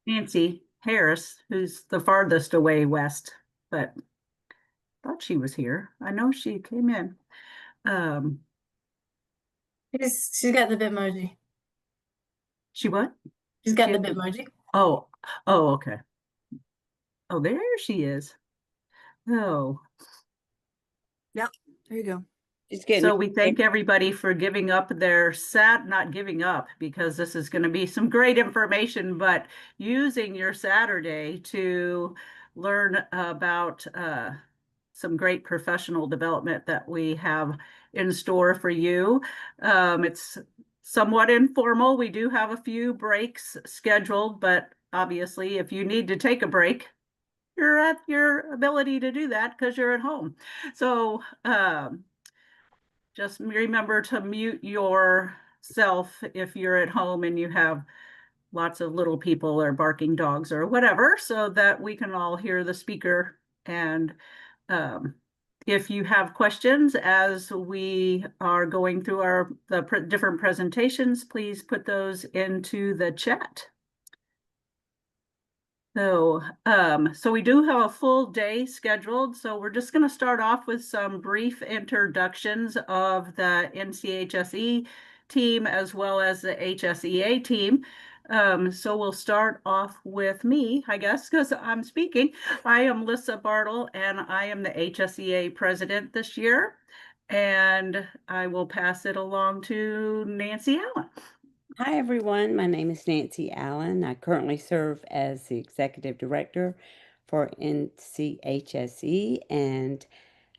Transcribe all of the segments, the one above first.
Nancy Harris, who's the farthest away west, but thought she was here. I know she came in. Um, She's got the Bitmoji. she what? She's got She the had Bitmoji. oh, oh, okay. Oh, there she is. Oh, Yep, there you go. so we thank everybody for giving up their not giving up, because this is going to be some great information, but using your Saturday to learn about some great professional development that we have in store for you. It's somewhat informal. We do have a few breaks scheduled, but obviously if you need to take a break, you're at your ability to do that because you're at home. So just remember to mute yourself if you're at home and you have lots of little people or barking dogs or whatever, so that we can all hear the speaker. And if you have questions as we are going through the different presentations, please put those into the chat. So we do have a full day scheduled. So we're just going to start off with some brief introductions of the NCHSE team as well as the HSEA team. So we'll start off with me, I guess, because I'm speaking. I am Lissa Bartle, and I am the HSEA president this year. And I will pass it along to Nancy Allen. Hi, everyone. My name is Nancy Allen. I currently serve as the Executive Director for NCHSE, and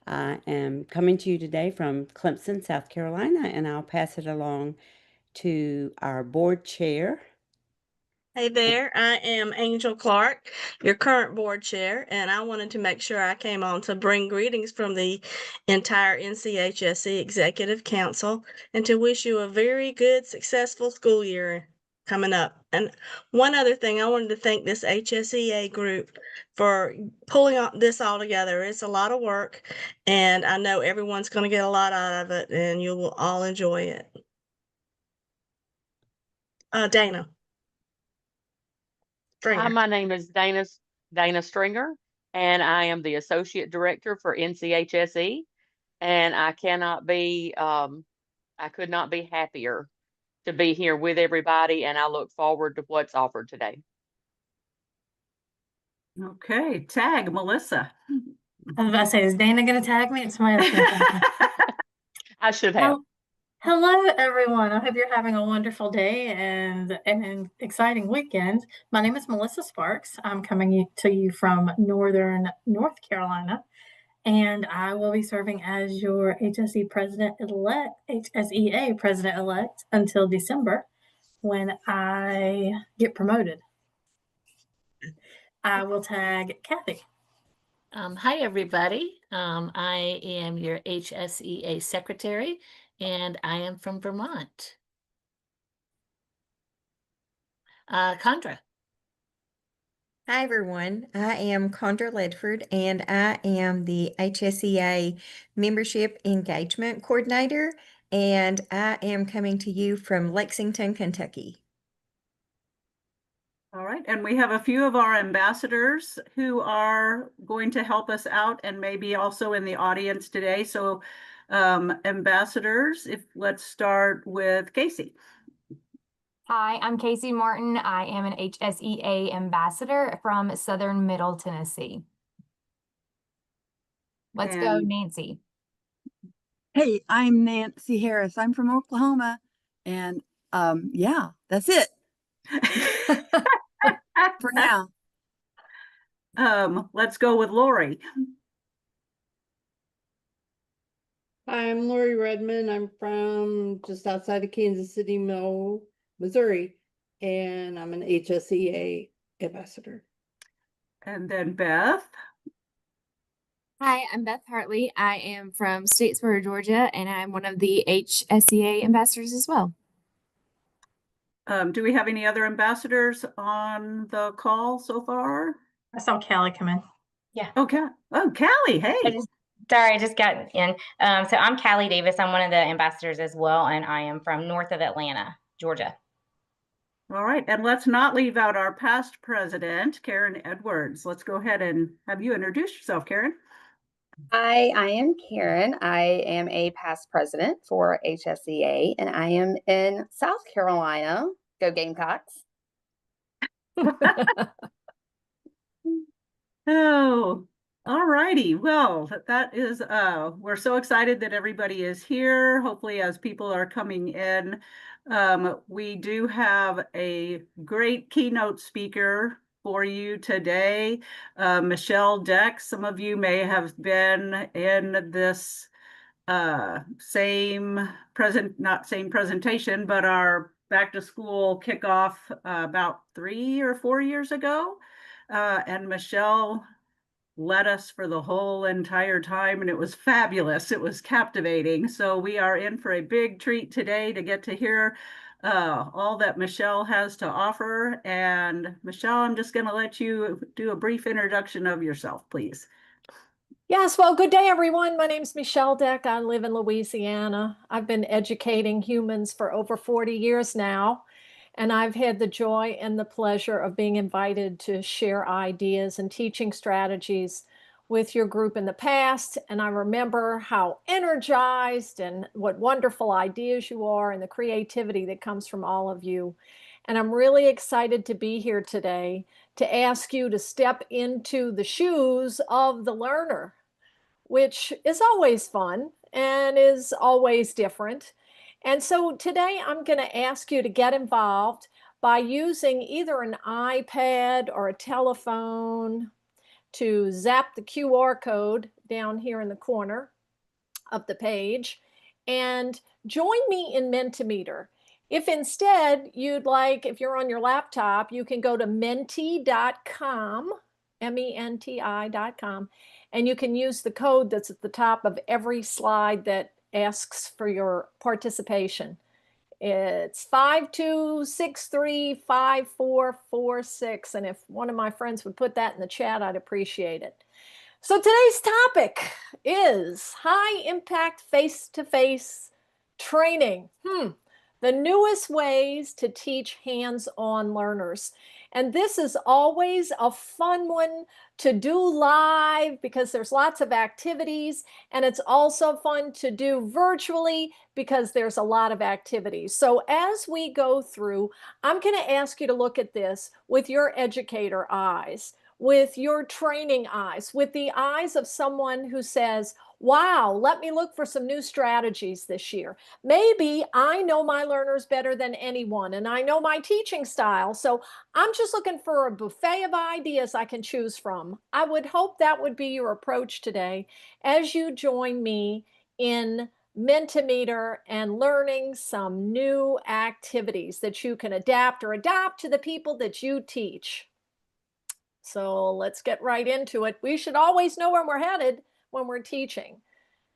I am coming to you today from Clemson, South Carolina, and I'll pass it along to our board chair. Hey there, I am Angel Clark, your current board chair, and I wanted to make sure I came on to bring greetings from the entire NCHSE Executive Council and to wish you a very good, successful school year coming up. And one other thing, I wanted to thank this HSEA group for pulling this all together. It's a lot of work, and I know everyone's going to get a lot out of it, and you will all enjoy it. Dana. Hi, my name is Dana Stringer, and I am the Associate Director for NCHSE, and I could not be happier to be here with everybody, and I look forward to what's offered today. Okay, tag Melissa. I was about to say, is Dana going to tag me? It's somebody else going to tag me. I should have. Hello, everyone. I hope you're having a wonderful day and an exciting weekend. My name is Melissa Sparks. I'm coming to you from Northern North Carolina, and I will be serving as your HSEA President-elect until December, when I get promoted. I will tag Kathy. Hi, everybody. I am your HSEA Secretary, and I am from Vermont. Condra. Hi, everyone. I am Condra Ledford, and I am the HSEA Membership Engagement Coordinator, and I am coming to you from Lexington, Kentucky. All right, and we have a few of our ambassadors who are going to help us out and maybe also in the audience today. So ambassadors, let's start with Casey. Hi, I'm Casey Martin. I am an HSEA ambassador from Southern Middle Tennessee. Let's go, Nancy. Hey, I'm Nancy Harris. I'm from Oklahoma. And yeah, that's it. For now. Let's go with Lori. I'm Lori Redmond. I'm from just outside of Kansas City, Missouri, and I'm an HSEA ambassador. And then Beth. Hi, I'm Beth Hartley. I am from Statesboro, Georgia, and I'm one of the HSEA ambassadors as well. Do we have any other ambassadors on the call so far? I saw Callie come in. Yeah. Okay. Oh, Callie, hey. I just got in. So I'm Callie Davis. I'm one of the ambassadors as well, and I am from north of Atlanta, Georgia. All right, and let's not leave out our past president, Karen Edwards. Let's go ahead and have you introduce yourself, Karen. Hi, I am Karen. I am a past president for HSEA, and I am in South Carolina. Go Gamecocks. Oh, all righty. Well, that is, we're so excited that everybody is here. Hopefully, as people are coming in, we do have a great keynote speaker for you today, Michelle Deck. Some of you may have been in this not same presentation, but our back to school kickoff about 3 or 4 years ago. And Michelle led us for the whole entire time, and it was fabulous. It was captivating. So we are in for a big treat today to get to hear all that Michelle has to offer. And Michelle, I'm just going to let you do a brief introduction of yourself, please. Yes, well, good day, everyone. My name is Michelle Deck. I live in Louisiana. I've been educating humans for over 40 years now, and I've had the joy and the pleasure of being invited to share ideas and teaching strategies with your group in the past. And I remember how energized and what wonderful ideas you are and the creativity that comes from all of you. And I'm really excited to be here today to ask you to step into the shoes of the learner, which is always fun and is always different. And so today I'm going to ask you to get involved by using either an iPad or a telephone to zap the QR code down here in the corner of the page and join me in Mentimeter. If instead you'd like, if you're on your laptop, you can go to menti.com, menti.com, and you can use the code that's at the top of every slide that asks for your participation. It's 52635446. And if one of my friends would put that in the chat, I'd appreciate it. So today's topic is high impact face-to-face training. The newest ways to teach hands-on learners. And this is always a fun one to do live because there's lots of activities, and it's also fun to do virtually because there's a lot of activities. So as we go through, I'm going to ask you to look at this with your educator eyes, with your training eyes, with the eyes of someone who says, wow, let me look for some new strategies this year. Maybe I know my learners better than anyone, and I know my teaching style. So I'm just looking for a buffet of ideas I can choose from. I would hope that would be your approach today as you join me in Mentimeter and learning some new activities that you can adapt or adopt to the people that you teach. So let's get right into it. We should always know where we're headed when we're teaching.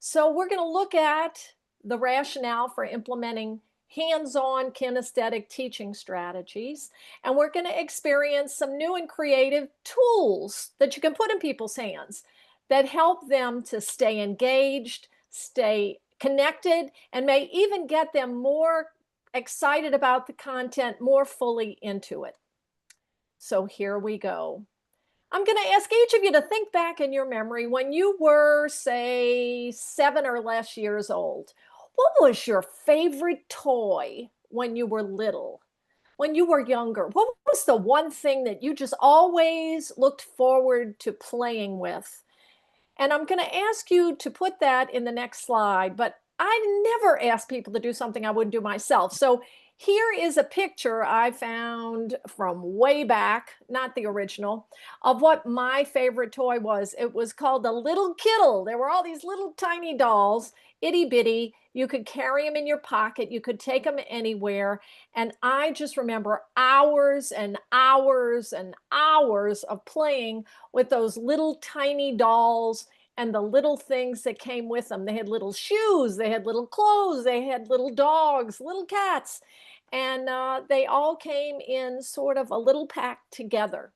So we're going to look at the rationale for implementing hands-on kinesthetic teaching strategies, and we're going to experience some new and creative tools that you can put in people's hands that help them to stay engaged, stay connected, and may even get them more excited about the content, more fully into it. So here we go. I'm going to ask each of you to think back in your memory when you were, say, 7 or less years old. What was your favorite toy when you were little? When you were younger, what was the one thing that you just always looked forward to playing with? And I'm going to ask you to put that in the next slide, but I never ask people to do something I wouldn't do myself. So here is a picture I found from way back, not the original, of what my favorite toy was. It was called a Little Kittle. There were all these little tiny dolls, itty bitty. You could carry them in your pocket. You could take them anywhere. And I just remember hours and hours and hours of playing with those little tiny dolls and the little things that came with them. They had little shoes, they had little clothes, they had little dogs, little cats. And they all came in sort of a little pack together.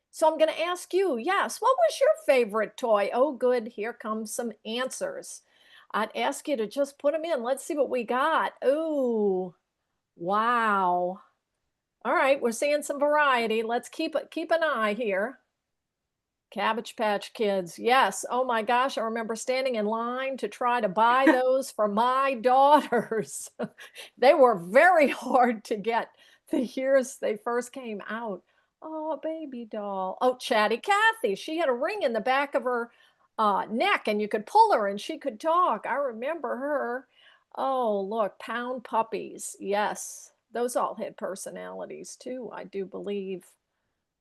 So I'm going to ask you, yes, what was your favorite toy? Oh, good. Here comes some answers. I'd ask you to just put them in. Let's see what we got. Oh, wow. All right, we're seeing some variety. Let's keep an eye here. Cabbage Patch Kids. Yes. Oh my gosh. I remember standing in line to try to buy those for my daughters. They were very hard to get the years they first came out. Oh, baby doll. Oh, Chatty Cathy. She had a ring in the back of her neck and you could pull her and she could talk. I remember her. Oh, look, Pound Puppies. Yes. Those all had personalities too, I do believe.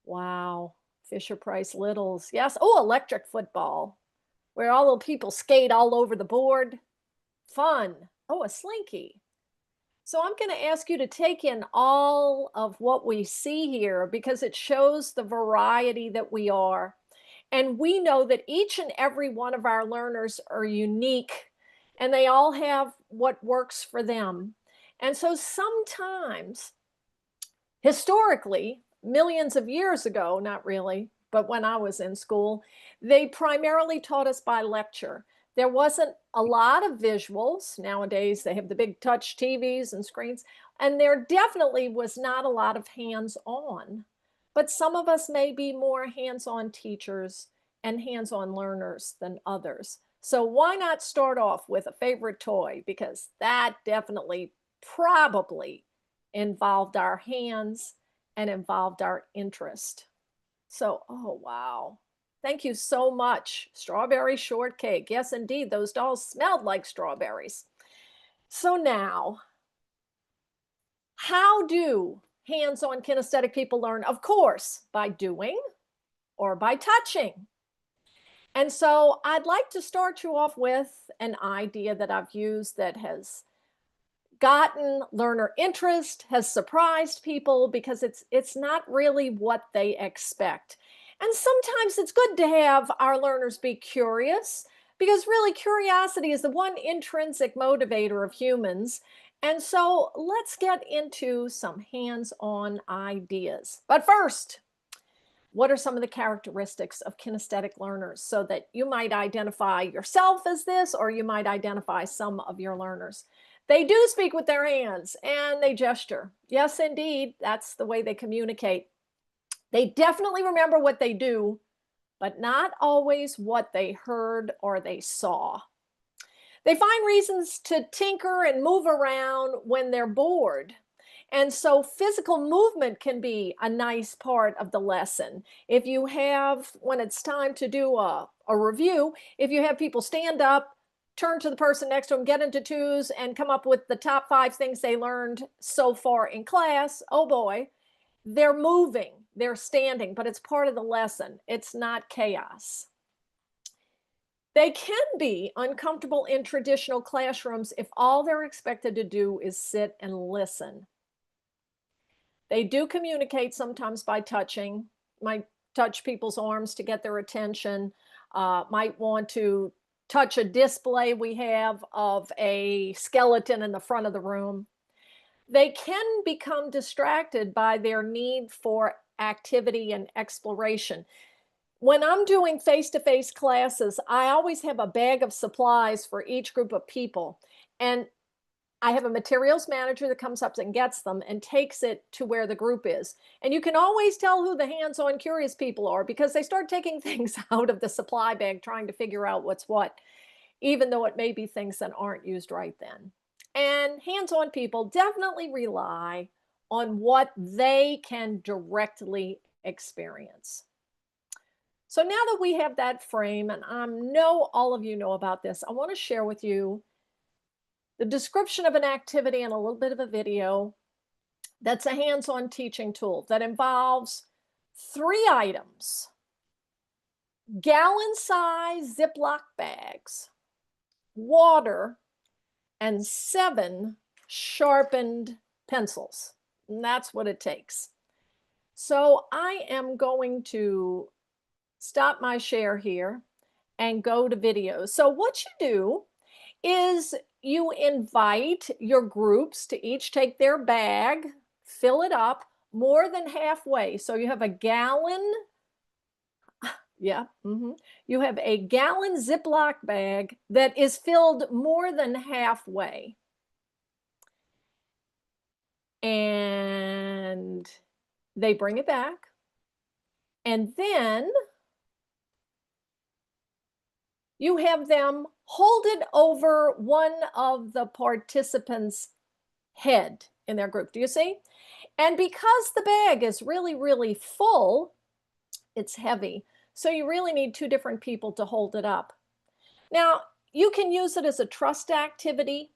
Wow. Fisher Price Littles. Yes. Oh, electric football, where all the people skate all over the board. Fun. Oh, a slinky. So I'm going to ask you to take in all of what we see here because it shows the variety that we are. And we know that each and every one of our learners are unique and they all have what works for them. And so sometimes, historically, millions of years ago, not really, but when I was in school, they primarily taught us by lecture. There wasn't a lot of visuals. Nowadays, they have the big touch TVs and screens, and there definitely was not a lot of hands-on. But some of us may be more hands-on teachers and hands-on learners than others. So why not start off with a favorite toy? Because that definitely probably involved our hands and involved our interest. So, oh, wow. Thank you so much. Strawberry shortcake. Yes, indeed. Those dolls smelled like strawberries. So now, how do hands-on kinesthetic people learn? Of course, by doing or by touching. And so I'd like to start you off with an idea that I've used that has gotten learner interest, has surprised people because it's not really what they expect. And sometimes it's good to have our learners be curious because really curiosity is the one intrinsic motivator of humans. And so let's get into some hands-on ideas. But first, what are some of the characteristics of kinesthetic learners so that you might identify yourself as this or you might identify some of your learners? They do speak with their hands and they gesture. Yes, indeed, that's the way they communicate. They definitely remember what they do, but not always what they heard or they saw. They find reasons to tinker and move around when they're bored. And so physical movement can be a nice part of the lesson. If you have, when it's time to do a review, if you have people stand up, turn to the person next to them, get into twos, and come up with the top 5 things they learned so far in class, oh boy, they're moving, they're standing, but it's part of the lesson. It's not chaos. They can be uncomfortable in traditional classrooms if all they're expected to do is sit and listen. They do communicate sometimes by touching, might touch people's arms to get their attention, might want to touch a display we have of a skeleton in the front of the room. They can become distracted by their need for activity and exploration. When I'm doing face-to-face classes, I always have a bag of supplies for each group of people. And I have a materials manager that comes up and gets them and takes it to where the group is. And you can always tell who the hands-on curious people are because they start taking things out of the supply bag, trying to figure out what's what, even though it may be things that aren't used right then. And hands-on people definitely rely on what they can directly experience. So now that we have that frame, and I know all of you know about this, I want to share with you the description of an activity and a little bit of a video that's a hands-on teaching tool that involves 3 items: gallon-size Ziploc bags, water, and 7 sharpened pencils. And that's what it takes. So I am going to stop my share here and go to videos. So what you do is you invite your groups to each take their bag, fill it up more than halfway. So you have a gallon, you have a gallon Ziploc bag that is filled more than halfway. and they bring it back. And then you have them hold it over one of the participants' head in their group. Do you see? And because the bag is really, really full, it's heavy. So you really need two different people to hold it up. Now, you can use it as a trust activity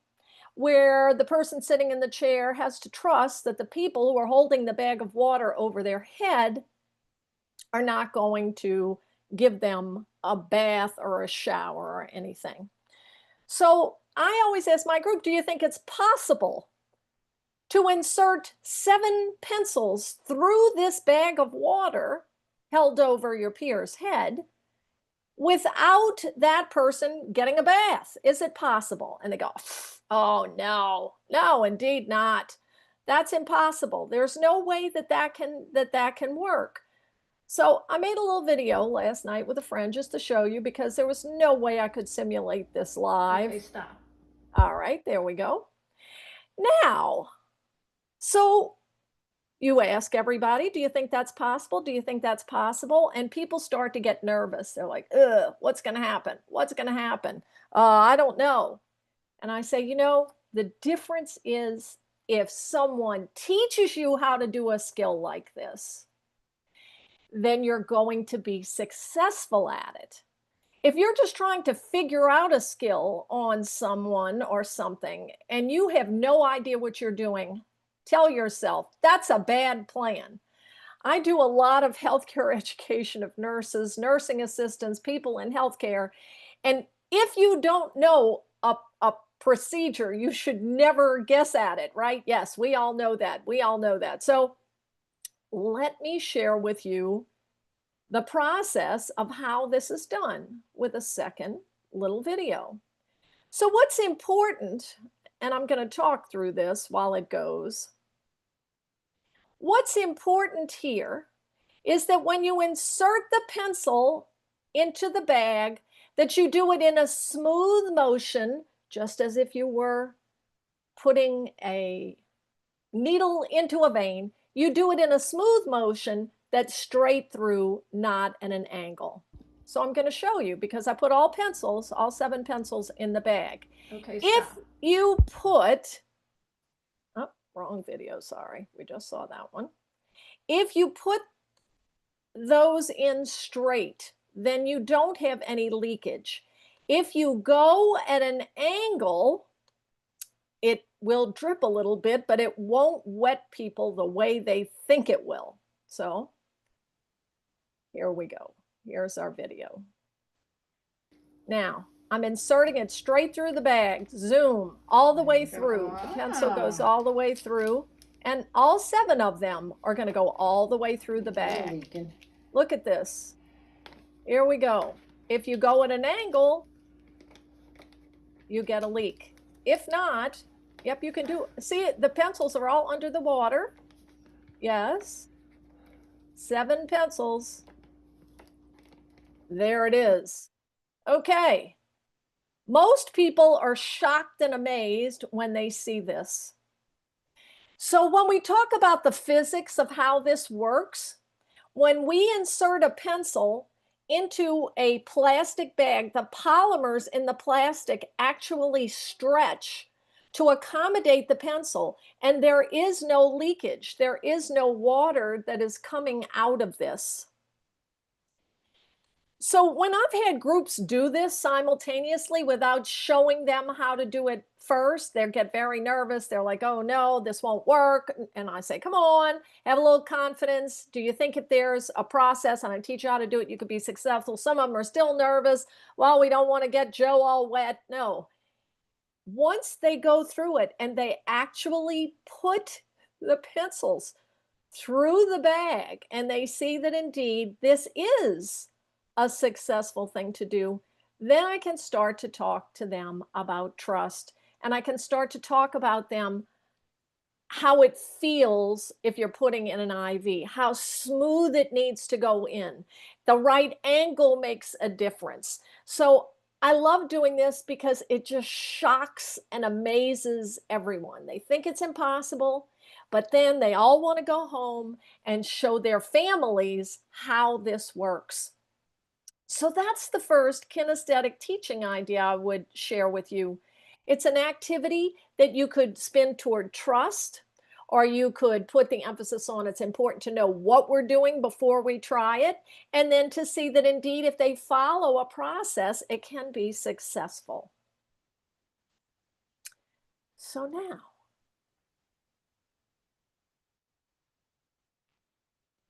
where the person sitting in the chair has to trust that the people who are holding the bag of water over their head are not going to give them a bath or a shower or anything. So I always ask my group, do you think it's possible to insert 7 pencils through this bag of water held over your peer's head without that person getting a bath? Is it possible? And they go, oh, no, indeed not. That's impossible. There's no way that can work. So I made a little video last night with a friend just to show you, because there was no way I could simulate this live. Okay, stop. All right, there we go. Now, so you ask everybody, do you think that's possible? Do you think that's possible? And people start to get nervous. They're like, ugh, what's going to happen? What's going to happen? I don't know. And I say, the difference is if someone teaches you how to do a skill like this, then you're going to be successful at it. If you're just trying to figure out a skill on someone or something and you have no idea what you're doing, tell yourself that's a bad plan. I do a lot of healthcare education of nurses, nursing assistants, people in healthcare. And if you don't know a procedure, you should never guess at it, right? Yes, we all know that. We all know that. So let me share with you the process of how this is done with a second little video. So what's important, and I'm going to talk through this while it goes. What's important here is that when you insert the pencil into the bag, that you do it in a smooth motion, just as if you were putting a needle into a vein. You do it in a smooth motion that's straight through, not at an angle. So I'm going to show you, because I put all 7 pencils in the bag. Okay, if stop. you put, oh, wrong video, sorry. We just saw that one. If you put those in straight, then you don't have any leakage. If you go at an angle, it will drip a little bit, but it won't wet people the way they think it will. So here we go. Here's our video. Now, I'm inserting it straight through the bag. Zoom all the way through. The pencil goes all the way through. And all 7 of them are going to go all the way through the bag. Look at this. Here we go. If you go at an angle, you get a leak. If not, yep, you can do. See, the pencils are all under the water. Yes. 7 pencils. There it is. Okay. Most people are shocked and amazed when they see this. So when we talk about the physics of how this works, when we insert a pencil into a plastic bag, the polymers in the plastic actually stretch to accommodate the pencil, and there is no leakage. There is no water that is coming out of this. So when I've had groups do this simultaneously without showing them how to do it first, they get very nervous. They're like, oh no, this won't work. And I say, come on, have a little confidence. Do you think if there's a process and I teach you how to do it, you could be successful? Some of them are still nervous. Well, we don't want to get Joe all wet. No. Once they go through it and they actually put the pencils through the bag and they see that indeed this is a successful thing to do, then I can start to talk to them about trust, and I can start to talk about them how it feels if you're putting in an IV, how smooth it needs to go in. The right angle makes a difference. So I love doing this because it just shocks and amazes everyone. They think it's impossible, but then they all want to go home and show their families how this works. So that's the first kinesthetic teaching idea I would share with you. It's an activity that you could spin toward trust, or you could put the emphasis on it's important to know what we're doing before we try it, and then to see that indeed if they follow a process, it can be successful. So now,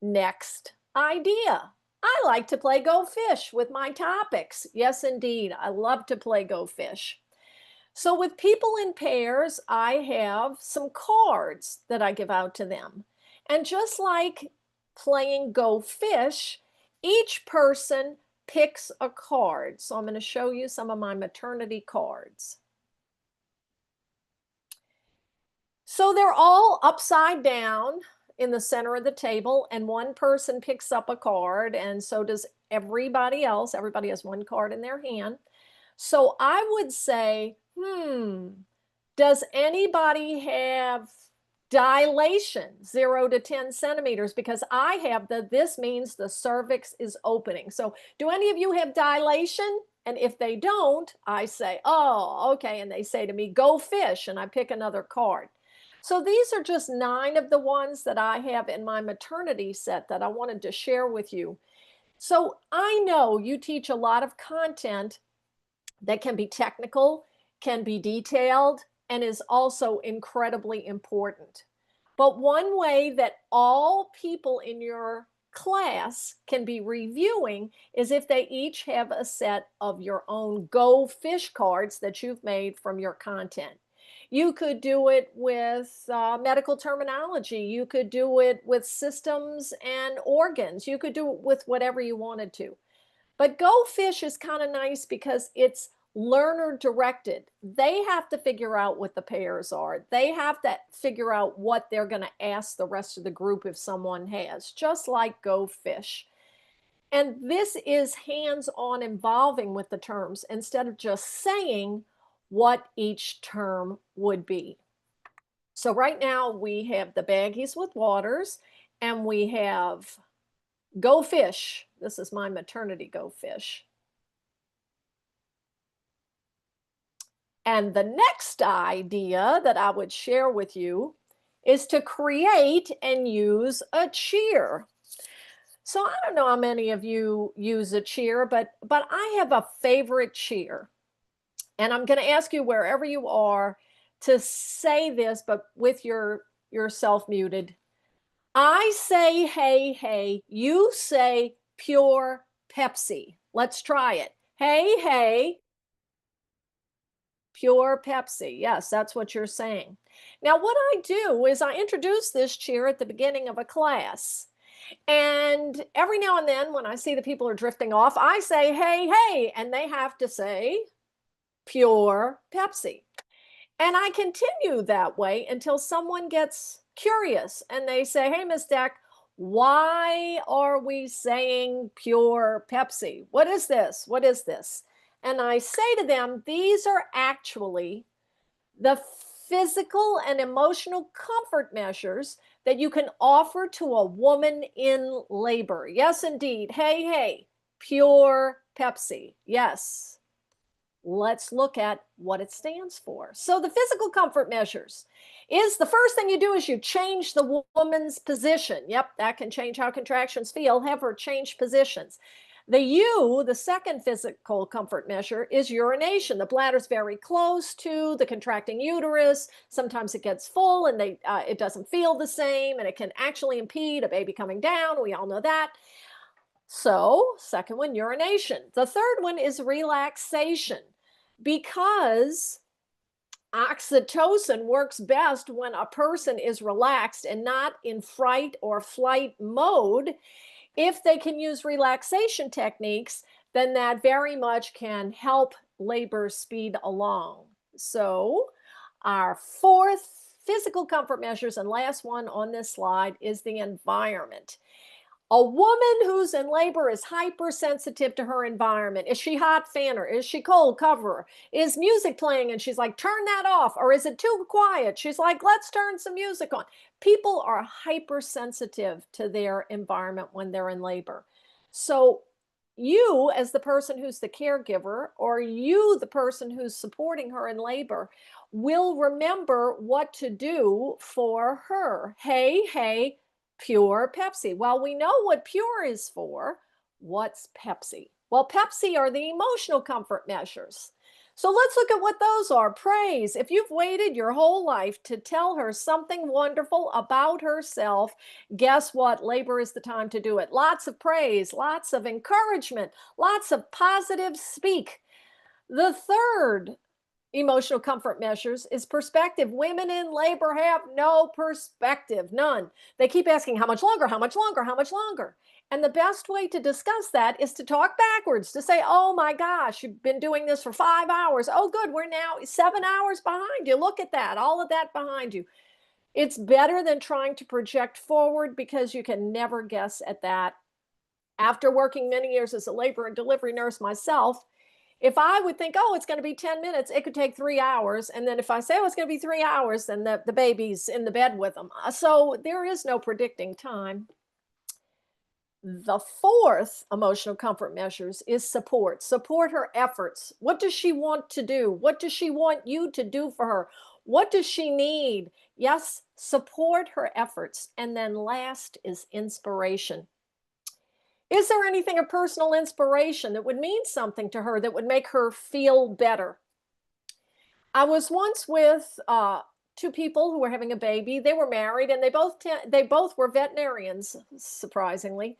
next idea. I like to play Go Fish with my topics. Yes, indeed. I love to play Go Fish. So with people in pairs, I have some cards that I give out to them. And just like playing Go Fish, each person picks a card. So I'm going to show you some of my maternity cards. So they're all upside down in the center of the table, and one person picks up a card, and so does everybody else. Everybody has one card in their hand. So I would say, does anybody have dilation 0 to 10 centimeters? Because I have this means the cervix is opening. So do any of you have dilation? And if they don't, I say, oh, okay. And they say to me, Go Fish, and I pick another card. So these are just 9 of the ones that I have in my maternity set that I wanted to share with you. So I know you teach a lot of content that can be technical, can be detailed, and is also incredibly important. But one way that all people in your class can be reviewing is if they each have a set of your own Go Fish cards that you've made from your content. You could do it with medical terminology. You could do it with systems and organs. You could do it with whatever you wanted to. But Go Fish is kind of nice because it's learner directed. They have to figure out what the pairs are. They have to figure out what they're going to ask the rest of the group if someone has, just like Go Fish. And this is hands-on involving with the terms instead of just saying what each term would be. So right now we have the baggies with waters, and we have Go Fish. This is my maternity Go Fish. And the next idea that I would share with you is to create and use a cheer. So I don't know how many of you use a cheer, but I have a favorite cheer. And I'm going to ask you wherever you are to say this, but with yourself muted. I say, hey, hey, you say pure Pepsi. Let's try it. Hey, hey, pure Pepsi. Yes, that's what you're saying. Now, what I do is I introduce this cheer at the beginning of a class. And every now and then when I see the people are drifting off, I say, hey, hey, and they have to say pure Pepsi. And I continue that way until someone gets curious and they say, hey, Ms. Deck, why are we saying pure Pepsi? What is this? What is this? And I say to them, these are actually the physical and emotional comfort measures that you can offer to a woman in labor. Yes, indeed. Hey, hey, pure Pepsi. Yes. Let's look at what it stands for. So the physical comfort measures is the first thing you do is you change the woman's position. Yep, that can change how contractions feel. Have her change positions. The U, the second physical comfort measure, is urination. The bladder's very close to the contracting uterus. Sometimes it gets full and it doesn't feel the same, and it can actually impede a baby coming down. We all know that. So, second one, urination. The third one is relaxation, because oxytocin works best when a person is relaxed and not in fright or flight mode. If they can use relaxation techniques, then that very much can help labor speed along. So our fourth physical comfort measures and last one on this slide is the environment. A woman who's in labor is hypersensitive to her environment. Is she hot? Fan her. Is she cold? Cover her. Is music playing and she's like, turn that off? Or is it too quiet? She's like, let's turn some music on. People are hypersensitive to their environment when they're in labor. So you, as the person who's the caregiver, or you, the person who's supporting her in labor, will remember what to do for her. Hey, Pure Pepsi. Well, we know what Pure is for. What's Pepsi? Well, Pepsi are the emotional comfort measures. So let's look at what those are. Praise. If you've waited your whole life to tell her something wonderful about herself, guess what? Labor is the time to do it. Lots of praise, lots of encouragement, lots of positive speak. The third emotional comfort measures is perspective. Women in labor have no perspective, none. They keep asking, how much longer, how much longer, how much longer? And the best way to discuss that is to talk backwards, to say, oh my gosh, you've been doing this for 5 hours. Oh, good, we're now 7 hours behind you. Look at that, all of that behind you. It's better than trying to project forward because you can never guess at that. After working many years as a labor and delivery nurse myself, if I would think, oh, it's going to be 10 minutes, it could take 3 hours. And then if I say, oh, it's going to be 3 hours, then the baby's in the bed with them. So there is no predicting time. The fourth emotional comfort measures is support. Support her efforts. What does she want to do? What does she want you to do for her? What does she need? Yes, support her efforts. And then last is inspiration. Is there anything of personal inspiration that would mean something to her that would make her feel better? I was once with two people who were having a baby. They were married and they both were veterinarians, surprisingly.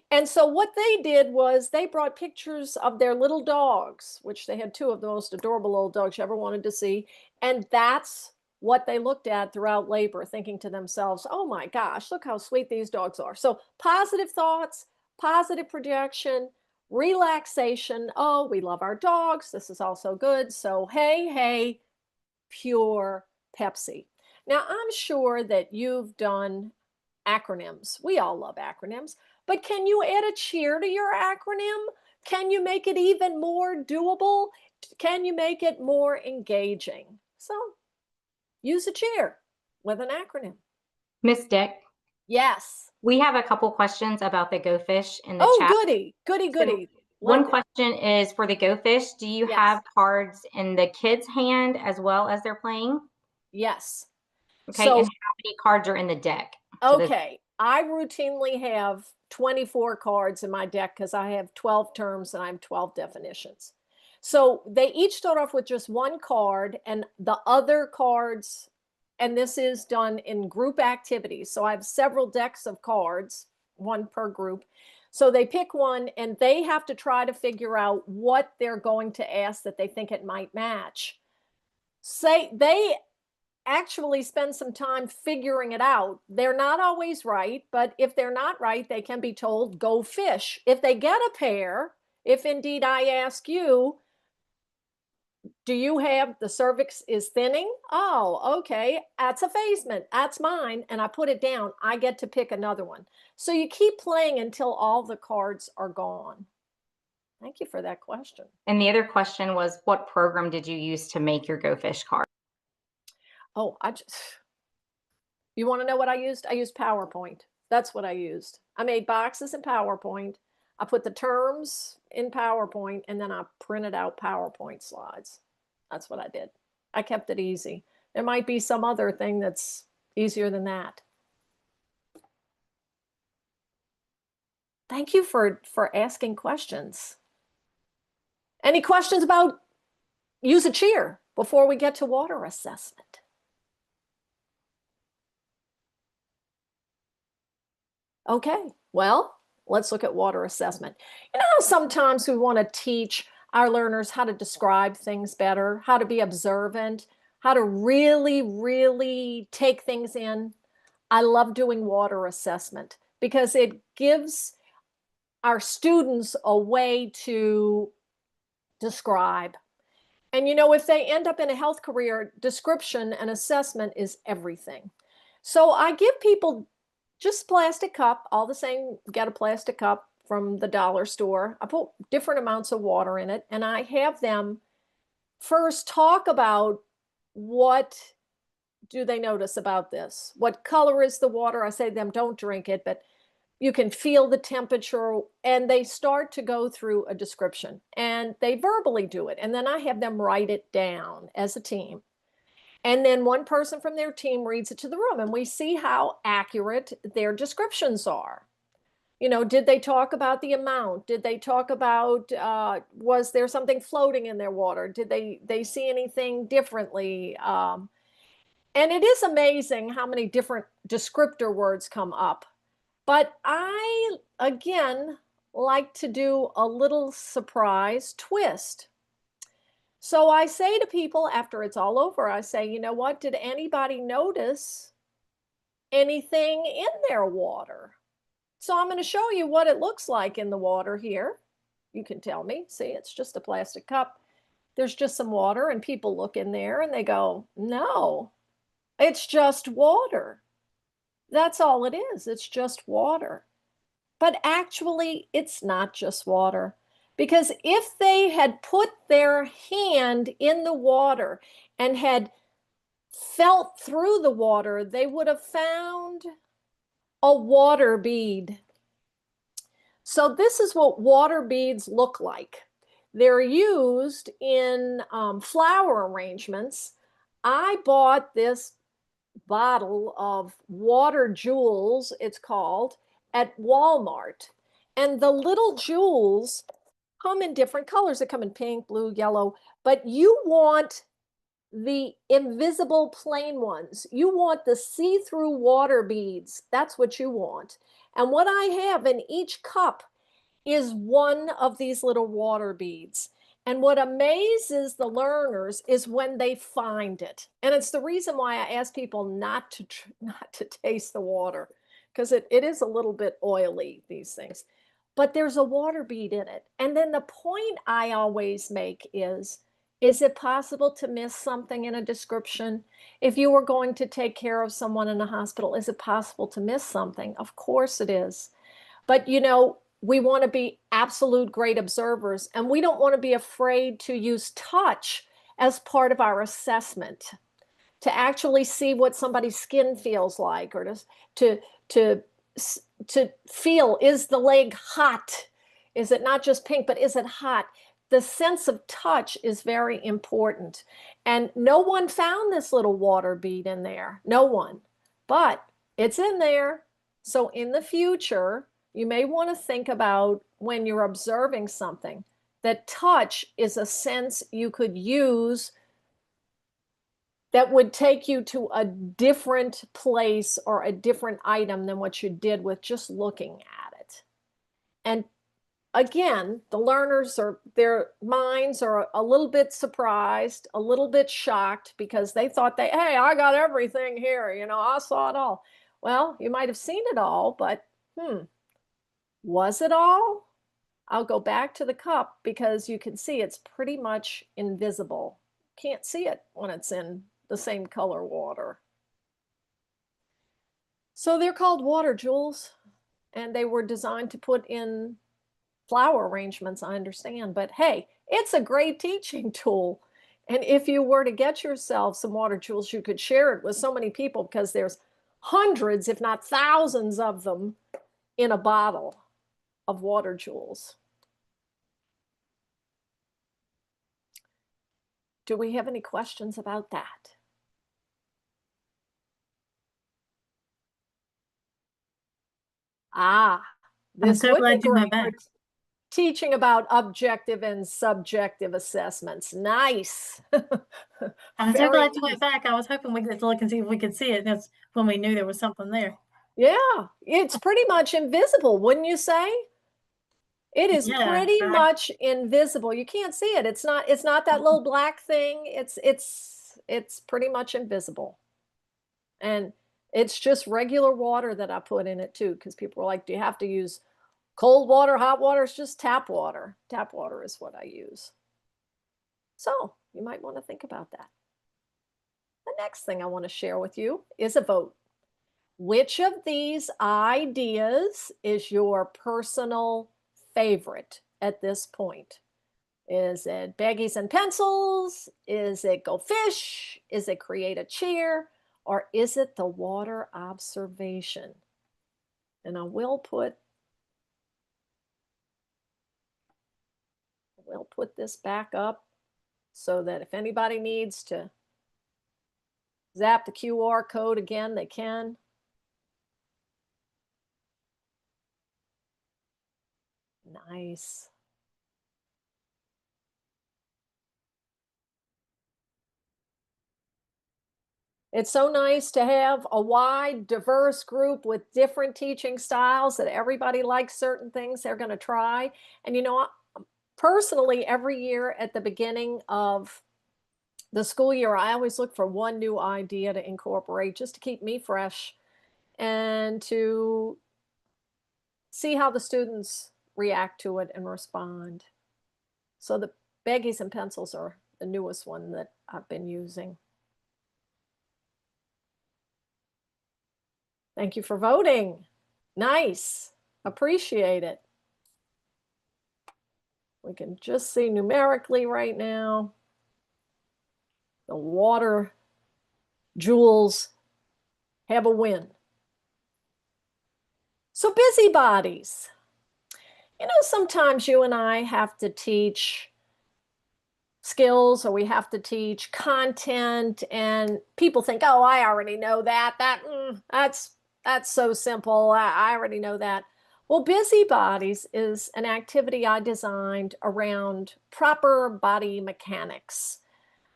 And so what they did was they brought pictures of their little dogs, which they had two of the most adorable little dogs you ever wanted to see. And that's what they looked at throughout labor, thinking to themselves, oh my gosh, look how sweet these dogs are. So positive thoughts, positive projection, relaxation. Oh, we love our dogs. This is also good. So, hey, Pure Pepsi. Now, I'm sure that you've done acronyms. We all love acronyms, but can you add a cheer to your acronym? Can you make it even more doable? Can you make it more engaging? So use a cheer with an acronym. Miss Dick, Yes. we have a couple questions about the Go Fish in the Oh, chat. goody. One question is for the Go Fish. Do you have cards in the kids' hand as well as they're playing? Yes. Okay, So, and how many cards are in the deck? Okay, I routinely have 24 cards in my deck because I have 12 terms and I have 12 definitions. So they each start off with just one card, and the other cards, and this is done in group activities. So I have several decks of cards, one per group. So they pick one and they have to try to figure out what they're going to ask that they think it might match. Say they actually spend some time figuring it out. They're not always right, but if they're not right, they can be told, go fish. If they get a pair, if indeed I ask you, do you have the cervix is thinning? Oh, okay. That's a phasement. That's mine. And I put it down. I get to pick another one. So you keep playing until all the cards are gone. Thank you for that question. And the other question was, what program did you use to make your Go Fish card? Oh, you want to know what I used? I used PowerPoint. That's what I used. I made boxes in PowerPoint. I put the terms in PowerPoint, and then I printed out PowerPoint slides. That's what I did. I kept it easy. There might be some other thing that's easier than that. Thank you for asking questions. Any questions about use a cheer before we get to water assessment? Okay, well, let's look at water assessment. You know how sometimes we want to teach our learners how to describe things better, how to be observant, how to really take things in? I love doing water assessment because it gives our students a way to describe. And you know, if they end up in a health career, description and assessment is everything. So I give people just plastic cup, all the same, get a plastic cup from the dollar store. I put different amounts of water in it, and I have them first talk about what do they notice about this? What color is the water? I say to them, don't drink it, but you can feel the temperature, and they start to go through a description, and they verbally do it. And then I have them write it down as a team. And then one person from their team reads it to the room, and we see how accurate their descriptions are. You know, did they talk about the amount? Did they talk about, was there something floating in their water? Did they see anything differently? And it is amazing how many different descriptor words come up. But I, again, like to do a little surprise twist. So I say to people after it's all over, I say, you know what? Did anybody notice anything in their water? So I'm going to show you what it looks like in the water here. You can tell me. See, it's just a plastic cup. There's just some water, and people look in there and they go, no, it's just water. That's all it is. It's just water. But actually, it's not just water. Because if they had put their hand in the water and had felt through the water, they would have found a water bead. So this is what water beads look like. They're used in flower arrangements. I bought this bottle of water jewels, it's called, at Walmart. And the little jewels come in different colors. They come in pink, blue, yellow, but you want the invisible plain ones. You want the see-through water beads. That's what you want. And what I have in each cup is one of these little water beads. And what amazes the learners is when they find it. And it's the reason why I ask people not to taste the water, because it is a little bit oily, these things. But there's a water bead in it. And then the point I always make is it possible to miss something in a description? If you were going to take care of someone in a hospital, is it possible to miss something? Of course it is. But you know, we want to be absolute great observers, and we don't want to be afraid to use touch as part of our assessment, to actually see what somebody's skin feels like, or to feel, is the leg hot? Is it not just pink, but is it hot? The sense of touch is very important. And no one found this little water bead in there. No one. But it's in there. So in the future, you may want to think about, when you're observing something, that touch is a sense you could use that would take you to a different place or a different item than what you did with just looking at it. And again, the learners, their minds are a little bit surprised, a little bit shocked, because they thought hey, I got everything here, you know, I saw it all. Well, you might have seen it all, but was it all? I'll go back to the cup, because you can see it's pretty much invisible. Can't see it when it's in the same color water. So they're called water jewels, and they were designed to put in flower arrangements, I understand. But hey, it's a great teaching tool. And if you were to get yourself some water jewels, you could share it with so many people, because there's hundreds, if not thousands of them in a bottle of water jewels. Do we have any questions about that? This so would glad be you went great for back. teaching about objective and subjective assessments. Nice. I'm so Very glad you nice. went back. I was hoping we could look and see if we could see it. That's when we knew there was something there. Yeah, it's pretty much invisible, wouldn't you say? It is pretty much invisible. You can't see it. It's not that little black thing. It's pretty much invisible. And it's just regular water that I put in it too, because people were like, do you have to use cold water, hot water? It's just tap water. Tap water is what I use. So you might want to think about that. The next thing I want to share with you is a vote. Which of these ideas is your personal favorite at this point? Is it baggies and pencils? Is it go fish? Is it create a cheer? Or is it the water observation? And I will put this back up so that if anybody needs to zap the QR code again, they can. Nice. It's so nice to have a wide, diverse group with different teaching styles that everybody likes certain things they're going to try. And you know, personally, every year at the beginning of the school year, I always look for one new idea to incorporate just to keep me fresh and to see how the students react to it and respond. So the baggies and pencils are the newest one that I've been using. Thank you for voting. Nice. Appreciate it. We can just see numerically right now. The water jewels have a win. So busybodies. You know, sometimes you and I have to teach skills or we have to teach content and people think, oh, I already know that. That's so simple. I already know that. Well, busybodies is an activity I designed around proper body mechanics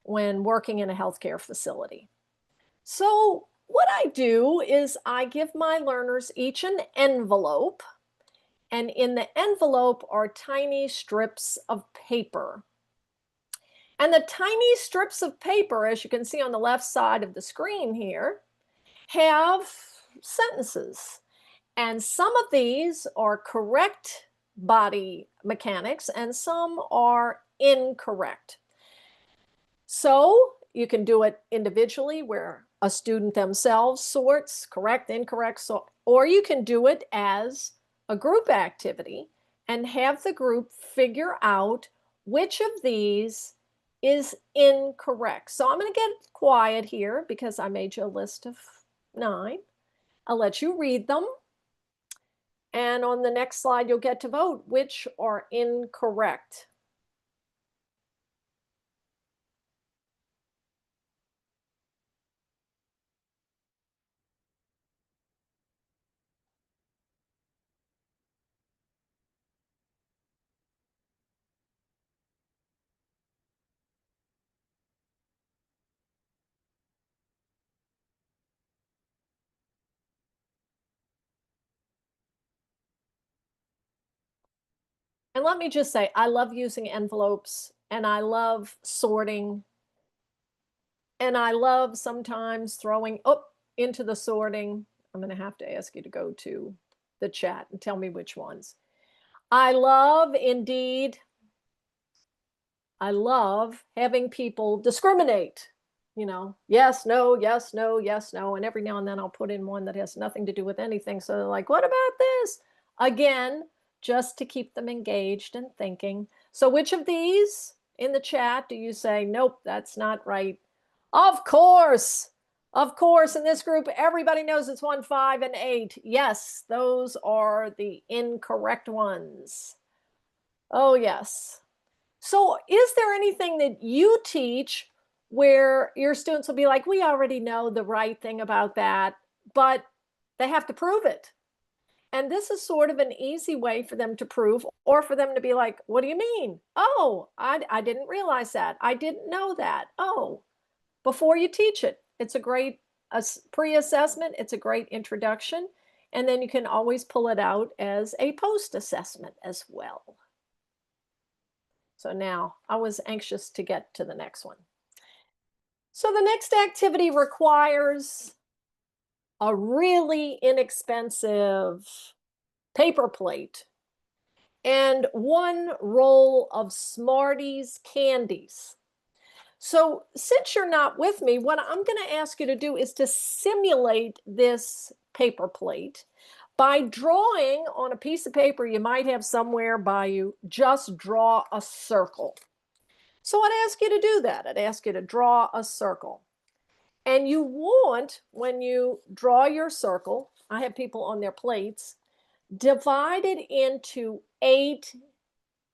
when working in a healthcare facility. So what I do is I give my learners each an envelope, and in the envelope are tiny strips of paper. And the tiny strips of paper, as you can see on the left side of the screen here, have sentences. And some of these are correct body mechanics and some are incorrect. So you can do it individually where a student themselves sorts correct, incorrect, or you can do it as a group activity and have the group figure out which of these is incorrect. So I'm going to get quiet here because I made you a list of 9. I'll let you read them. And on the next slide, you'll get to vote which are incorrect. And let me just say, I love using envelopes and I love sorting. And I love sometimes throwing into the sorting. I'm going to have to ask you to go to the chat and tell me which ones. I love having people discriminate, you know, yes, no, yes, no, yes, no. And every now and then I'll put in one that has nothing to do with anything. So they're like, what about this? Again, just to keep them engaged and thinking. So which of these in the chat do you say, nope, that's not right? Of course, in this group, everybody knows it's 1, 5, and 8. Yes, those are the incorrect ones. Oh, yes. So is there anything that you teach where your students will be like, we already know the right thing about that, but they have to prove it? And this is sort of an easy way for them to prove, or for them to be like, what do you mean? Oh, I didn't realize that. I didn't know that. Oh, before you teach it, it's a great pre-assessment. It's a great introduction. And then you can always pull it out as a post-assessment as well. So now I was anxious to get to the next one. So the next activity requires a really inexpensive paper plate and 1 roll of Smarties candies. So since you're not with me, what I'm going to ask you to do is to simulate this paper plate by drawing on a piece of paper you might have somewhere by you. Just draw a circle. So I'd ask you to do that. I'd ask you to draw a circle. And you want, when you draw your circle, I have people on their plates, divide it into 8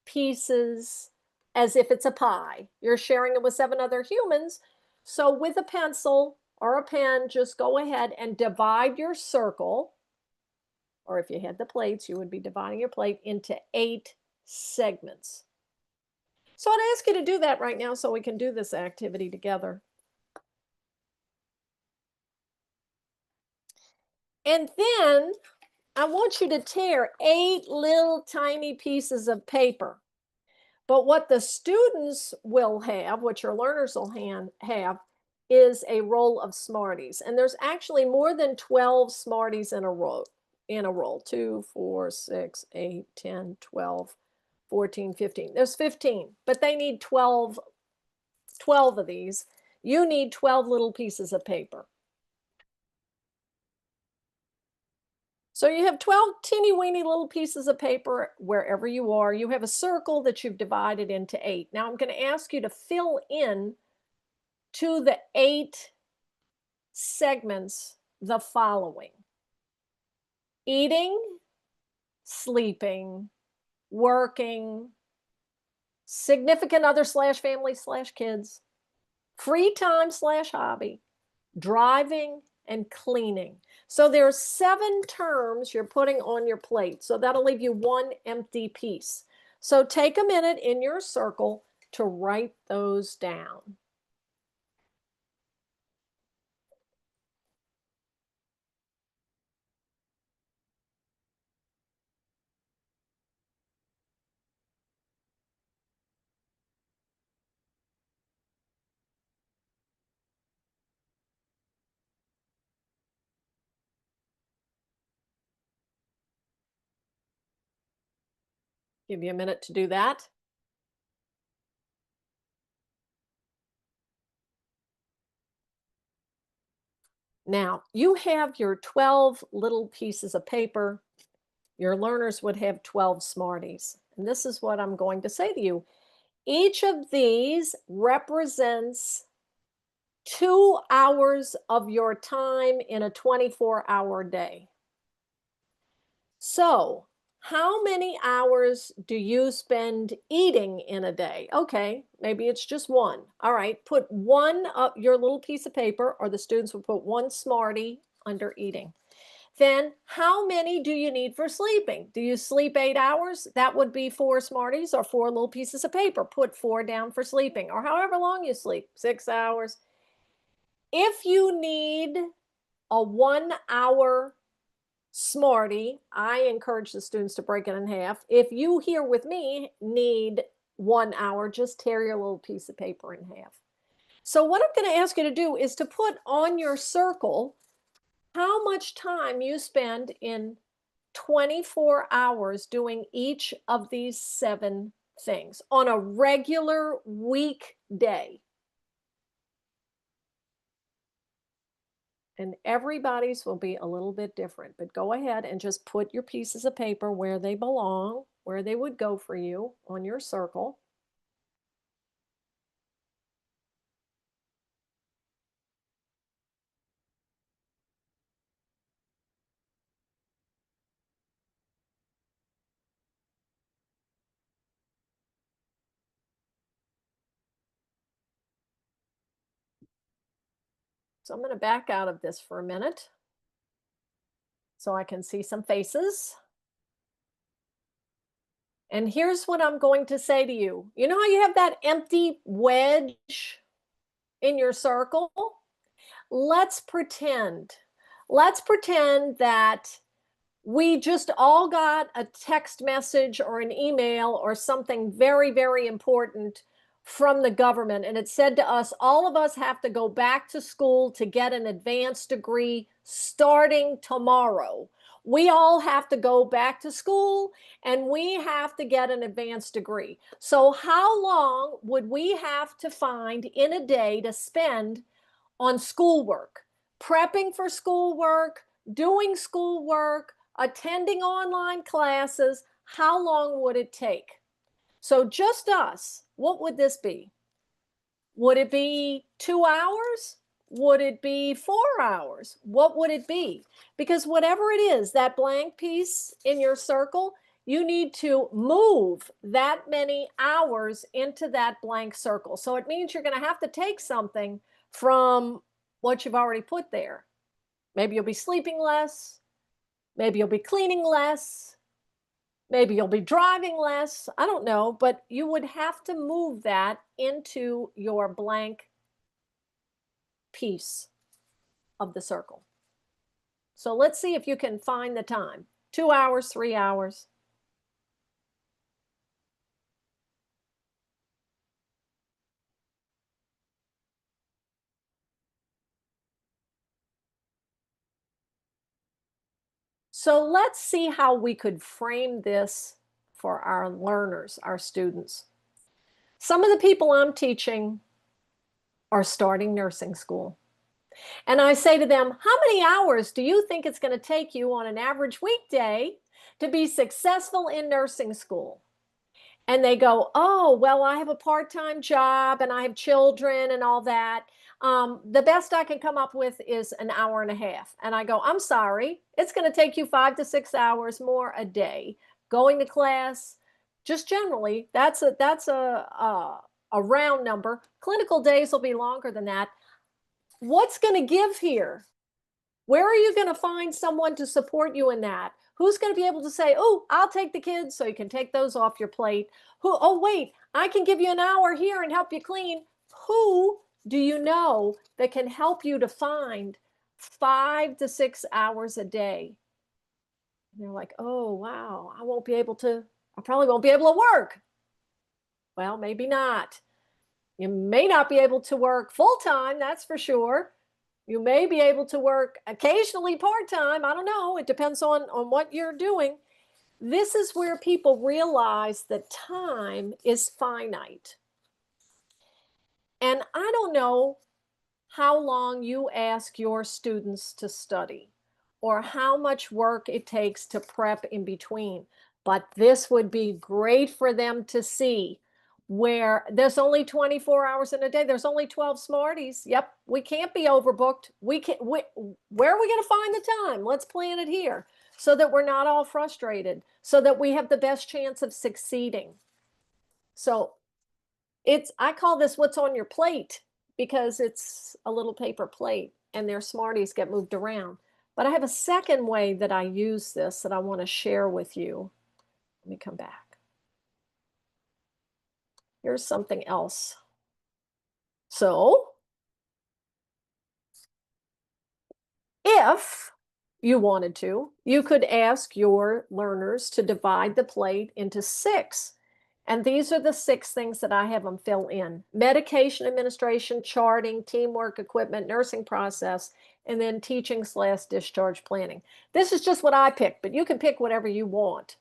pieces as if it's a pie. You're sharing it with 7 other humans. So with a pencil or a pen, just go ahead and divide your circle. Or if you had the plates, you would be dividing your plate into 8 segments. So I'd ask you to do that right now so we can do this activity together. And then I want you to tear 8 little tiny pieces of paper. But what the students will have, what your learners will have, is a roll of Smarties. And there's actually more than 12 Smarties in a roll. 2, 4, 6, 8, 10, 12, 14, 15. There's 15, but they need 12 of these. You need 12 little pieces of paper. So you have 12 teeny weeny little pieces of paper wherever you are. You have a circle that you've divided into 8. Now I'm going to ask you to fill in to the 8 segments the following: eating, sleeping, working, significant other / family / kids, free time / hobby, driving, and cleaning. So there's 7 terms you're putting on your plate. So that'll leave you 1 empty piece. So take a minute in your circle to write those down. Give you a minute to do that. Now, you have your 12 little pieces of paper. Your learners would have 12 Smarties. And this is what I'm going to say to you. Each of these represents 2 hours of your time in a 24-hour day. So, how many hours do you spend eating in a day? Okay, maybe it's just 1. All right, put 1 up your little piece of paper, or the students will put 1 Smartie under eating. Then how many do you need for sleeping? Do you sleep 8 hours? That would be 4 Smarties or 4 little pieces of paper. Put 4 down for sleeping, or however long you sleep, 6 hours. If you need a 1-hour Smartie, I encourage the students to break it in half. If you here with me need 1 hour, just tear your little piece of paper in half. So what I'm going to ask you to do is to put on your circle how much time you spend in 24 hours doing each of these 7 things on a regular weekday. And everybody's will be a little bit different, but go ahead and just put your pieces of paper where they belong, where they would go for you on your circle. So I'm going to back out of this for a minute so I can see some faces. And here's what I'm going to say to you. You know how you have that empty wedge in your circle? Let's pretend that we just all got a text message or an email or something very, very important from the government. And it said to us, all of us have to go back to school to get an advanced degree starting tomorrow. We all have to go back to school and we have to get an advanced degree. So how long would we have to find in a day to spend on schoolwork, prepping for schoolwork, doing schoolwork, attending online classes? How long would it take? So just us, what would this be? Would it be 2 hours? Would it be 4 hours? What would it be? Because whatever it is, that blank piece in your circle, you need to move that many hours into that blank circle. So it means you're going to have to take something from what you've already put there. Maybe you'll be sleeping less. Maybe you'll be cleaning less. Maybe you'll be driving less. I don't know, but you would have to move that into your blank piece of the circle. So let's see if you can find the time. 2 hours, 3 hours. So let's see how we could frame this for our learners, our students. Some of the people I'm teaching are starting nursing school. And I say to them, how many hours do you think it's going to take you on an average weekday to be successful in nursing school? And they go, oh, well, I have a part-time job and I have children and all that. The best I can come up with is an hour and a half. And I go, I'm sorry, it's going to take you 5 to 6 hours more a day going to class. Just generally, that's a round number. Clinical days will be longer than that. What's going to give here? Where are you going to find someone to support you in that? Who's going to be able to say, oh, I'll take the kids so you can take those off your plate? Who, oh, wait, I can give you an hour here and help you clean. Who do you know that can help you to find 5 to 6 hours a day? And they're like, oh, wow, I probably won't be able to work. Well, maybe not. You may not be able to work full-time, that's for sure. You may be able to work occasionally part-time. I don't know. It depends on what you're doing. This is where people realize that time is finite. And I don't know how long you ask your students to study or how much work it takes to prep in between. But this would be great for them to see where there's only 24 hours in a day. There's only 12 Smarties. Yep, we can't be overbooked. Where are we going to find the time? Let's plan it here so that we're not all frustrated, so that we have the best chance of succeeding. So I call this what's on your plate because it's a little paper plate and their Smarties get moved around. But I have a second way that I use this that I want to share with you. Let me come back. Here's something else. So if you wanted to, you could ask your learners to divide the plate into 6. And these are the 6 things that I have them fill in: medication administration, charting, teamwork, equipment, nursing process, and then teaching/discharge planning. This is just what I picked, but you can pick whatever you want.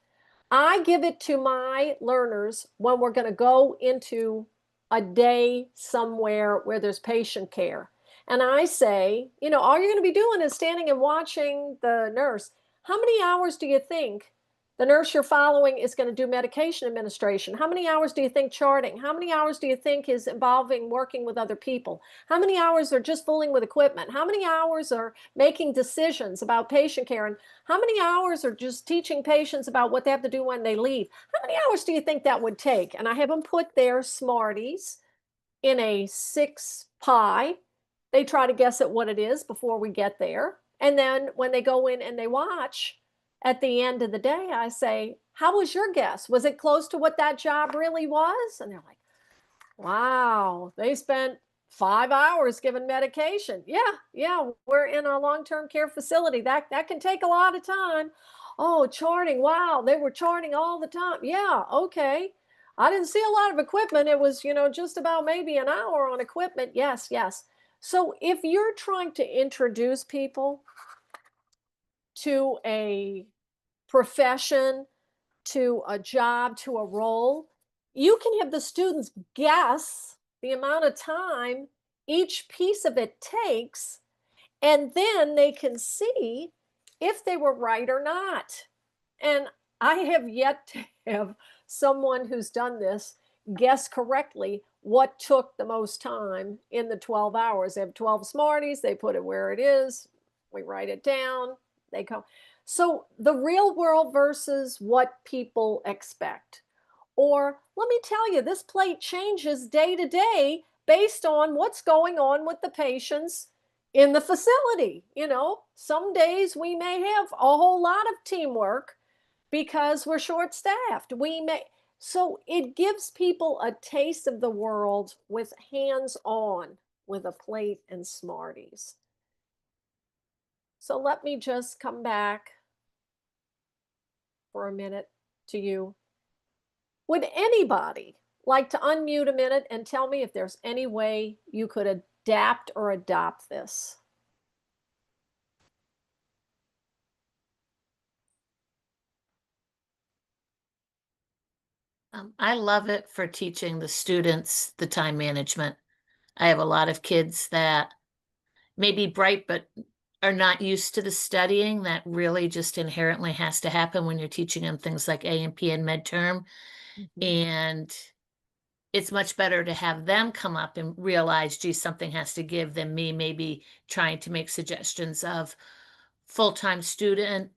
I give it to my learners when we're going to go into a day somewhere where there's patient care. And I say, all you're going to be doing is standing and watching the nurse. How many hours do you think the nurse you're following is going to do medication administration? How many hours do you think charting? How many hours do you think is involving working with other people? How many hours are just fooling with equipment? How many hours are making decisions about patient care? And how many hours are just teaching patients about what they have to do when they leave? How many hours do you think that would take? And I have them put their Smarties in a 6 pie. They try to guess at what it is before we get there. And then when they go in and they watch, at the end of the day, I say, how was your guess? Was it close to what that job really was? And they're like, wow, they spent 5 hours giving medication. Yeah, we're in a long-term care facility. That can take a lot of time. Oh, charting. Wow, they were charting all the time. Yeah, okay. I didn't see a lot of equipment. It was, just about maybe an hour on equipment. Yes. So if you're trying to introduce people to a profession, to a job, to a role, you can have the students guess the amount of time each piece of it takes, and then they can see if they were right or not. And I have yet to have someone who's done this guess correctly what took the most time in the 12 hours. They have 12 Smarties, they put it where it is, we write it down, they go. So the real world versus what people expect. Or let me tell you, this plate changes day to day based on what's going on with the patients in the facility. You know, some days we may have a whole lot of teamwork because we're short staffed. So it gives people a taste of the world with hands on with a plate and Smarties. So let me just come back for a minute to you. Would anybody like to unmute a minute and tell me if there's any way you could adapt or adopt this? I love it for teaching the students the time management. I have a lot of kids that may be bright, but are not used to the studying that really just inherently has to happen when you're teaching them things like A&P and midterm. And it's much better to have them come up and realize, gee, something has to give, than me maybe trying to make suggestions of full-time student,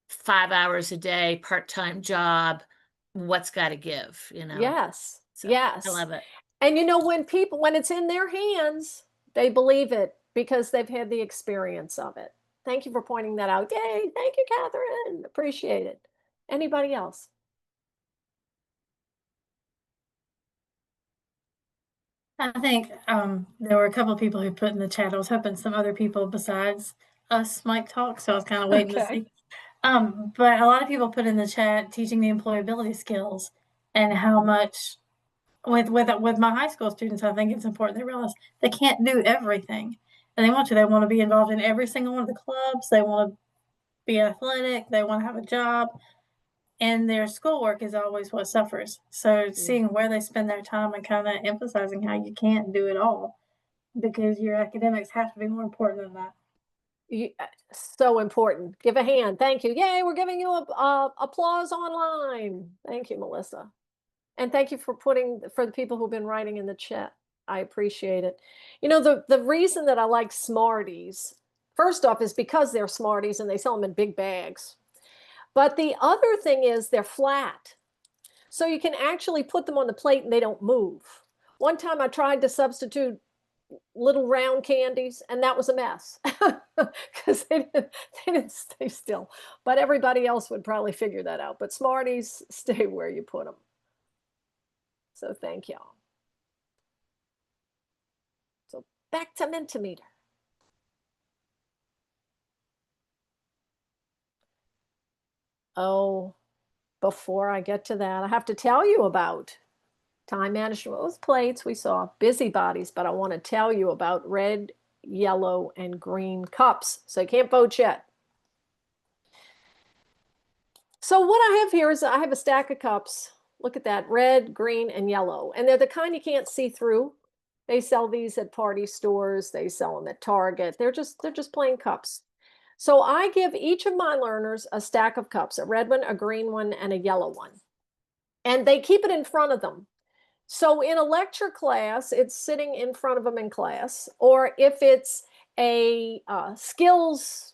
5 hours a day, part-time job, what's got to give, you know? Yes, So, yes. I love it. And you know, when it's in their hands, they believe it because they've had the experience of it. Thank you for pointing that out. Yay, thank you, Catherine. Appreciate it. Anybody else? I think there were a couple of people who put in the chat. I was hoping some other people besides us might talk, so I was kind of waiting to see. But a lot of people put in the chat teaching the employability skills and how much with my high school students, I think it's important they realize they can't do everything. And they want to. They want to be involved in every single one of the clubs. They want to be athletic. They want to have a job. And their schoolwork is always what suffers. So seeing where they spend their time and kind of emphasizing how you can't do it all because your academics have to be more important than that. So important. Give a hand. Thank you. Yay, we're giving you applause online. Thank you, Melissa. And thank you for the people who've been writing in the chat. I appreciate it. You know, the reason that I like Smarties, first off, is because they're Smarties and they sell them in big bags. But the other thing is they're flat. So you can actually put them on the plate and they don't move. One time I tried to substitute little round candies and that was a mess because they didn't stay still. But everybody else would probably figure that out. But Smarties stay where you put them. So thank y'all. So back to Mentimeter. Oh, before I get to that, I have to tell you about time management with plates. We saw busybodies, but I want to tell you about red, yellow, and green cups. So you can't vote yet. So what I have here is I have a stack of cups. Look at that, red, green, and yellow. And they're the kind you can't see through. They sell these at party stores. They sell them at Target. They're just plain cups. So I give each of my learners a stack of cups, a red one, a green one, and a yellow one. And they keep it in front of them. So in a lecture class, it's sitting in front of them in class. Or if it's a skills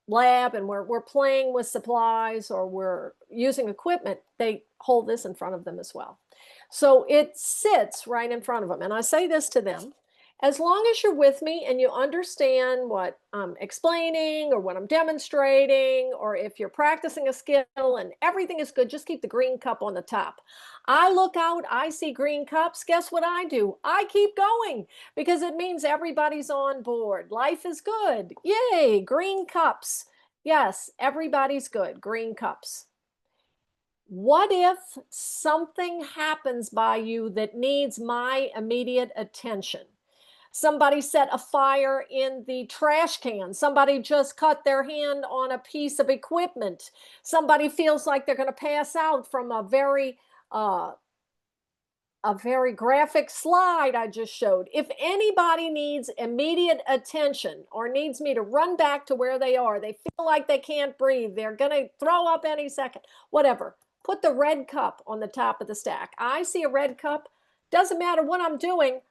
lab and we're playing with supplies or we're using equipment, they hold this in front of them as well. So it sits right in front of them. And I say this to them, as long as you're with me and you understand what I'm explaining or what I'm demonstrating, or if you're practicing a skill and everything is good, just keep the green cup on the top. I look out, I see green cups. Guess what I do? I keep going because it means everybody's on board. Life is good. Yay, green cups. Yes, everybody's good. Green cups. What if something happens by you that needs my immediate attention? Somebody set a fire in the trash can. Somebody just cut their hand on a piece of equipment. Somebody feels like they're going to pass out from a very graphic slide I just showed. If anybody needs immediate attention or needs me to run back to where they are, they feel like they can't breathe, they're going to throw up any second, whatever, put the red cup on the top of the stack. I see a red cup. Doesn't matter what I'm doing.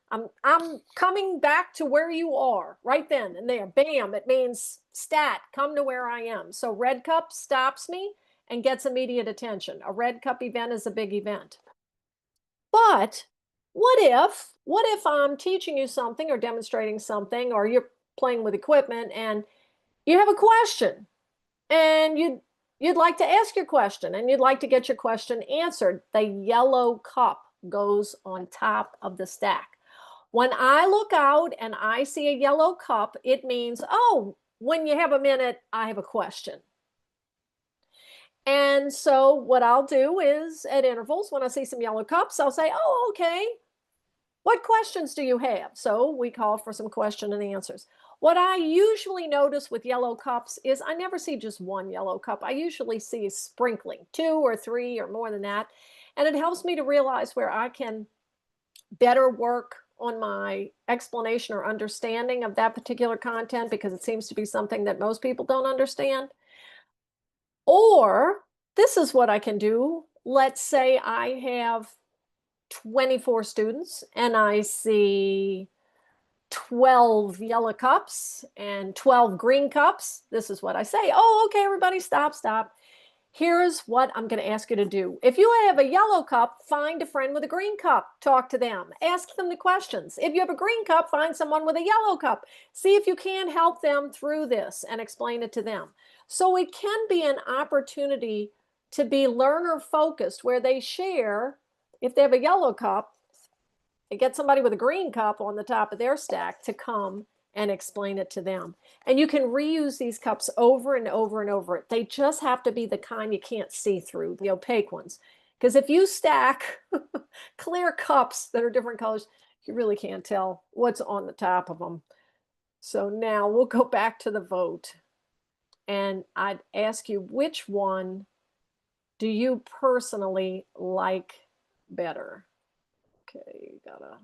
I'm coming back to where you are right then and there. Bam, it means stat, come to where I am. So red cup stops me and gets immediate attention. A red cup event is a big event. But what if I'm teaching you something or demonstrating something, or you're playing with equipment and you have a question and you'd like to ask your question and you'd like to get your question answered? The yellow cup goes on top of the stack. When I look out and I see a yellow cup, it means, oh, when you have a minute, I have a question. And so what I'll do is at intervals, when I see some yellow cups, I'll say, oh, okay, what questions do you have? So we call for some question and answers. What I usually notice with yellow cups is I never see just one yellow cup. I usually see sprinkling, 2 or 3 or more than that. And it helps me to realize where I can better work on my explanation or understanding of that particular content, because it seems to be something that most people don't understand. Or this is what I can do. Let's say I have 24 students and I see 12 yellow cups and 12 green cups. This is what I say. Oh, okay, everybody, stop. Here's what I'm going to ask you to do. If you have a yellow cup, find a friend with a green cup. Talk to them. Ask them the questions. If you have a green cup, find someone with a yellow cup. See if you can help them through this and explain it to them. So it can be an opportunity to be learner focused, where they share. If they have a yellow cup, they get somebody with a green cup on the top of their stack to come and explain it to them. And you can reuse these cups over and over and over. They just have to be the kind you can't see through, the opaque ones. Because if you stack clear cups that are different colors, you really can't tell what's on the top of them. So now we'll go back to the vote. And I'd ask you, which one do you personally like better? Okay, gotta,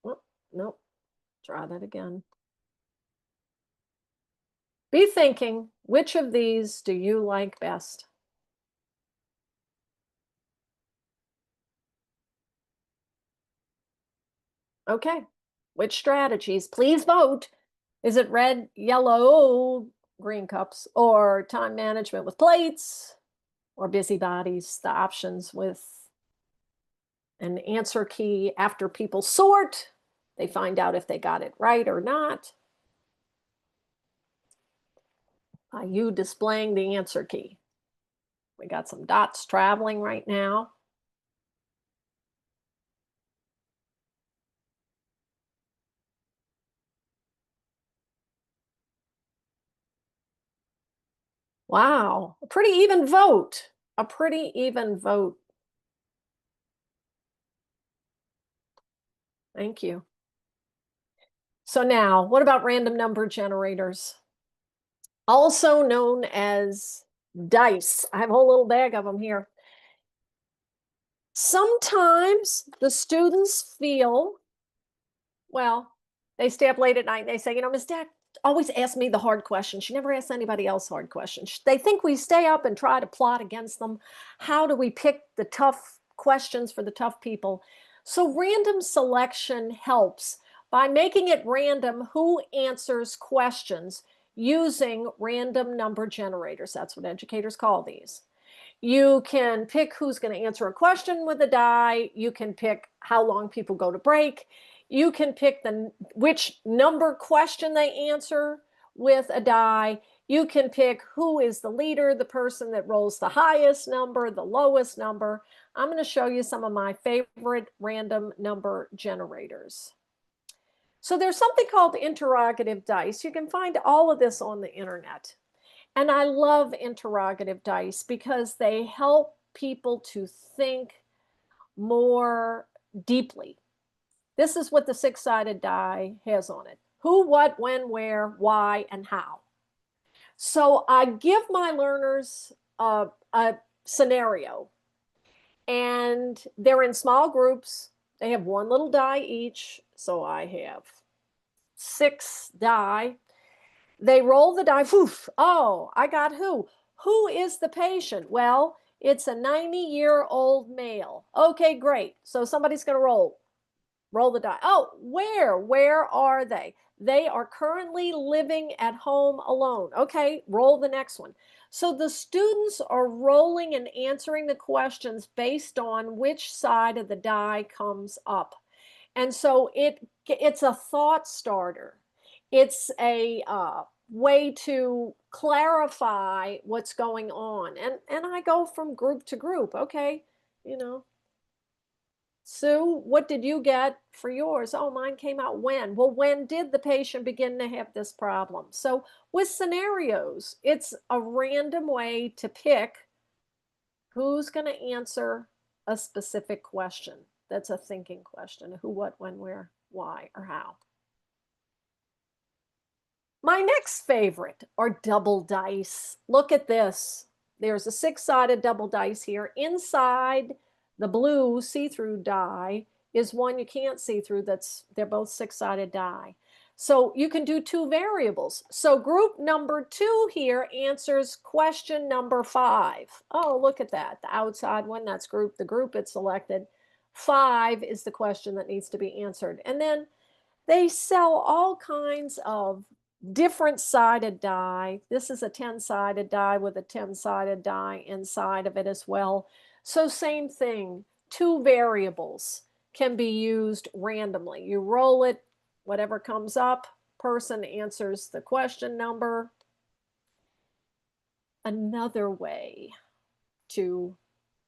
oh, nope, try that again. Be thinking, which of these do you like best? Okay, which strategies? Please vote. Is it red, yellow, green cups, or time management with plates, or busybodies? The options with an answer key after people sort. They find out if they got it right or not. By you displaying the answer key. We got some dots traveling right now. Wow, a pretty even vote. A pretty even vote. Thank you. So now, what about random number generators? Also known as dice. I have a whole little bag of them here. Sometimes the students feel, well, they stay up late at night and they say, you know, Miss Dad always asks me the hard questions. She never asks anybody else hard questions. They think we stay up and try to plot against them. How do we pick the tough questions for the tough people? So random selection helps by making it random who answers questions using random number generators. That's what educators call these. You can pick who's going to answer a question with a die. You can pick how long people go to break. You can pick which number question they answer with a die. You can pick who is the leader, the person that rolls the highest number, the lowest number. I'm going to show you some of my favorite random number generators. So there's something called interrogative dice. You can find all of this on the internet. And I love interrogative dice because they help people to think more deeply. This is what the six-sided die has on it. Who, what, when, where, why, and how. So I give my learners a scenario, and they're in small groups. They have one little die each. So I have 6 die. They roll the die. Poof. Oh, I got who? Who is the patient? Well, it's a 90-year-old male. Okay, great. So somebody's going to roll the die. Oh, where are they? They are currently living at home alone. Okay, roll the next one. So the students are rolling and answering the questions based on which side of the die comes up. And so it's a thought starter. It's a way to clarify what's going on. And I go from group to group. Okay, Sue, what did you get for yours? Oh, mine came out when. Well, when did the patient begin to have this problem? So with scenarios, it's a random way to pick who's going to answer a specific question. That's a thinking question. Who, what, when, where, why, or how. My next favorite are double dice. Look at this. There's a 6-sided double dice here. Inside the blue see-through die is one you can't see through. They're both 6-sided die. So you can do 2 variables. So group number 2 here answers question number 5. Oh, look at that. The outside one, that's the group it's selected. 5 is the question that needs to be answered. And then they sell all kinds of different sided die. This is a 10-sided die with a 10-sided die inside of it as well. So same thing, 2 variables can be used randomly. You roll it, whatever comes up, person answers the question number. Another way to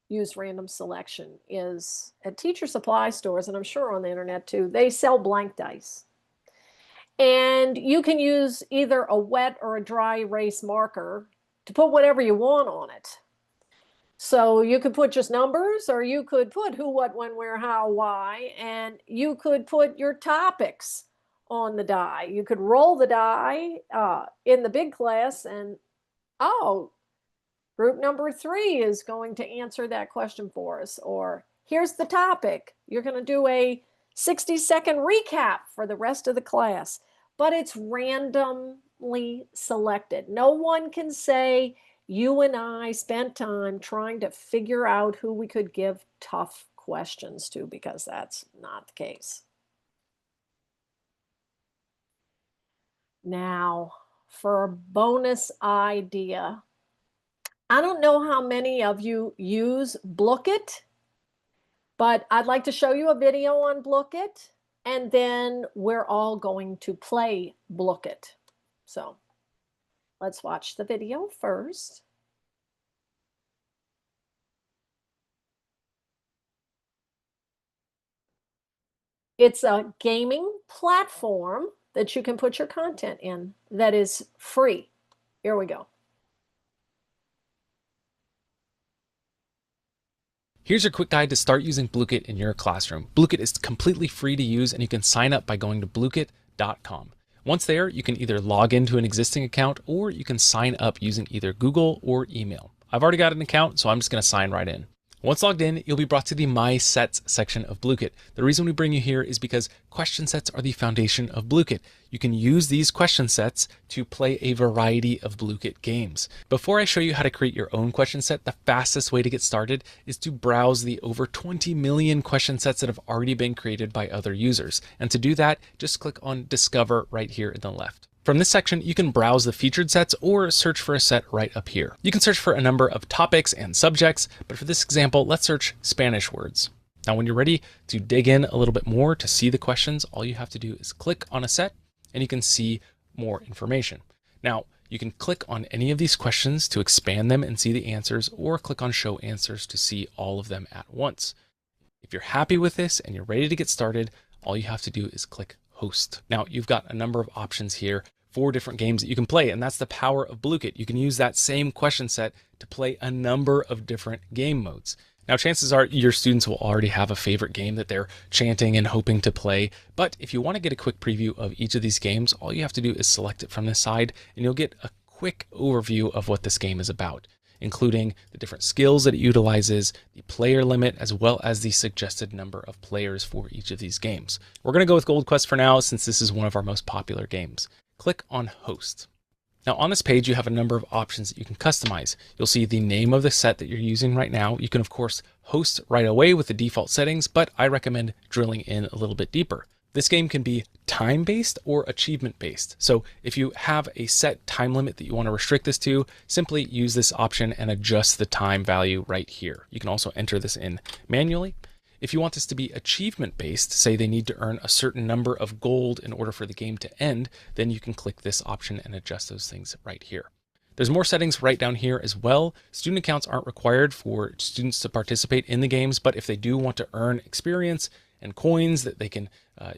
use random selection is at teacher supply stores, and I'm sure on the internet too, they sell blank dice. And you can use either a wet or a dry erase marker to put whatever you want on it. So you could put just numbers, or you could put who, what, when, where, how, why, and you could put your topics on the die. You could roll the die in the big class, and group number 3 is going to answer that question for us. Or here's the topic. You're going to do a 60-second recap for the rest of the class, but it's randomly selected. No one can say, you and I spent time trying to figure out who we could give tough questions to, because that's not the case. Now, for a bonus idea, I don't know how many of you use Blooket, but I'd like to show you a video on Blooket, and then we're all going to play Blooket. So let's watch the video first. It's a gaming platform that you can put your content in that is free. Here we go. Here's your quick guide to start using Blooket in your classroom. Blooket is completely free to use, and you can sign up by going to blooket.com. Once there, you can either log into an existing account, or you can sign up using either Google or email. I've already got an account, so I'm just going to sign right in. Once logged in, you'll be brought to the My Sets section of Blooket. The reason we bring you here is because question sets are the foundation of Blooket. You can use these question sets to play a variety of Blooket games. Before I show you how to create your own question set, the fastest way to get started is to browse the over 20 million question sets that have already been created by other users. And to do that, just click on Discover right here in the left. From this section, you can browse the featured sets or search for a set right up here. You can search for a number of topics and subjects, but for this example, let's search Spanish words. Now, when you're ready to dig in a little bit more to see the questions, all you have to do is click on a set and you can see more information. Now, you can click on any of these questions to expand them and see the answers, or click on Show Answers to see all of them at once. If you're happy with this and you're ready to get started, all you have to do is click Host. Now, you've got a number of options here. 4 different games that you can play, and that's the power of Blooket. You can use that same question set to play a number of different game modes. Now, chances are your students will already have a favorite game that they're chanting and hoping to play, but if you want to get a quick preview of each of these games, all you have to do is select it from this side, and you'll get a quick overview of what this game is about, including the different skills that it utilizes, the player limit, as well as the suggested number of players for each of these games. We're going to go with Gold Quest for now, since this is one of our most popular games. Click on Host. Now on this page, you have a number of options that you can customize. You'll see the name of the set that you're using right now. You can of course host right away with the default settings, but I recommend drilling in a little bit deeper. This game can be time-based or achievement-based. So if you have a set time limit that you want to restrict this to, simply use this option and adjust the time value right here. You can also enter this in manually. If you want this to be achievement-based, say they need to earn a certain number of gold in order for the game to end, then you can click this option and adjust those things right here. There's more settings right down here as well. Student accounts aren't required for students to participate in the games, but if they do want to earn experience and coins that they can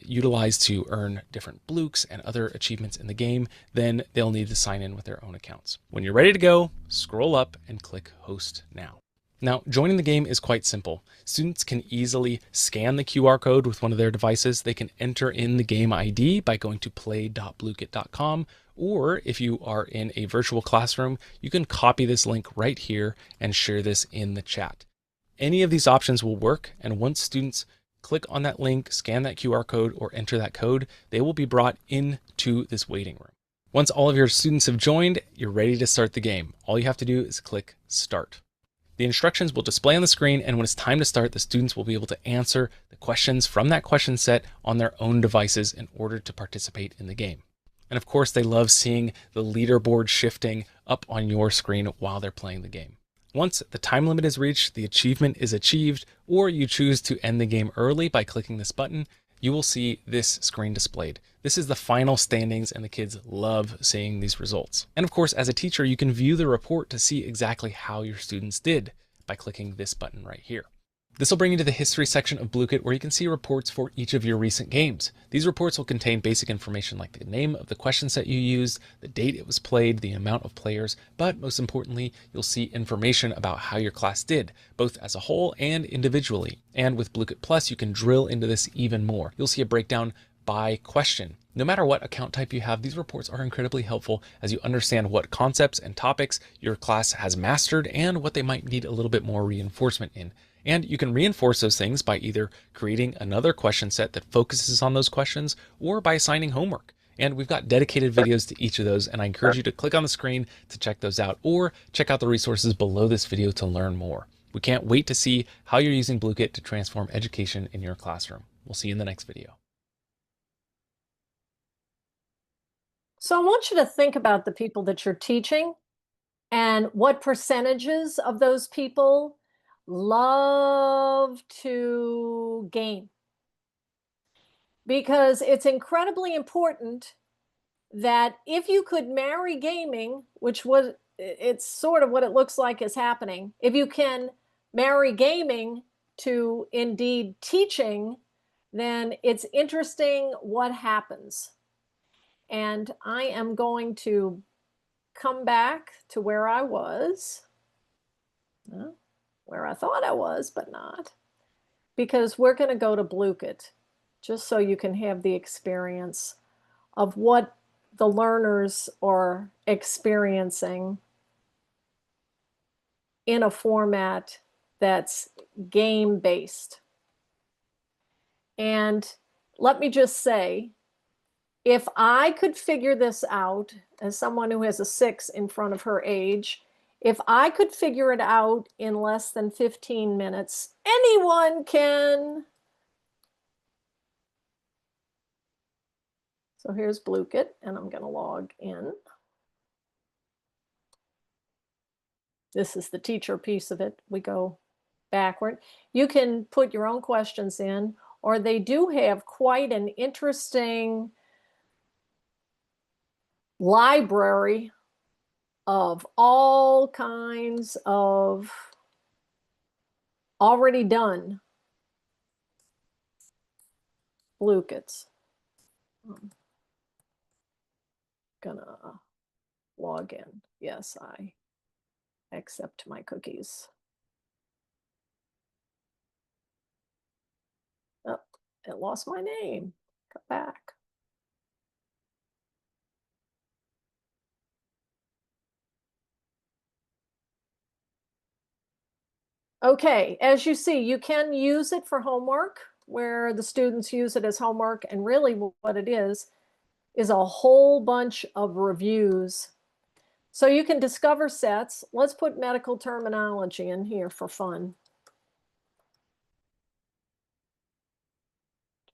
utilize to earn different blukes and other achievements in the game, then they'll need to sign in with their own accounts. When you're ready to go, scroll up and click Host Now. Now, joining the game is quite simple. Students can easily scan the QR code with one of their devices. They can enter in the game ID by going to play.blukit.com, or if you are in a virtual classroom, you can copy this link right here and share this in the chat. Any of these options will work, and once students click on that link, scan that QR code, or enter that code, they will be brought into this waiting room. Once all of your students have joined, you're ready to start the game. All you have to do is click Start. The instructions will display on the screen, and when it's time to start, the students will be able to answer the questions from that question set on their own devices in order to participate in the game. And of course, they love seeing the leaderboard shifting up on your screen while they're playing the game. Once the time limit is reached, the achievement is achieved, or you choose to end the game early by clicking this button, you will see this screen displayed. This is the final standings, and the kids love seeing these results. And of course, as a teacher, you can view the report to see exactly how your students did by clicking this button right here. This will bring you to the history section of Blukit, where you can see reports for each of your recent games. These reports will contain basic information like the name of the question set you used, the date it was played, the amount of players, but most importantly, you'll see information about how your class did, both as a whole and individually. And with Blukit Plus, you can drill into this even more. You'll see a breakdown by question. No matter what account type you have, these reports are incredibly helpful as you understand what concepts and topics your class has mastered and what they might need a little bit more reinforcement in. And you can reinforce those things by either creating another question set that focuses on those questions or by assigning homework. And we've got dedicated videos to each of those, and I encourage you to click on the screen to check those out, or check out the resources below this video to learn more. We can't wait to see how you're using Blukit to transform education in your classroom. We'll see you in the next video. So I want you to think about the people that you're teaching and what percentages of those people love to game. Because it's incredibly important that if you could marry gaming, which was, it's sort of what it looks like is happening, if you can marry gaming to indeed teaching, then it's interesting what happens. And I am going to come back to where I was, where I thought I was, but not, because we're going to go to Blukit, just so you can have the experience of what the learners are experiencing in a format that's game-based. And let me just say, if I could figure this out, as someone who has a 6 in front of her age, if I could figure it out in less than 15 minutes, anyone can. So here's Blukit, and I'm going to log in. This is the teacher piece of it. We go backward. You can put your own questions in, or they do have quite an interesting library of all kinds of already done Blukits. I'm gonna log in. Yes, I accept my cookies. it lost my name. Come back. Okay, as you see, you can use it for homework where the students use it as homework, and really what it is a whole bunch of reviews. So you can discover sets. Let's put medical terminology in here for fun.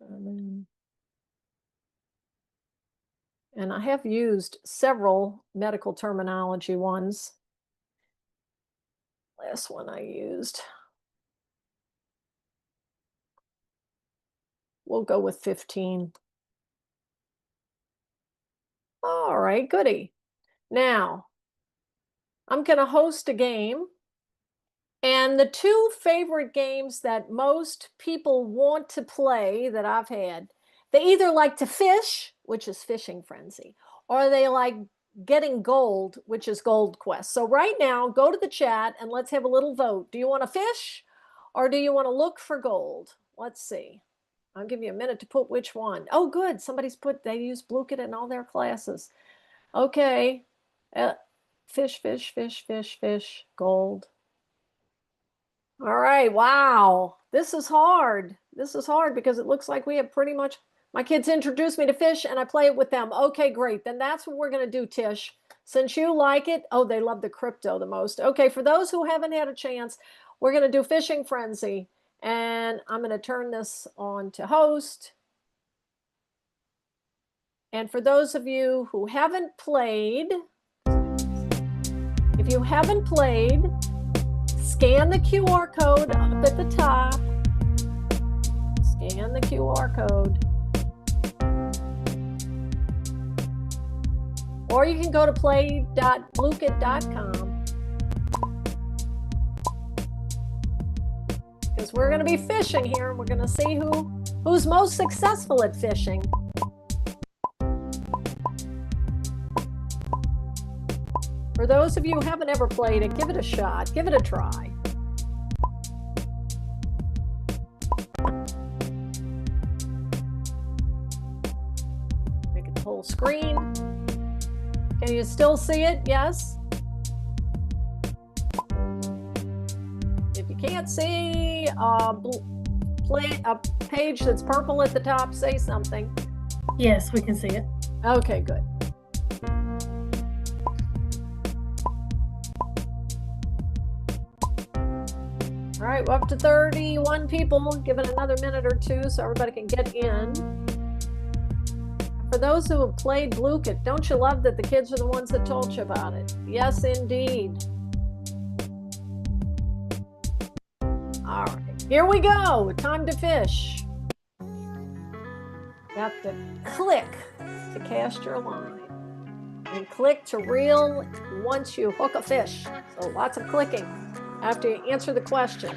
And I have used several medical terminology ones. Last one I used. We'll go with 15. All right, goody. Now, I'm going to host a game. And the two favorite games that most people want to play that I've had, they either like to fish, which is Fishing Frenzy, or they like getting gold, which is Gold Quest. So right now, go to the chat and let's have a little vote. Do you want to fish or do you want to look for gold? Let's see. I'll give you a minute to put which one. Oh, good. Somebody's put, they use Blue-Kit in all their classes. Okay. Fish, fish, fish, fish, fish, gold. All right. Wow. This is hard. This is hard because it looks like we have pretty much, my kids introduced me to fish and I play it with them. Okay, great. Then that's what we're going to do, Tish. Since you like it. Oh, they love the crypto the most. Okay. For those who haven't had a chance, we're going to do Fishing Frenzy. And I'm going to turn this on to host. And for those of you who haven't played, if you haven't played, scan the QR code up at the top. Scan the QR code. Or you can go to play.bluekit.com. Because we're going to be fishing here. We're going to see who's most successful at fishing. For those of you who haven't ever played it, give it a shot. Give it a try. Make it the whole screen. Can you still see it? Yes? If you can't see a page that's purple at the top, say something. Yes, we can see it. Okay, good. All right, we're up to 31 people. Give it another minute or two so everybody can get in. For those who have played Blue-Kit, don't you love that the kids are the ones that told you about it? Yes, indeed. All right, here we go. Time to fish. You have to click to cast your line and click to reel once you hook a fish. So lots of clicking after you answer the question.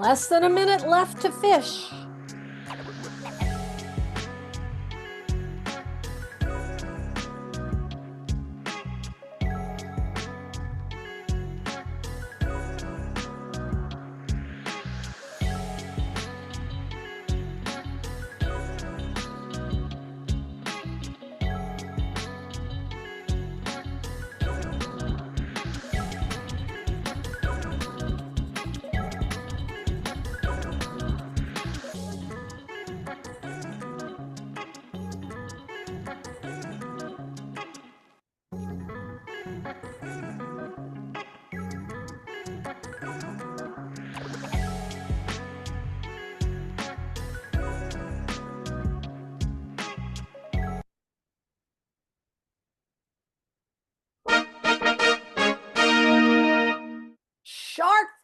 Less than a minute left to fish.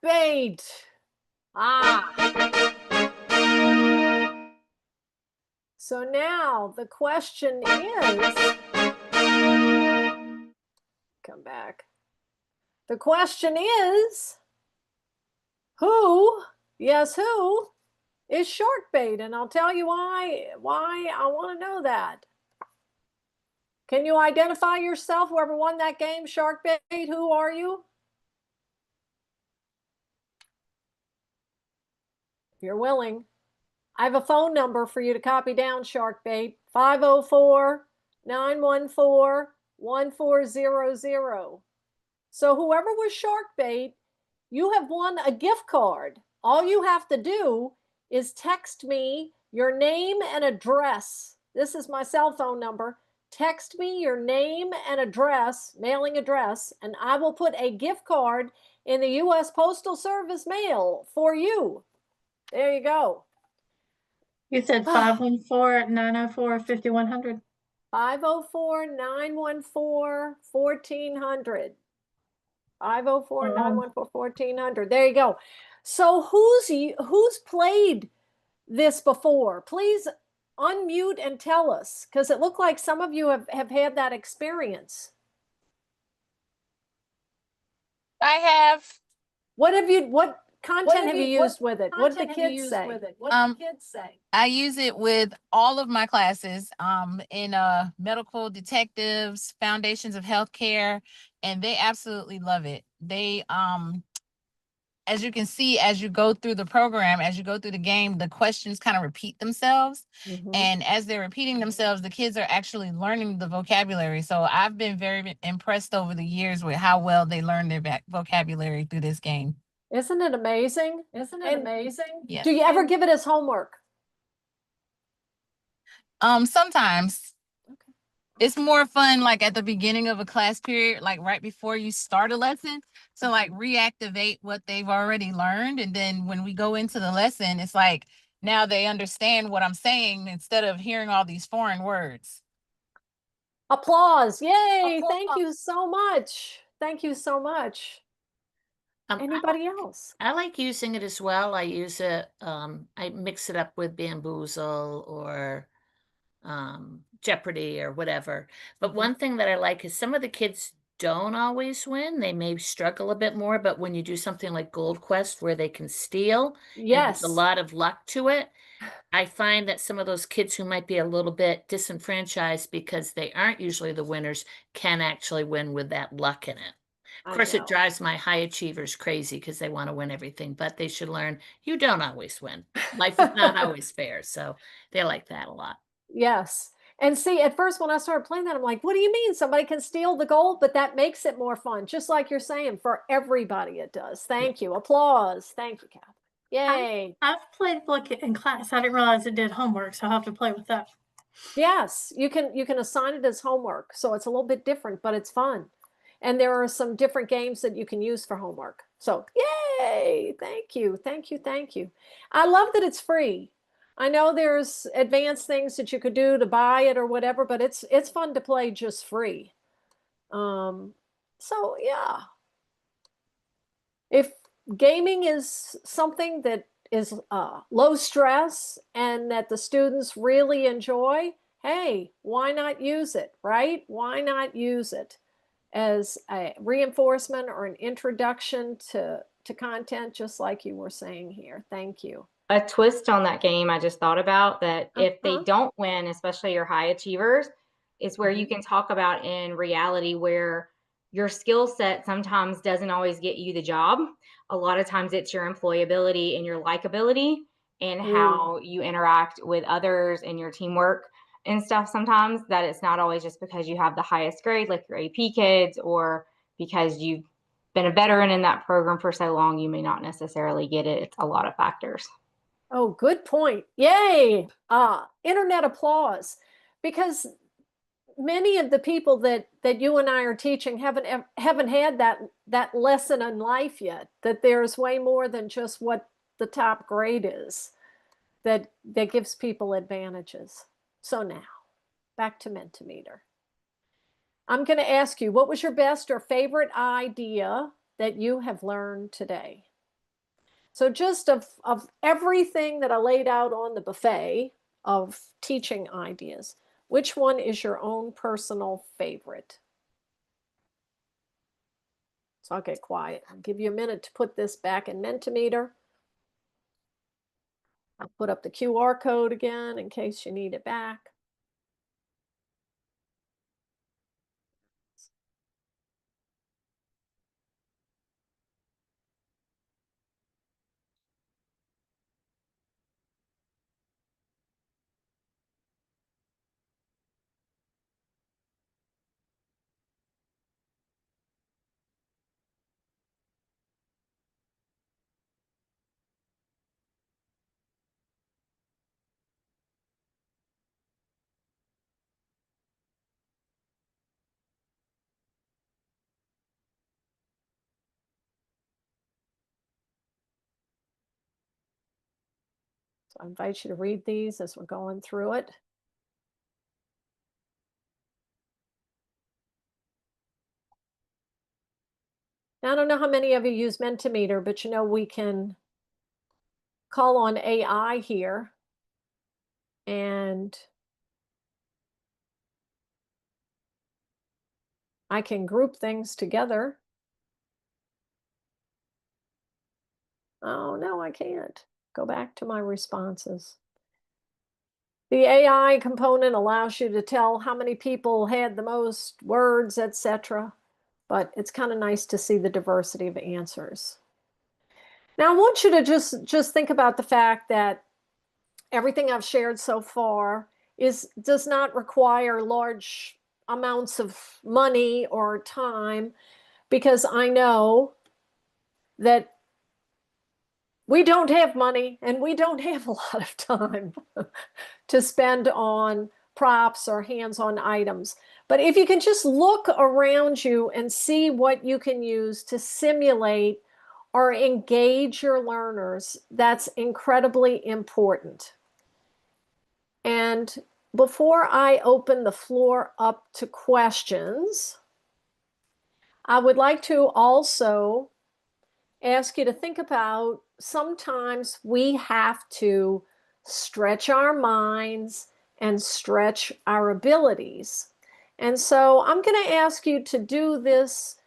bait. So now the question is, come back. The question is, who is shark bait? And I'll tell you why I want to know that. Can you identify yourself, whoever won that game, shark bait? Who are you? If you're willing. I have a phone number for you to copy down, shark bait, 504-914-1400. So whoever was shark bait, you have won a gift card. All you have to do is text me your name and address. This is my cell phone number. Text me your name and address, mailing address, and I will put a gift card in the U.S. Postal Service mail for you. There you go. You said 514-904-5100. 504-914-1400. 504-914-1400. There you go. So who's played this before? Please unmute and tell us, because it looked like some of you have had that experience. I have. What content have you used with it? What did the kids say? I use it with all of my classes in medical detectives, foundations of healthcare, and they absolutely love it. They as you can see, as you go through the program, as you go through the game, the questions kind of repeat themselves. And as they're repeating themselves, the kids are actually learning the vocabulary. So I've been very impressed over the years with how well they learn their vocabulary through this game. Isn't it amazing? Yes. Do you ever give it as homework? Sometimes. It's more fun like at the beginning of a class period, like right before you start a lesson. So like reactivate what they've already learned. And then when we go into the lesson, it's like now they understand what I'm saying instead of hearing all these foreign words. Applause. Yay. Thank you so much. Thank you so much. Anybody else? I like using it as well. I use it, I mix it up with Bamboozle or Jeopardy or whatever. But one thing that I like is some of the kids don't always win. They may struggle a bit more, but when you do something like Gold Quest where they can steal, and there's a lot of luck to it, I find that some of those kids who might be a little bit disenfranchised because they aren't usually the winners can actually win with that luck in it. Of course, it drives my high achievers crazy because they want to win everything, but they should learn you don't always win. Life is not always fair. So they like that a lot. Yes. And see, at first when I started playing that, I'm like, what do you mean somebody can steal the gold? But that makes it more fun. Just like you're saying, for everybody it does. Thank you. Applause. Thank you, Kathy. Yay. I've played like in class. I didn't realize it did homework, so I'll have to play with that. Yes, you can assign it as homework. So it's a little bit different, but it's fun. And there are some different games that you can use for homework. So yay. Thank you. Thank you. Thank you. I love that it's free. I know there's advanced things that you could do to buy it or whatever, but it's fun to play just free. So yeah. If gaming is something that is low stress and that the students really enjoy, hey, why not use it, right? Why not use it as a reinforcement or an introduction to content, just like you were saying here. Thank you. A twist on that game I just thought about that if they don't win, especially your high achievers, is where you can talk about in reality where your skill set sometimes doesn't always get you the job. A lot of times it's your employability and your likability and how you interact with others and your teamwork and stuff sometimes, that it's not always just because you have the highest grade like your AP kids or because you've been a veteran in that program for so long, you may not necessarily get it. It's a lot of factors. Oh, good point. Yay. Internet applause, because many of the people that you and I are teaching haven't had that lesson in life yet, that there's way more than just what the top grade is that gives people advantages. So now back to Mentimeter. I'm going to ask you, what was your best or favorite idea that you have learned today? So just of everything that I laid out on the buffet of teaching ideas, which one is your own personal favorite? So I'll get quiet. I'll give you a minute to put this back in Mentimeter. I'll put up the QR code again in case you need it back. So I invite you to read these as we're going through it. Now, I don't know how many of you use Mentimeter, but you know we can call on AI here and I can group things together. Oh, no, I can't. Go back to my responses. The AI component allows you to tell how many people had the most words, etc. But it's kind of nice to see the diversity of answers. Now, I want you to just think about the fact that everything I've shared so far does not require large amounts of money or time, because I know that we don't have money and we don't have a lot of time to spend on props or hands-on items. But if you can just look around you and see what you can use to simulate or engage your learners, that's incredibly important. And before I open the floor up to questions, I would like to also ask you to think about sometimes we have to stretch our minds and stretch our abilities. And so I'm going to ask you to do this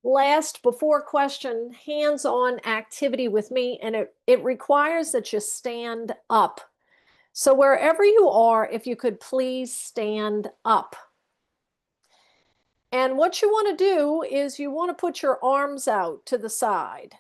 last before question hands-on activity with me, and it requires that you stand up. So wherever you are, if you could please stand up. And what you want to do is you want to put your arms out to the side.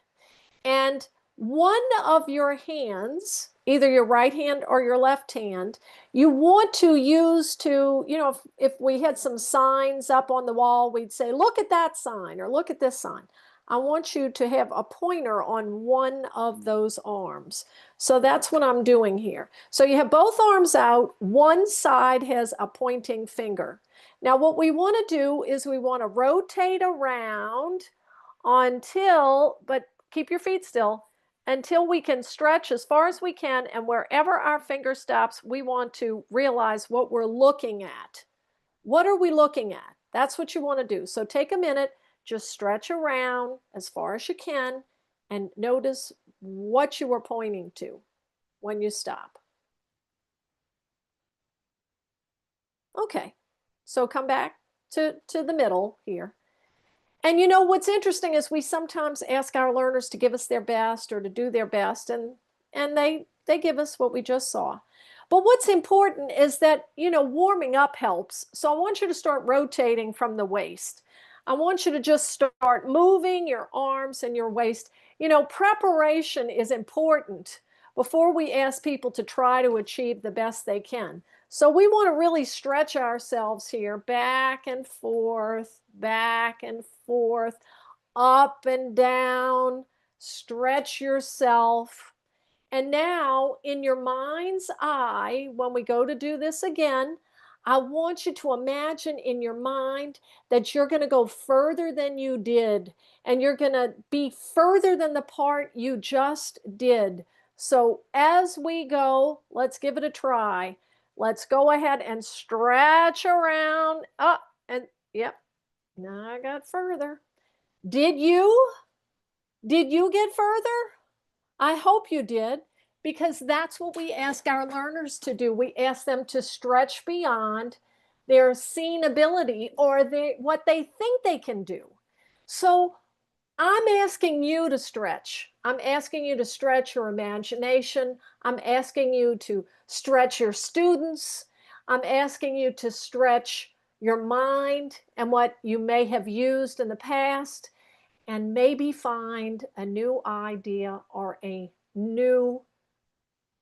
And one of your hands, either your right hand or your left hand, you want to use to, you know, if we had some signs up on the wall, we'd say, look at that sign or look at this sign. I want you to have a pointer on one of those arms. So that's what I'm doing here. So you have both arms out, one side has a pointing finger. Now what we want to do is we want to rotate around until, but keep your feet still, until we can stretch as far as we can, and wherever our finger stops, we want to realize what we're looking at. What are we looking at? That's what you want to do. So take a minute, just stretch around as far as you can, and notice what you were pointing to when you stop. Okay, so come back to the middle here. And you know, what's interesting is we sometimes ask our learners to give us their best or to do their best, and they give us what we just saw. But what's important is that, you know, warming up helps. So I want you to start rotating from the waist. I want you to just start moving your arms and your waist. You know, preparation is important before we ask people to try to achieve the best they can. So we want to really stretch ourselves here, back and forth, up and down. Stretch yourself. And now, in your mind's eye, when we go to do this again, I want you to imagine in your mind that you're going to go further than you did, and you're going to be further than the part you just did. So as we go, let's give it a try. Let's go ahead and stretch around up and yep. Now I got further. Did you get further? I hope you did, because that's what we ask our learners to do. We ask them to stretch beyond their seen ability or what they think they can do. So I'm asking you to stretch. I'm asking you to stretch your imagination. I'm asking you to stretch your students. I'm asking you to stretch your mind and what you may have used in the past, and maybe find a new idea or a new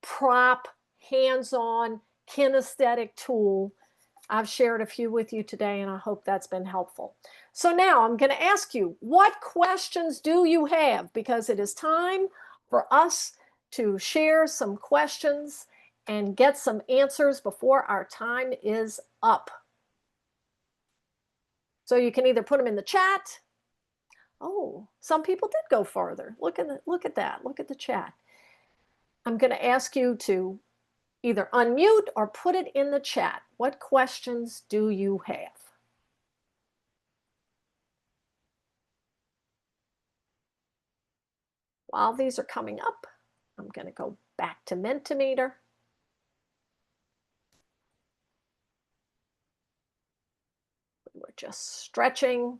prop, hands-on, kinesthetic tool. I've shared a few with you today, and I hope that's been helpful. So now I'm going to ask you, what questions do you have? Because it is time for us to share some questions and get some answers before our time is up. So you can either put them in the chat. Oh, some people did go farther. Look at that. Look at the chat. I'm going to ask you to either unmute or put it in the chat. What questions do you have? While these are coming up, I'm going to go back to Mentimeter. We're just stretching.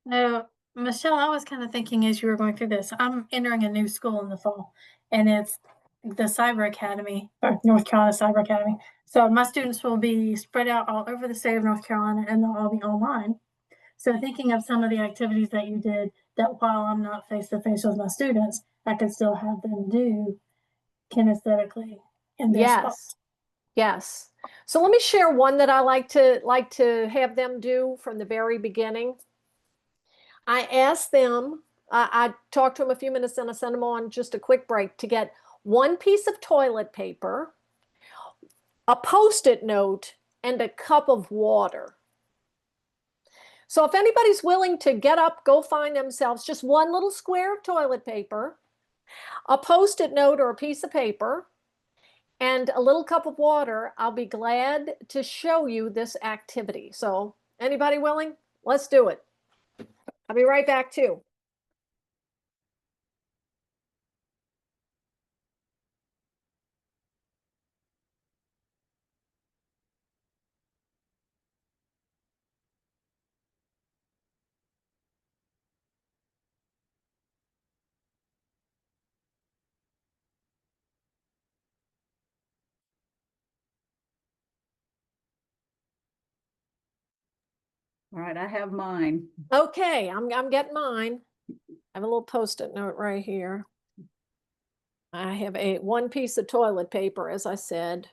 Michelle, I was kind of thinking as you were going through this, I'm entering a new school in the fall, and it's the Cyber Academy, or North Carolina Cyber Academy. So my students will be spread out all over the state of North Carolina, and they'll all be online. So thinking of some of the activities that you did, that while I'm not face-to-face with my students, I could still have them do kinesthetically in their spot. Yes. So let me share one that I like to have them do from the very beginning. I asked them, I talked to them a few minutes, and I sent them on just a quick break to get one piece of toilet paper, a Post-it note, and a cup of water. So if anybody's willing to get up, go find themselves just one little square of toilet paper, a Post-it note or a piece of paper, and a little cup of water, I'll be glad to show you this activity. So anybody willing? Let's do it. I'll be right back too. All right, I have mine. Okay, I'm getting mine. I have a little Post-it note right here. I have one piece of toilet paper, as I said,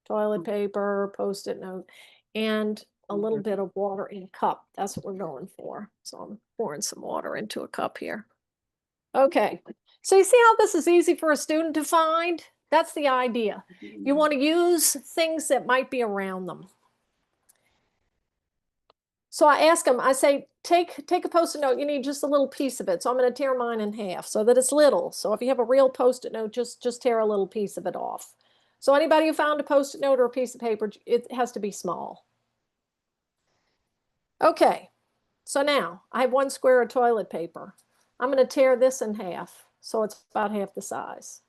toilet paper, Post-it note, and a little bit of water in a cup. That's what we're going for. So I'm pouring some water into a cup here. Okay, so you see how this is easy for a student to find? That's the idea. You want to use things that might be around them. So I ask them, I say, take a Post-it note. You need just a little piece of it. So I'm going to tear mine in half so that it's little. So if you have a real Post-it note, just tear a little piece of it off. So anybody who found a Post-it note or a piece of paper, it has to be small. Okay, so now I have one square of toilet paper. I'm going to tear this in half so it's about half the size.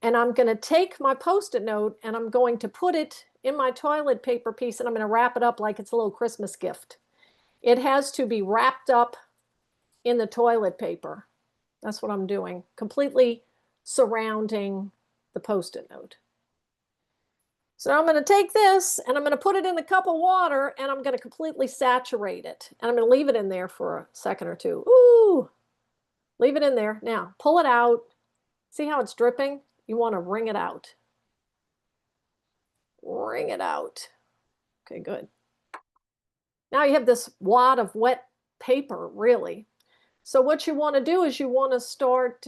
And I'm going to take my Post-it note and I'm going to put it in my toilet paper piece, and I'm going to wrap it up like it's a little Christmas gift. It has to be wrapped up in the toilet paper. That's what I'm doing, completely surrounding the Post-it note. So I'm going to take this and I'm going to put it in the cup of water, and I'm going to completely saturate it. And I'm going to leave it in there for a second or two. Ooh, leave it in there. Now pull it out. See how it's dripping? You want to wring it out. Wring it out. Okay, good. Now you have this wad of wet paper, really. So what you want to do is you want to start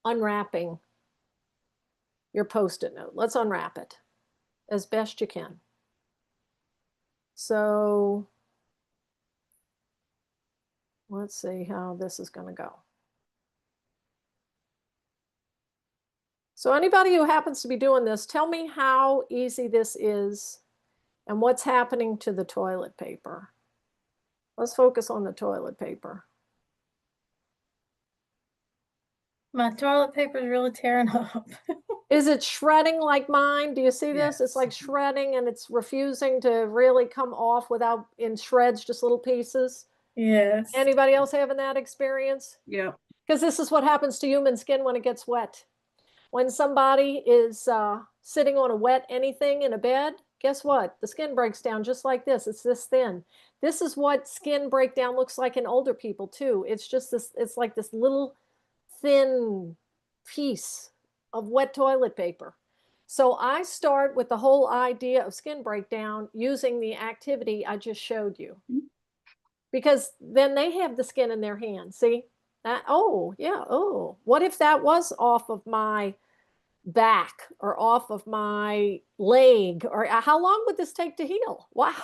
unwrapping your Post-it note. Let's unwrap it as best you can. So let's see how this is going to go. So anybody who happens to be doing this, tell me how easy this is and what's happening to the toilet paper. Let's focus on the toilet paper. My toilet paper is really tearing up. Is it shredding like mine? Do you see this? It's like shredding and it's refusing to really come off without in shreds, just little pieces. Yes. Anybody else having that experience? Yeah. Because this is what happens to human skin when it gets wet. When somebody is sitting on a wet anything in a bed, guess what? The skin breaks down just like this. It's this thin. This is what skin breakdown looks like in older people too. It's just this, it's like this little thin piece of wet toilet paper. So I start with the whole idea of skin breakdown using the activity I just showed you. Because then they have the skin in their hand. See? Oh, yeah. Oh, what if that was off of my back or off of my leg? Or how long would this take to heal? Wow.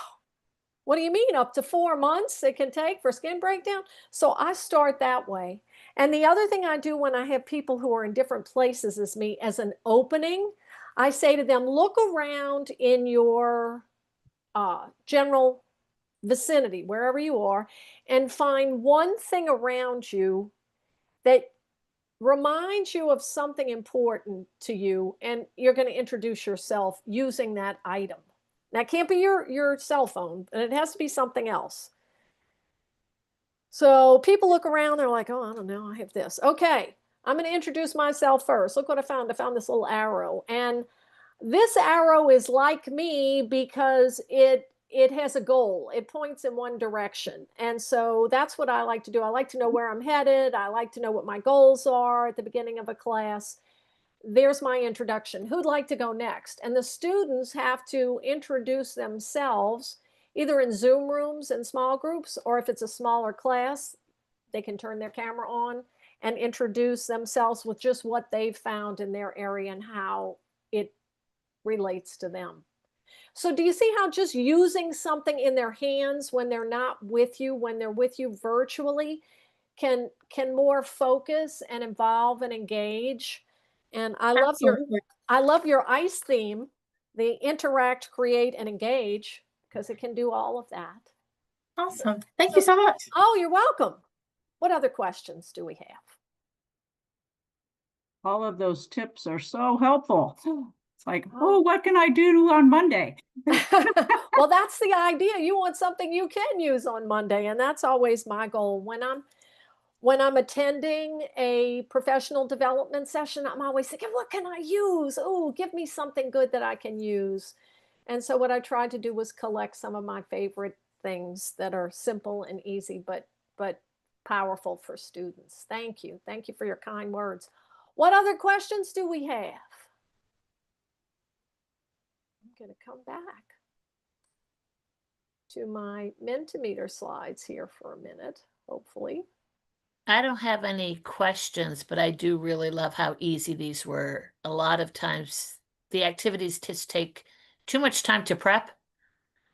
What do you mean? Up to 4 months it can take for skin breakdown? So I start that way. And the other thing I do when I have people who are in different places as me, as an opening, I say to them, look around in your general vicinity, wherever you are, and find one thing around you that reminds you of something important to you, and you're going to introduce yourself using that item. Now, it can't be your cell phone, and it has to be something else. So people look around, they're like, oh, I don't know, I have this. Okay, I'm going to introduce myself first. Look what I found. I found this little arrow, and this arrow is like me because it has a goal. It points in one direction. And so that's what I like to do. I like to know where I'm headed. I like to know what my goals are at the beginning of a class. There's my introduction. Who'd like to go next? And the students have to introduce themselves either in Zoom rooms in small groups, or if it's a smaller class, they can turn their camera on and introduce themselves with just what they've found in their area and how it relates to them. So do you see how just using something in their hands when they're not with you, when they're with you virtually, can more focus and involve and engage? And I love your ICE theme, the interact, create, and engage, because it can do all of that. Awesome. Thank you so much. Oh, you're welcome. What other questions do we have? All of those tips are so helpful. It's like, oh, what can I do on Monday? Well, that's the idea. You want something you can use on Monday, and that's always my goal. When I'm attending a professional development session, I'm always thinking, what can I use? Oh, give me something good that I can use. And so what I tried to do was collect some of my favorite things that are simple and easy, but powerful for students. Thank you. Thank you for your kind words. What other questions do we have? I'm going to come back to my Mentimeter slides here for a minute, hopefully. I don't have any questions, but I do really love how easy these were. A lot of times the activities just take too much time to prep.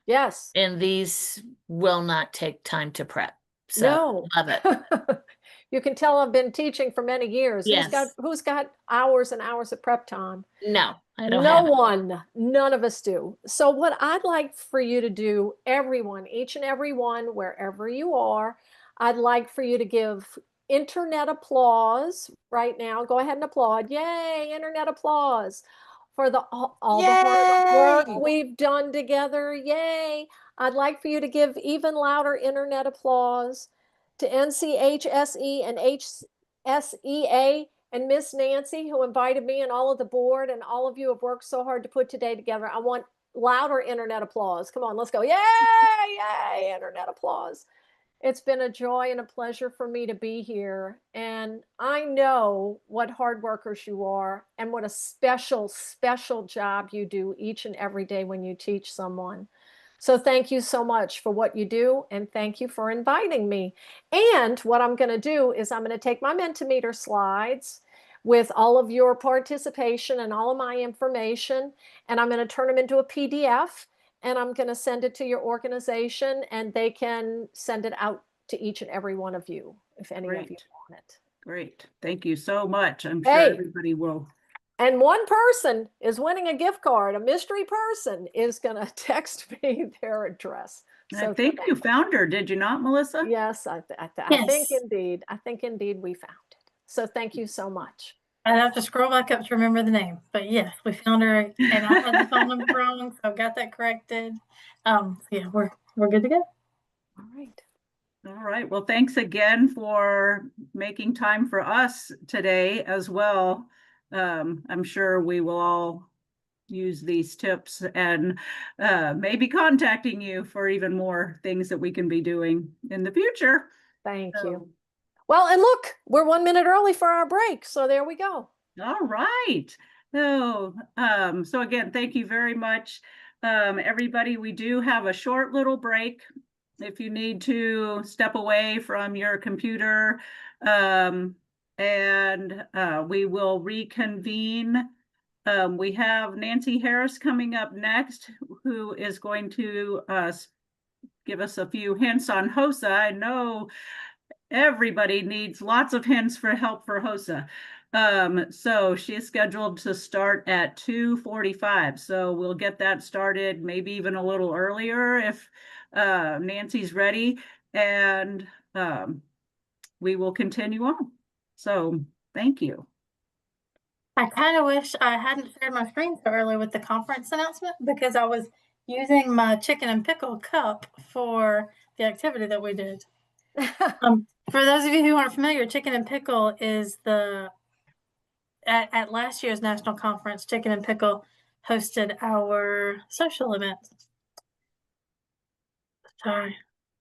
Yes. And these will not take time to prep. So love it. You can tell I've been teaching for many years. Yes. Who's got hours and hours of prep time? No, I don't No have it. one. None of us do. So what I'd like for you to do, everyone, each and every one, wherever you are, I'd like for you to give internet applause right now. Go ahead and applaud. Yay, internet applause for all the hard work we've done together. Yay. I'd like for you to give even louder internet applause to NCHSE and HSEA and Miss Nancy, who invited me and all of the board, and all of you have worked so hard to put today together. I want louder internet applause. Come on, let's go. Yay, yay, internet applause. It's been a joy and a pleasure for me to be here. And I know what hard workers you are and what a special, special job you do each and every day when you teach someone. So thank you so much for what you do, and thank you for inviting me. And what I'm going to do is I'm going to take my Mentimeter slides with all of your participation and all of my information, and I'm going to turn them into a PDF, and I'm going to send it to your organization, and they can send it out to each and every one of you if any of you want it. Great. Thank you so much. I'm sure everybody will. And one person is winning a gift card. A mystery person is going to text me their address. I So think you found her, did you not, Melissa? yes, I think Yes. indeed. I think indeed we found it. So thank you so much. I'd have to scroll back up to remember the name, but yes, we found her, and I had the phone number wrong, so I got that corrected. Yeah, we're good to go. All right. All right. Well, thanks again for making time for us today as well. I'm sure we will all use these tips and maybe contacting you for even more things that we can be doing in the future. Thank you. Well, and look, we're 1 minute early for our break. So there we go. All right. So again, thank you very much. Everybody, we do have a short little break. If you need to step away from your computer, and we will reconvene. We have Nancy Harris coming up next, who is going to give us a few hints on HOSA. I know everybody needs lots of hints for help for HOSA. So she is scheduled to start at 2:45. So we'll get that started maybe even a little earlier if Nancy's ready, and we will continue on. So thank you. I kind of wish I hadn't shared my screen so early with the conference announcement, because I was using my chicken and pickle cup for the activity that we did. For those of you who aren't familiar, chicken and pickle is at last year's national conference, chicken and pickle hosted our social event. Sorry,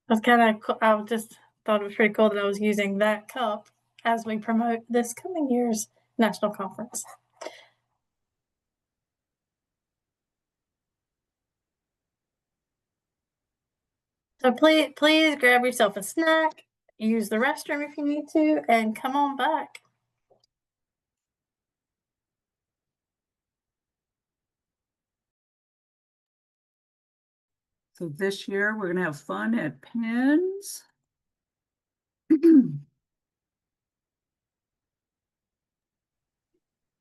that's kind of cool. I just thought it was pretty cool that I was using that cup as we promote this coming year's national conference. So please grab yourself a snack, use the restroom if you need to, and come on back. So this year we're going to have fun at Penn's.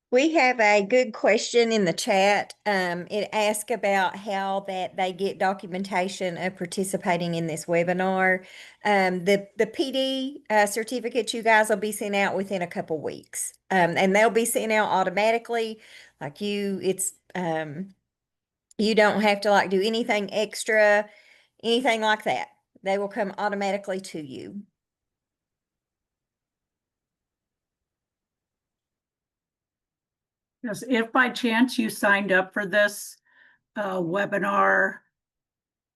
We have a good question in the chat. It asks about how that they get documentation of participating in this webinar. The PD certificates you guys will be sent out within a couple weeks, and they'll be sent out automatically. Like you don't have to like do anything extra, anything like that. They will come automatically to you. Yes, if by chance you signed up for this webinar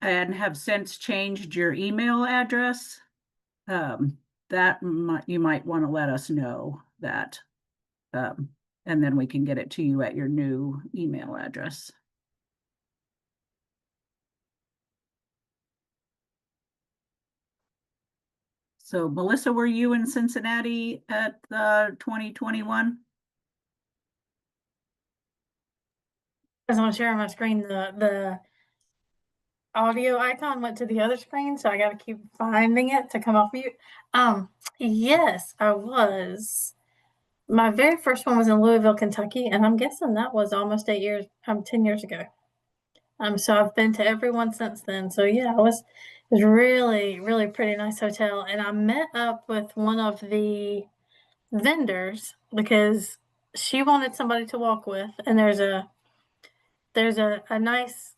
and have since changed your email address, you might want to let us know that, and then we can get it to you at your new email address. So Melissa, were you in Cincinnati at 2021? I just want to share on my screen the audio icon went to the other screen, so I got to keep finding it to come off mute. Yes, I was. My very first one was in Louisville, Kentucky, and I'm guessing that was almost 10 years ago. So I've been to every one since then. So yeah, it was really, really pretty nice hotel, and I met up with one of the vendors because she wanted somebody to walk with, and there's a nice,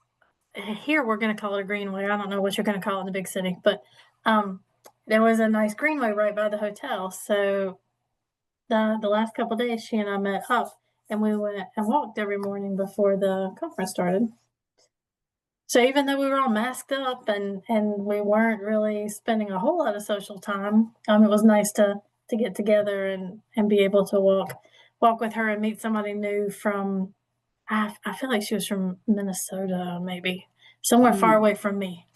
here we're going to call it a greenway. I don't know what you're going to call it in the big city, but there was a nice greenway right by the hotel. So the last couple of days, she and I met up, and we went and walked every morning before the conference started. So even though we were all masked up and we weren't really spending a whole lot of social time, it was nice to get together and be able to walk with her and meet somebody new from, I feel like she was from Minnesota, maybe somewhere far away from me.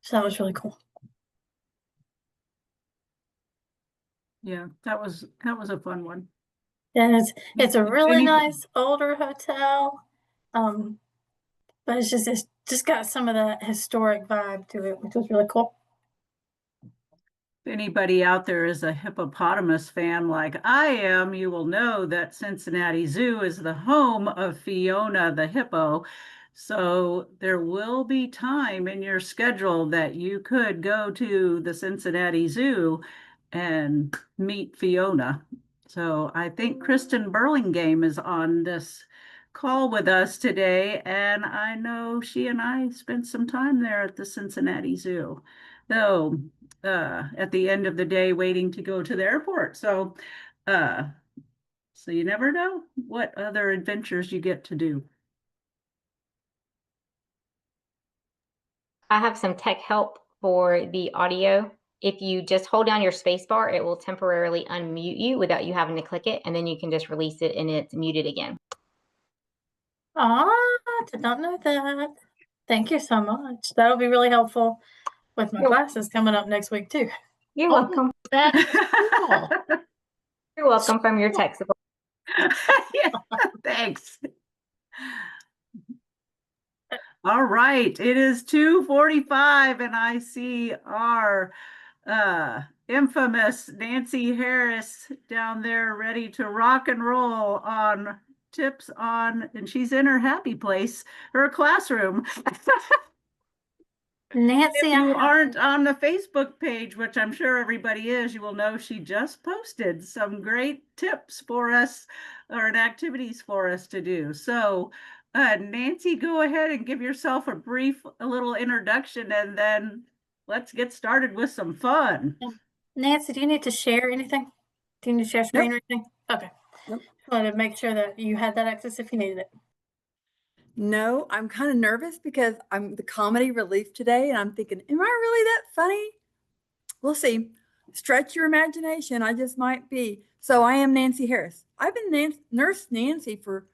So that was really cool. Yeah, that was a fun one. And it's a really nice older hotel. But it's just got some of that historic vibe to it, which was really cool. If anybody out there is a hippopotamus fan like I am, you will know that Cincinnati Zoo is the home of Fiona the hippo. So there will be time in your schedule that you could go to the Cincinnati Zoo and meet Fiona. So I think Kristen Burlingame is on this call with us today, and I know she and I spent some time there at the Cincinnati Zoo. Though at the end of the day, waiting to go to the airport. Uh, so you never know what other adventures you get to do. I have some tech help for the audio. If you just hold down your space bar, it will temporarily unmute you without you having to click it, and then you can just release it and it's muted again. Did not know that. Thank you so much. That'll be really helpful with my classes coming up next week too. You're welcome. That's cool. You're welcome from your tech support. Yeah, thanks. All right, it is 2:45 and I see our infamous Nancy Harris down there ready to rock and roll on tips on, and she's in her happy place, her classroom. Nancy, if you aren't on the Facebook page, which I'm sure everybody is, you will know she just posted some great tips for us or activities for us to do. So Nancy, go ahead and give yourself a little introduction, and then let's get started with some fun. Nancy, do you need to share anything? Do you need to share screen or anything? Okay. Nope. I wanted to make sure that you had that access if you needed it. No, I'm kind of nervous because I'm the comedy relief today, and I'm thinking, am I really that funny? We'll see. Stretch your imagination. I just might be. So I am Nancy Harris. I've been Nurse Nancy for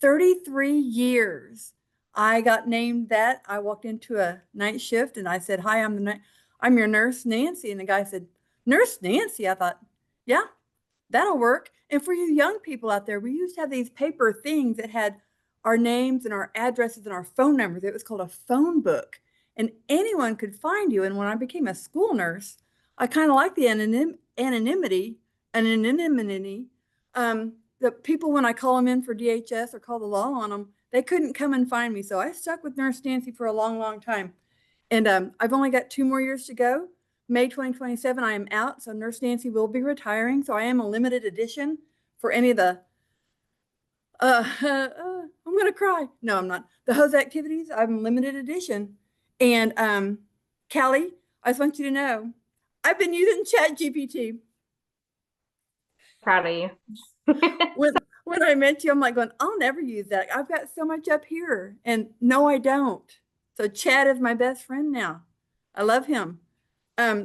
33 years. I got named that. I walked into a night shift and I said, "Hi, I'm your Nurse Nancy." And the guy said, "Nurse Nancy?" I thought, yeah, that'll work. And for you young people out there, we used to have these paper things that had our names and our addresses and our phone numbers. It was called a phone book, and anyone could find you. And when I became a school nurse, I kind of like the anonymity. The people, when I call them in for DHS or call the law on them, they couldn't come and find me. So I stuck with Nurse Nancy for a long, long time. And I've only got 2 more years to go. May 2027, I am out. So Nurse Nancy will be retiring. So I am a limited edition for any of the I'm gonna cry. No, I'm not. The HOSA activities, I'm limited edition. And Callie, I just want you to know, I've been using ChatGPT. Proud of you. when I met you, I'm like going, I'll never use that. I've got so much up here. And no, I don't. So Chad is my best friend now. I love him.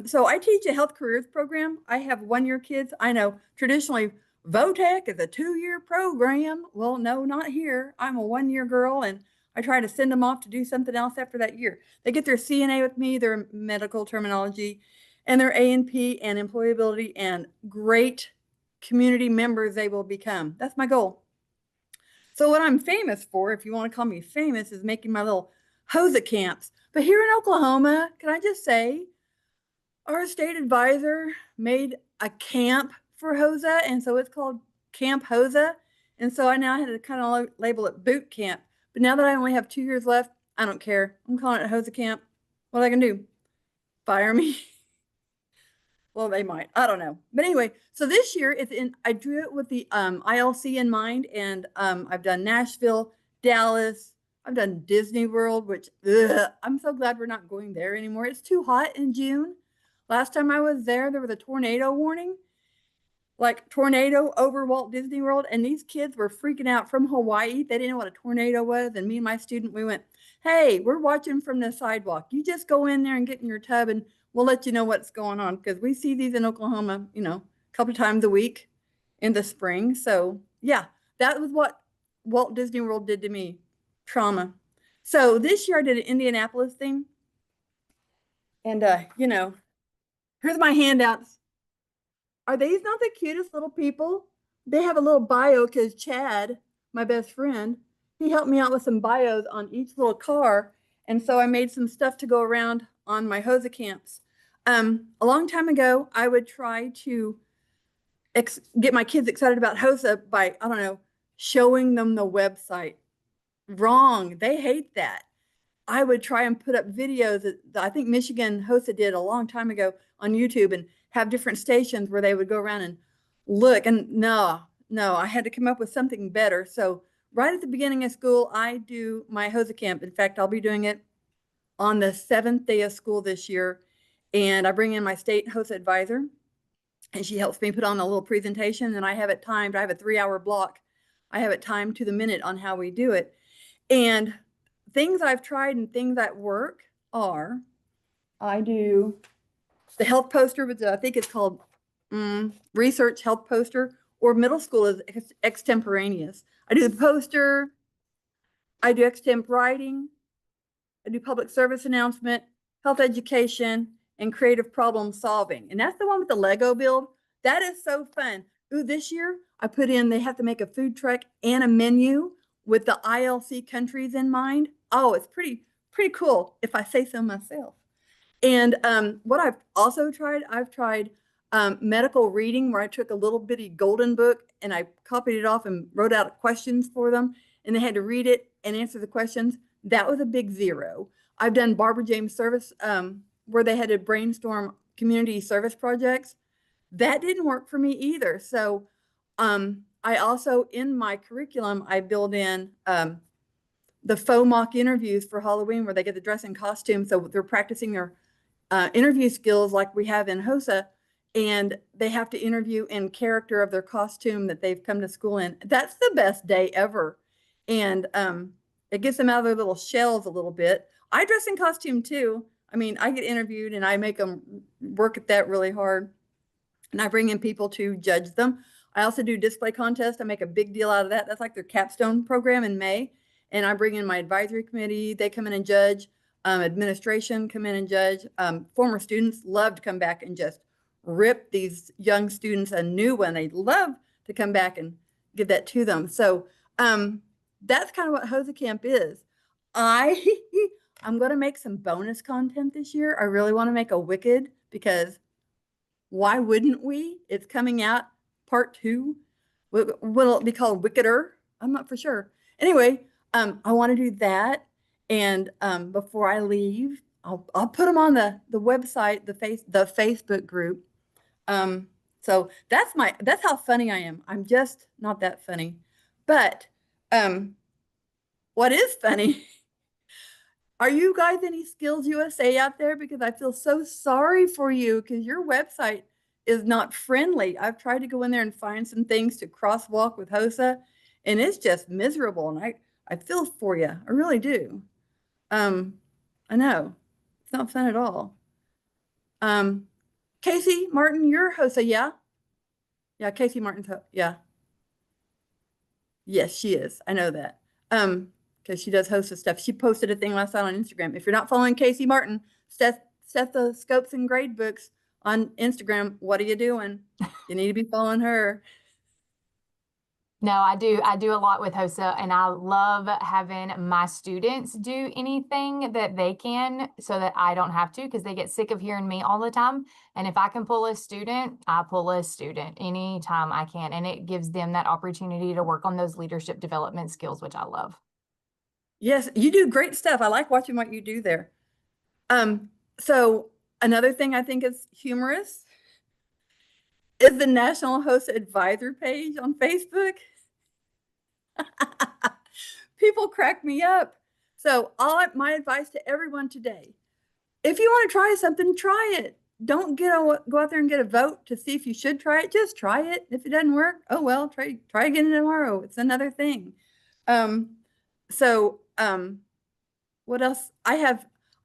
So I teach a health careers program. I have 1-year kids. I know traditionally VOTEC is a 2-year program. Well, no, not here. I'm a 1-year girl, and I try to send them off to do something else after that year. They get their CNA with me, their medical terminology, and their A&P and employability, and great community members they will become. That's my goal. So what I'm famous for, if you want to call me famous, is making my little HOSA camps. But here in Oklahoma, can I just say, our state advisor made a camp for HOSA, and so it's called Camp HOSA. And so I now had to kind of label it boot camp. But now that I only have 2 years left, I don't care. I'm calling it HOSA camp. What I can do? Fire me? Well, they might. I don't know. But anyway, so this year I drew it with the ILC in mind, and I've done Nashville, Dallas. I've done Disney World, which I'm so glad we're not going there anymore. It's too hot in June. Last time I was there was a tornado warning, like tornado over Walt Disney World. And these kids were freaking out from Hawaii. They didn't know what a tornado was. And me and my student, we went, hey, we're watching from the sidewalk. You just go in there and get in your tub, and we'll let you know what's going on. Because we see these in Oklahoma, a couple of times a week in the spring. So yeah, that was what Walt Disney World did to me. Trauma. So this year I did an Indianapolis thing. And, here's my handouts. Are these not the cutest little people? They have a little bio because Chad, my best friend, he helped me out with some bios on each little car. And so I made some stuff to go around on my HOSA camps. A long time ago, I would try to get my kids excited about HOSA by, showing them the website. Wrong. They hate that. I would try and put up videos that I think Michigan HOSA did a long time ago on YouTube and have different stations where they would go around and look. And no, I had to come up with something better. So right at the beginning of school, I do my HOSA camp. In fact, I'll be doing it on the 7th day of school this year. And I bring in my state HOSA advisor, and she helps me put on a little presentation, and I have it timed. I have a 3-hour block. I have it timed to the minute on how we do it. And things I've tried and things that work are, I do the health poster, but I think it's called research health poster, or middle school is extemporaneous. I do the poster, I do extemp writing, I do public service announcement, health education, and creative problem solving. And that's the one with the Lego build. That is so fun. Ooh, this year I put in, they have to make a food truck and a menu with the ILC countries in mind. Oh, it's pretty cool if I say so myself. And what I've also tried, I've tried medical reading, where I took a little bitty golden book and I copied it off and wrote out questions for them, and they had to read it and answer the questions. That was a big 0. I've done Barbara James service where they had to brainstorm community service projects. That didn't work for me either. So I also, in my curriculum, I build in the faux mock interviews for Halloween, where they get to dress in costume. So they're practicing their interview skills like we have in HOSA, and they have to interview in character of their costume that they've come to school in. That's the best day ever. And it gets them out of their little shells a little bit. I dress in costume too. I mean, I get interviewed and I make them work at that really hard. And I bring in people to judge them. I also do display contests. I make a big deal out of that. That's like their capstone program in May. And I bring in my advisory committee. They come in and judge. Administration come in and judge. Former students love to come back and just rip these young students a new one. They love to come back and give that to them. So that's kind of what HOSA Camp is. I'm going to make some bonus content this year. I really want to make a Wicked, because why wouldn't we? It's coming out part 2. Will it be called Wickeder? I'm not for sure. Anyway, I want to do that. And before I leave, I'll put them on the website, the Facebook group. So that's how funny I am. I'm just not that funny. But what is funny? Are you guys any Skills USA out there? Because I feel so sorry for you, because your website is not friendly. I've tried to go in there and find some things to crosswalk with HOSA, and it's just miserable. And I feel for you. I really do. I know it's not fun at all. Casey Martin, you're HOSA, yeah? Yeah, Casey Martin's, yeah. Yes, she is. I know that. Because she does HOSA stuff. She posted a thing last night on Instagram. If you're not following Casey Martin, Stethoscopes and Grade Books on Instagram, what are you doing? You need to be following her. No, I do a lot with HOSA, and I love having my students do anything that they can so that I don't have to, because they get sick of hearing me all the time. And if I can pull a student, I pull a student anytime I can. And it gives them that opportunity to work on those leadership development skills, which I love. Yes, you do great stuff. I like watching what you do there. So another thing I think is humorous is the National HOSA Advisor page on Facebook. People crack me up. So my advice to everyone today, if you want to try something, try it. Don't go out there and get a vote to see if you should try it. Just try it. If it doesn't work, oh well, try again tomorrow. It's another thing. What else? I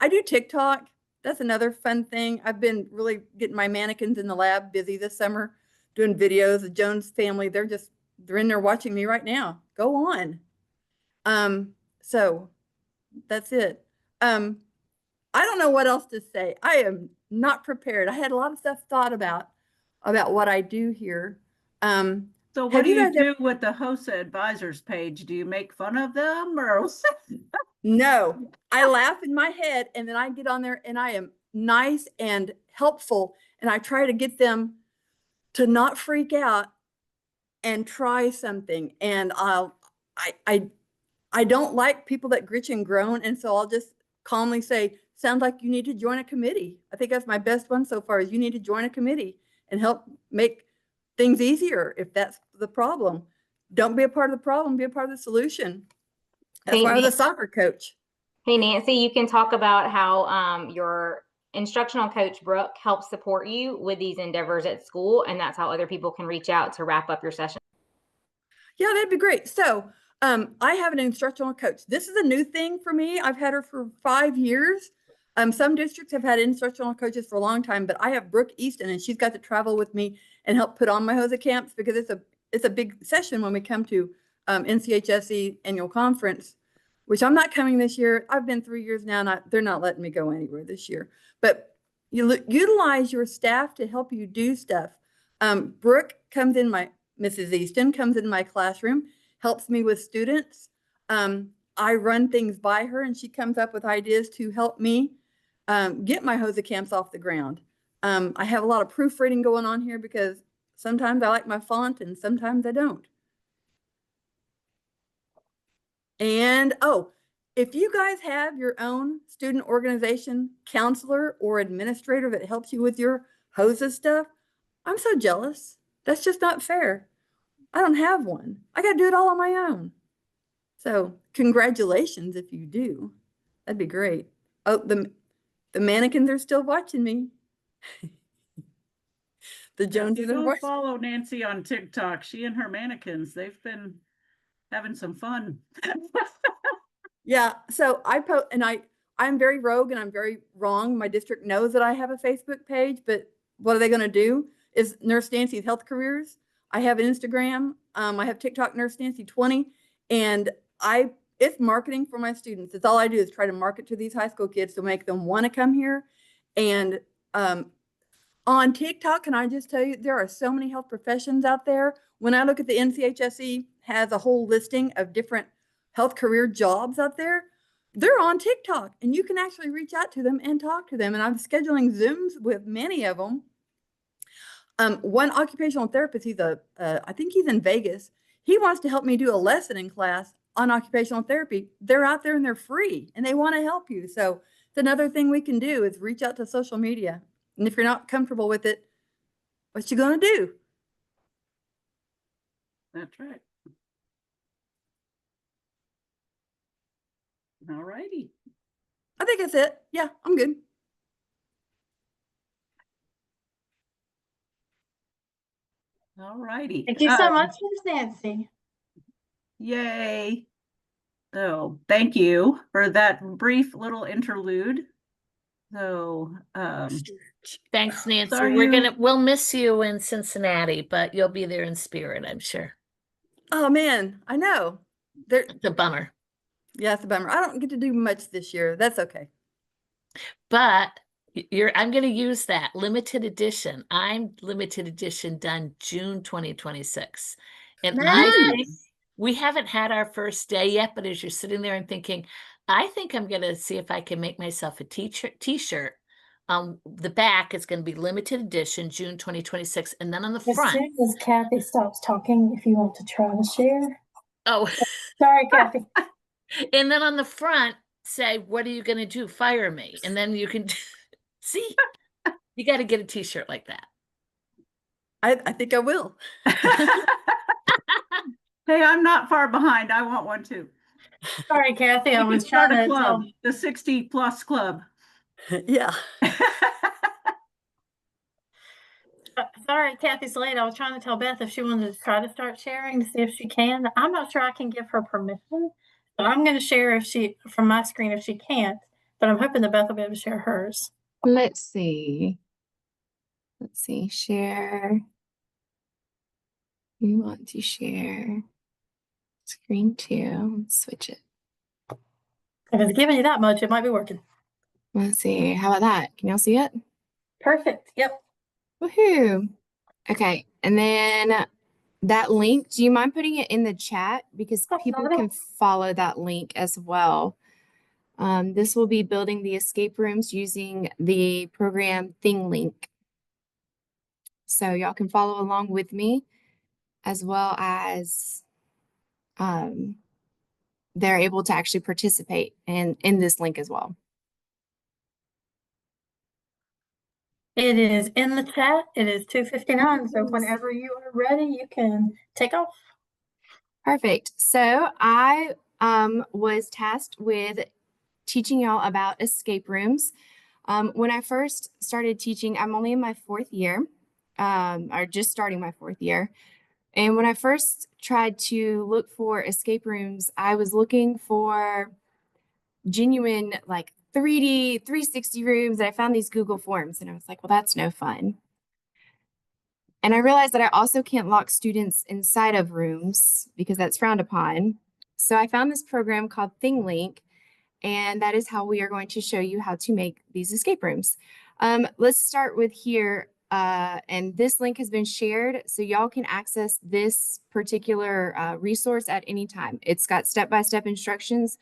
do TikTok. That's another fun thing. I've been really getting my mannequins in the lab busy this summer, doing videos. The Jones family, they're in there watching me right now. Go on. So that's it. I don't know what else to say. I am not prepared. I had a lot of stuff thought about what I do here. So what do you do with the HOSA advisors page? Do you make fun of them, or? No, I laugh in my head, and then I get on there and I am nice and helpful, and I try to get them to not freak out and try something. And I I don't like people that gritch and groan. And so I'll just calmly say, sounds like you need to join a committee. I think that's my best one so far is you need to join a committee and help make things easier if that's the problem. Don't be a part of the problem, be a part of the solution. That's why I was a soccer coach. Hey, Nancy, you can talk about how your instructional coach, Brooke, helps support you with these endeavors at school, and that's how other people can reach out to wrap up your session. Yeah, that'd be great. So I have an instructional coach. This is a new thing for me. I've had her for 5 years. Some districts have had instructional coaches for a long time, but I have Brooke Easton, and she's got to travel with me and help put on my HOSA camps because it's a big session when we come to NCHSE annual conference, which I'm not coming this year. I've been 3 years now, and they're not letting me go anywhere this year. But you utilize your staff to help you do stuff. Brooke comes in Mrs. Easton comes in my classroom, helps me with students. I run things by her and she comes up with ideas to help me get my HOSA camps off the ground. I have a lot of proofreading going on here because sometimes I like my font and sometimes I don't. And if you guys have your own student organization counselor or administrator that helps you with your HOSA stuff, I'm so jealous. That's just not fair. I don't have one. I got to do it all on my own. So congratulations if you do. That'd be great. Oh, the mannequins are still watching me. The Joneses are watching. Follow Nancy on TikTok. She and her mannequins, they've been having some fun. Yeah. So I'm very rogue and I'm very wrong. My district knows that I have a Facebook page, but what are they going to do? Is Nurse Nancy's Health Careers. I have an Instagram. I have TikTok Nurse Nancy 20, and it's marketing for my students. It's all I do is try to market to these high school kids to make them want to come here. And on TikTok, can I just tell you, there are so many health professions out there. When I look at the NCHSE has a whole listing of different health career jobs out there, they're on TikTok, and you can actually reach out to them and talk to them. And I'm scheduling Zooms with many of them. One occupational therapist, I think he's in Vegas. He wants to help me do a lesson in class on occupational therapy. They're out there and they're free and they want to help you. So it's another thing we can do is reach out to social media. And if you're not comfortable with it, what you gonna do? That's right. All righty. I think that's it. Yeah, I'm good. All righty. Thank you so much, Ms. Nancy. Yay. So thank you for that brief little interlude. So thanks, Nancy. We'll miss you in Cincinnati, but you'll be there in spirit, I'm sure. Oh man, I know. It's a bummer. Yeah, it's a bummer. I don't get to do much this year. That's okay. But I'm going to use that limited edition. I'm limited edition done June 2026. And I think we haven't had our first day yet, but as you're sitting there and thinking, I think I'm going to see if I can make myself a t-shirt. The back is going to be limited edition, June 2026. And then on the front. As soon as Kathy stops talking, if you want to try to share. Oh, sorry, Kathy. And then on the front, say, what are you going to do? Fire me. And then you can see, you got to get a t-shirt like that. I think I will. Hey, I'm not far behind. I want one too. Sorry, Kathy. I was trying to tell the 60 plus club. Yeah. Sorry, Kathy's late. I was trying to tell Beth if she wanted to try to start sharing to see if she can. I'm not sure I can give her permission. So I'm going to share from my screen if she can't, but I'm hoping that Beth will be able to share hers. Let's see. Share. We want to share screen 2. Let's switch it. If it's giving you that much, it might be working. Let's see. How about that? Can y'all see it? Perfect. Yep. Woohoo. Okay. And then that link, do you mind putting it in the chat? Because people can follow that link as well. This will be building the escape rooms using the program Thing Link. So y'all can follow along with me, as well as they're able to actually participate in this link as well. It is in the chat. It is 2:59. So whenever you are ready, you can take off. Perfect. So I was tasked with teaching y'all about escape rooms. When I first started teaching, I'm only in my 4th year, or just starting my 4th year. And when I first tried to look for escape rooms, I was looking for genuine like 3D 360 rooms. I found these Google Forms and I was like, well, that's no fun. And I realized that I also can't lock students inside of rooms because that's frowned upon. So I found this program called ThingLink, and that is how we are going to show you how to make these escape rooms. Let's start with here, and this link has been shared, so y'all can access this particular resource at any time. It's got step-by-step instructions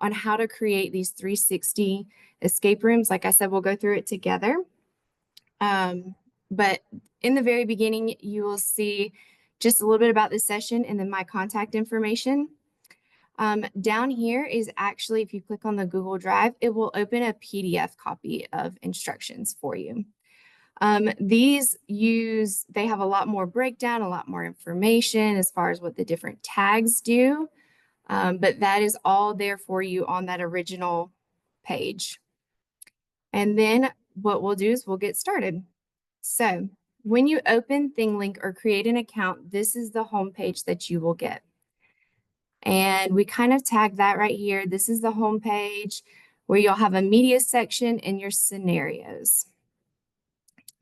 on how to create these 360 escape rooms. Like I said, we'll go through it together. But in the very beginning, you will see just a little bit about this session and then my contact information. Down here is actually, if you click on the Google Drive, it will open a PDF copy of instructions for you. They have a lot more breakdown, a lot more information as far as what the different tags do. But that is all there for you on that original page. And then what we'll do is we'll get started. So when you open ThingLink or create an account, this is the home page that you will get. And we kind of tag that right here. This is the home page where you'll have a media section and your scenarios.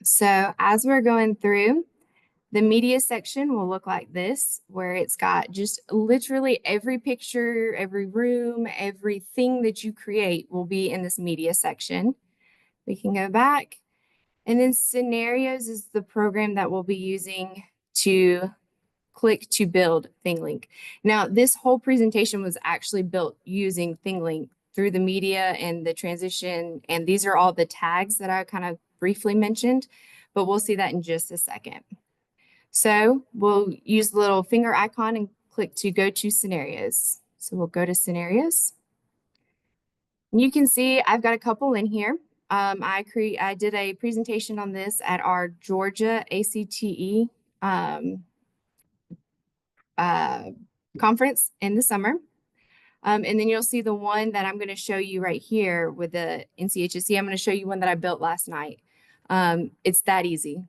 So as we're going through, the media section will look like this, where it's got just literally every picture, every room, everything that you create will be in this media section. We can go back. And then scenarios is the program that we'll be using to click to build ThingLink. Now, this whole presentation was actually built using ThingLink through the media and the transition. And these are all the tags that I kind of briefly mentioned, but we'll see that in just a second. So we'll use the little finger icon and click to go to scenarios. So we'll go to scenarios. And you can see I've got a couple in here. I did a presentation on this at our Georgia ACTE conference in the summer. And then you'll see the one that I'm going to show you right here with the NCHSE. I'm going to show you one that I built last night. It's that easy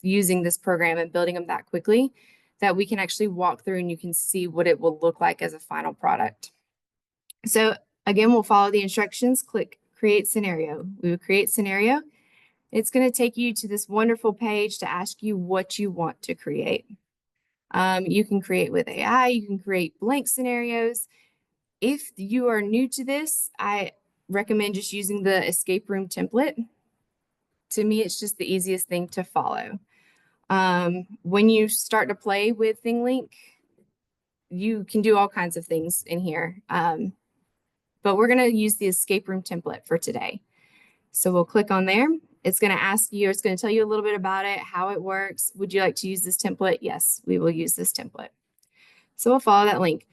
using this program and building them that quickly that we can actually walk through and you can see what it will look like as a final product. So again, we'll follow the instructions, click create scenario. We will create scenario. It's going to take you to this wonderful page to ask you what you want to create. You can create with AI, you can create blank scenarios. If you are new to this, I recommend just using the escape room template. To me, it's just the easiest thing to follow. When you start to play with ThingLink, you can do all kinds of things in here. But we're going to use the escape room template for today. So we'll click on there. It's going to ask you, it's going to tell you a little bit about it, how it works. Would you like to use this template? Yes, we will use this template. So we'll follow that link.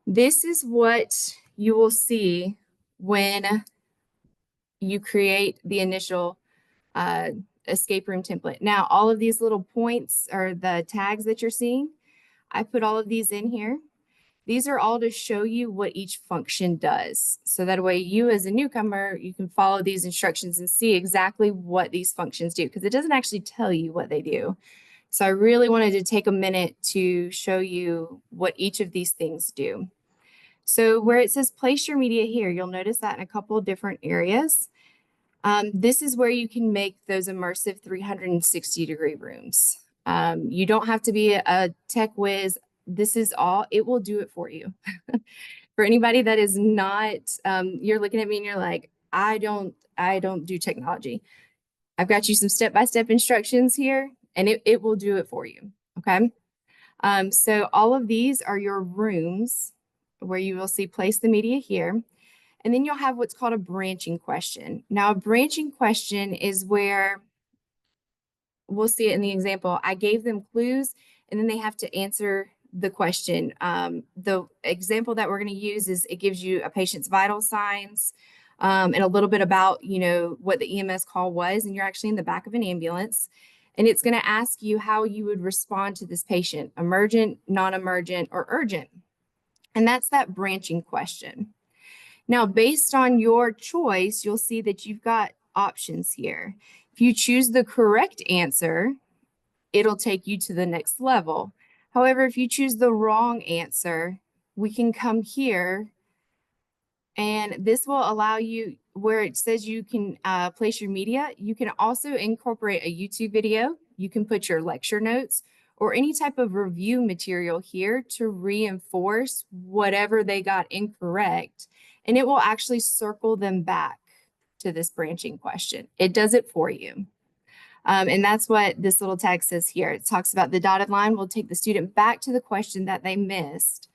This is what you will see when you create the initial escape room template. Now, all of these little points or the tags that you're seeing, I put all of these in here. These are all to show you what each function does. So that way you as a newcomer, you can follow these instructions and see exactly what these functions do, because it doesn't actually tell you what they do. So I really wanted to take a minute to show you what each of these things do. So where it says place your media here, you'll notice that in a couple of different areas. This is where you can make those immersive 360-degree rooms. You don't have to be a tech whiz. This is all, it will do it for you. For anybody that is not, you're looking at me and you're like, I don't do technology. I've got you some step-by-step instructions here and it will do it for you, okay? So all of these are your rooms where you will see place the media here. And then you'll have what's called a branching question. Now, a branching question is where, we'll see it in the example, I gave them clues and then they have to answer the question. The example that we're going to use is it gives you a patient's vital signs and a little bit about, you know, what the EMS call was, and you're actually in the back of an ambulance. And it's going to ask you how you would respond to this patient, emergent, non-emergent, or urgent. And that's that branching question. Now, based on your choice, you'll see that you've got options here. If you choose the correct answer, it'll take you to the next level. However, if you choose the wrong answer, we can come here and this will allow you where it says you can place your media. You can also incorporate a YouTube video. You can put your lecture notes or any type of review material here to reinforce whatever they got incorrect. And it will actually circle them back to this branching question. It does it for you. And that's what this little tag says here. It talks about the dotted line will take the student back to the question that they missed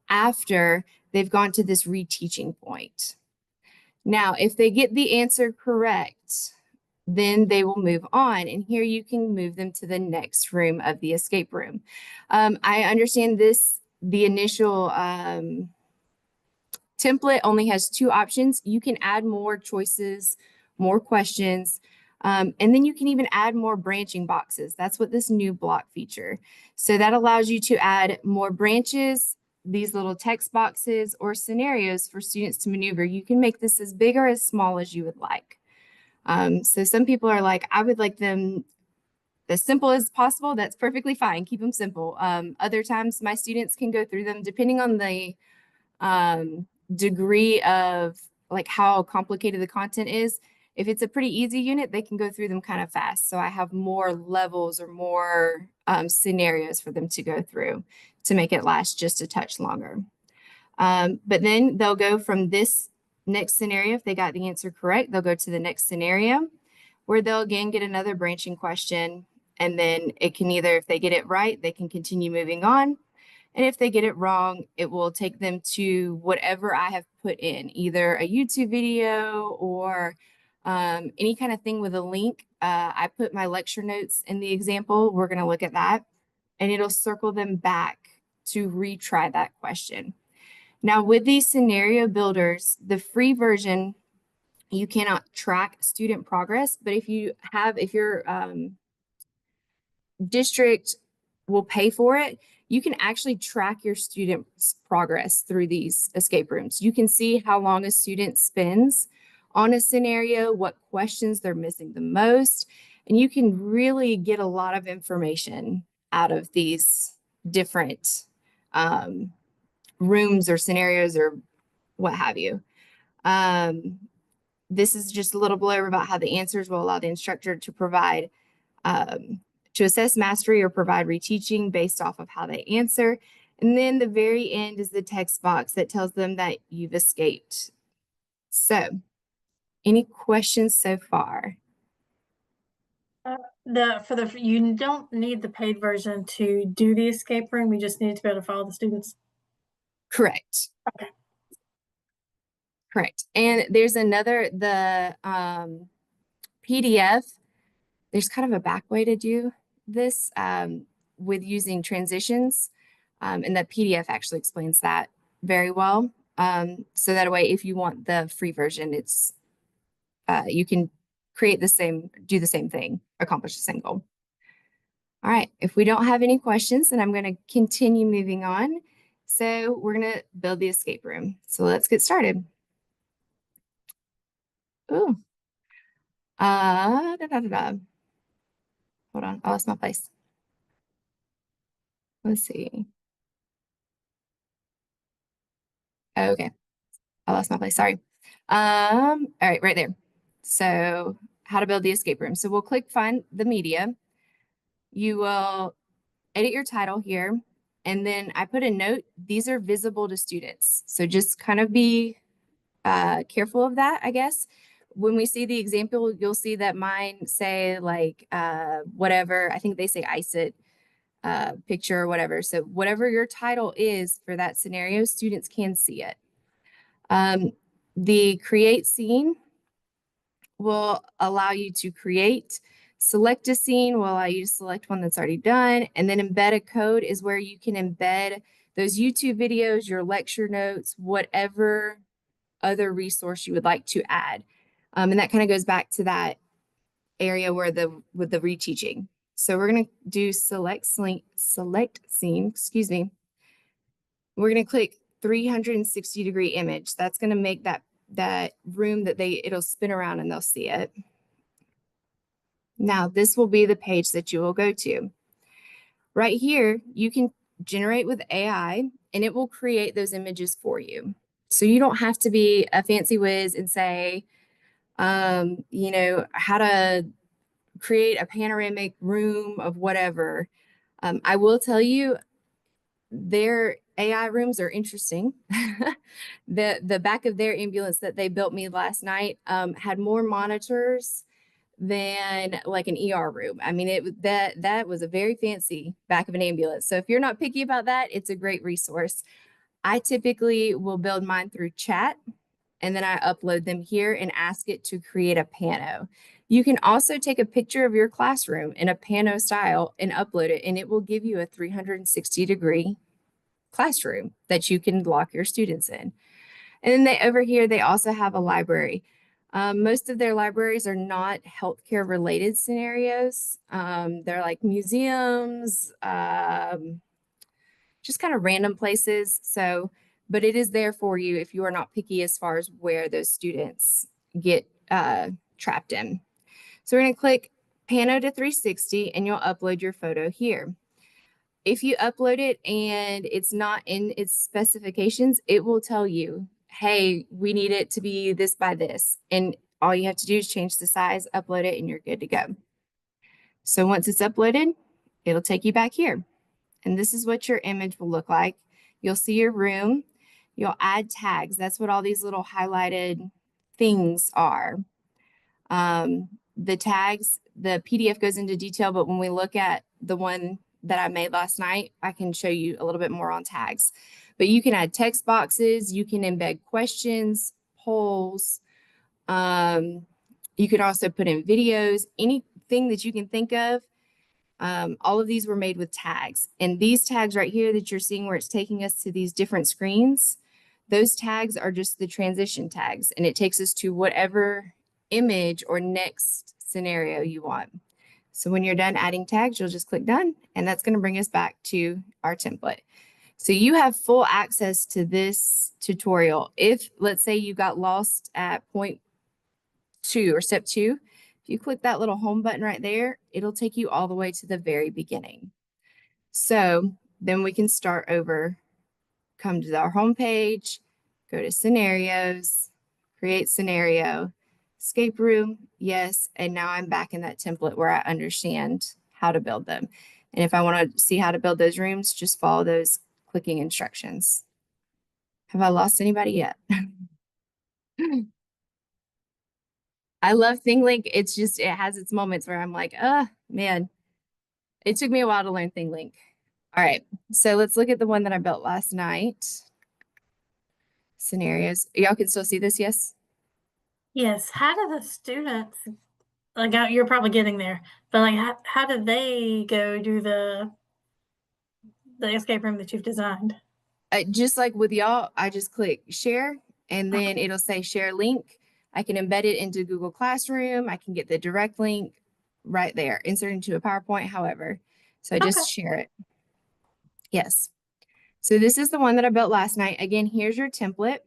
after they've gone to this reteaching point. Now, if they get the answer correct, then they will move on. And here you can move them to the next room of the escape room. I understand the initial template only has 2 options. You can add more choices, more questions, and then you can even add more branching boxes. That's what this new block feature. So that allows you to add more branches, these little text boxes, or scenarios for students to maneuver. You can make this as big or as small as you would like. So some people are like, I would like them as simple as possible. That's perfectly fine. Keep them simple. Other times my students can go through them depending on the degree of like how complicated the content is. If it's a pretty easy unit, they can go through them kind of fast. So I have more levels or more scenarios for them to go through to make it last just a touch longer. But then they'll go from this next scenario. If they got the answer correct, they'll go to the next scenario where they'll again get another branching question. And then it can either, if they get it right, they can continue moving on. And if they get it wrong, it will take them to whatever I have put in, either a YouTube video or any kind of thing with a link. I put my lecture notes in the example. We're going to look at that, and it'll circle them back to retry that question. Now, with these scenario builders, the free version, you cannot track student progress, but if your district will pay for it, you can actually track your students' progress through these escape rooms. You can see how long a student spends on a scenario, what questions they're missing the most, and you can really get a lot of information out of these different rooms or scenarios or what have you. This is just a little blurb about how the answers will allow the instructor to provide to assess mastery or provide reteaching based off of how they answer. And then the very end is the text box that tells them that you've escaped. So, any questions so far? You don't need the paid version to do the escape room. You just need to be able to follow the students. Correct. Okay. Correct. And there's another, the PDF, there's kind of a back way to do this with using transitions. And the PDF actually explains that very well. So that way, if you want the free version, it's you can do the same thing, accomplish the same goal. All right, if we don't have any questions, then I'm going to continue moving on. So we're going to build the escape room. So let's get started. Ooh. Hold on, I lost my place. Let's see. Okay, I lost my place, sorry. All right, right there. So how to build the escape room. So we'll click find the media. You will edit your title here. And then I put a note, these are visible to students. So just kind of be careful of that, I guess. When we see the example, you'll see that mine say like whatever, I think they say ISIT picture or whatever. So whatever your title is for that scenario, students can see it. The create scene will allow you to create Select a scene, well, I use select one that's already done. And then embed a code is where you can embed those YouTube videos, your lecture notes, whatever other resource you would like to add. And that kind of goes back to that area where with the reteaching. So we're going to do select scene, excuse me. We're going to click 360-degree image. That's going to make that room that it'll spin around and they'll see it. Now, this will be the page that you will go to. Right here, you can generate with AI and it will create those images for you. So you don't have to be a fancy whiz and say, you know, how to create a panoramic room of whatever. I will tell you, their AI rooms are interesting. The back of their ambulance that they built me last night had more monitors than like an ER room. I mean, that was a very fancy back of an ambulance. So if you're not picky about that, it's a great resource. I typically will build mine through chat and then I upload them here and ask it to create a pano. You can also take a picture of your classroom in a pano style and upload it, and it will give you a 360-degree classroom that you can lock your students in. And then over here, they also have a library. Most of their libraries are not healthcare related scenarios. They're like museums, just kind of random places. So, but it is there for you if you are not picky as far as where those students get trapped in. So we're going to click Pano to 360 and you'll upload your photo here. If you upload it and it's not in its specifications, it will tell you, hey, we need it to be this by this. And all you have to do is change the size, upload it, and you're good to go. So once it's uploaded, it'll take you back here. And this is what your image will look like. You'll see your room. You'll add tags. That's what all these little highlighted things are. The tags, the PDF goes into detail, but when we look at the one that I made last night, I can show you a little bit more on tags. But you can add text boxes. You can embed questions, polls. You could also put in videos, anything that you can think of. All of these were made with tags. And these tags right here that you're seeing where it's taking us to these different screens, those tags are just the transition tags. And it takes us to whatever image or next scenario you want. So when you're done adding tags, you'll just click done. And that's going to bring us back to our template. So you have full access to this tutorial. If, let's say, you got lost at point 2 or step 2, if you click that little home button right there, it'll take you all the way to the very beginning. So then we can start over, come to our home page, go to scenarios, create scenario, escape room, yes. And now I'm back in that template where I understand how to build them. And if I want to see how to build those rooms, just follow those clicking instructions. Have I lost anybody yet? I love ThingLink. It's just, it has its moments where I'm like, man, it took me a while to learn ThingLink. All right, so let's look at the one that I built last night. Scenarios. Y'all can still see this, yes? Yes. How do the students, like, you're probably getting there, but like, how do they go do the escape room that you've designed? Just like with y'all, I just click share and then it'll say share link. I can embed it into Google Classroom. I can get the direct link right there, insert into a PowerPoint, however. So I just share it. Yes. So this is the one that I built last night. Again, here's your template.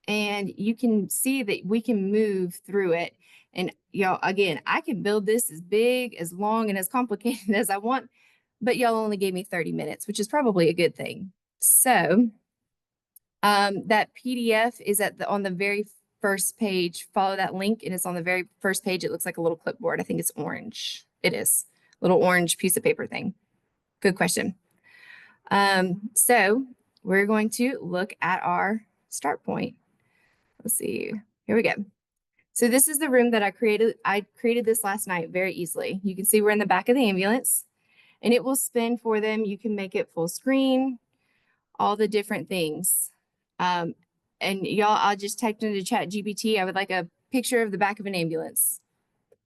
And you can see that we can move through it. And y'all, again, I can build this as big, as long, and as complicated as I want, but y'all only gave me 30 minutes, which is probably a good thing. So that PDF is on the very first page. Follow that link and it's on the very first page. It looks like a little clipboard. I think it's orange. It is. Little orange piece of paper thing. Good question. So we're going to look at our start point. Let's see. Here we go. So this is the room that I created. I created this last night very easily. You can see we're in the back of the ambulance and it will spin for them. You can make it full screen, all the different things. And y'all, I'll just typed into ChatGPT. I would like a picture of the back of an ambulance.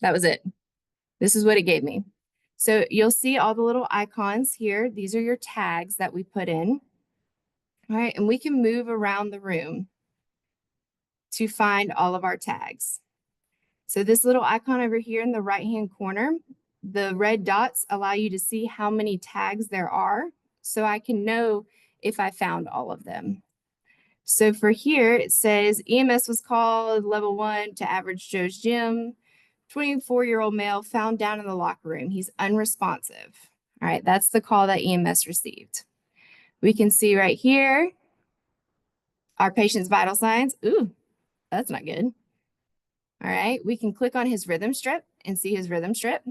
That was it. This is what it gave me. So you'll see all the little icons here. These are your tags that we put in. All right, and we can move around the room to find all of our tags. So this little icon over here in the right-hand corner, the red dots allow you to see how many tags there are, so I can know if I found all of them. So for here, it says EMS was called level 1 to Average Joe's Gym. 24-year-old male found down in the locker room. He's unresponsive. All right, that's the call that EMS received. We can see right here our patient's vital signs. Ooh, that's not good. All right, we can click on his rhythm strip and see his rhythm strip.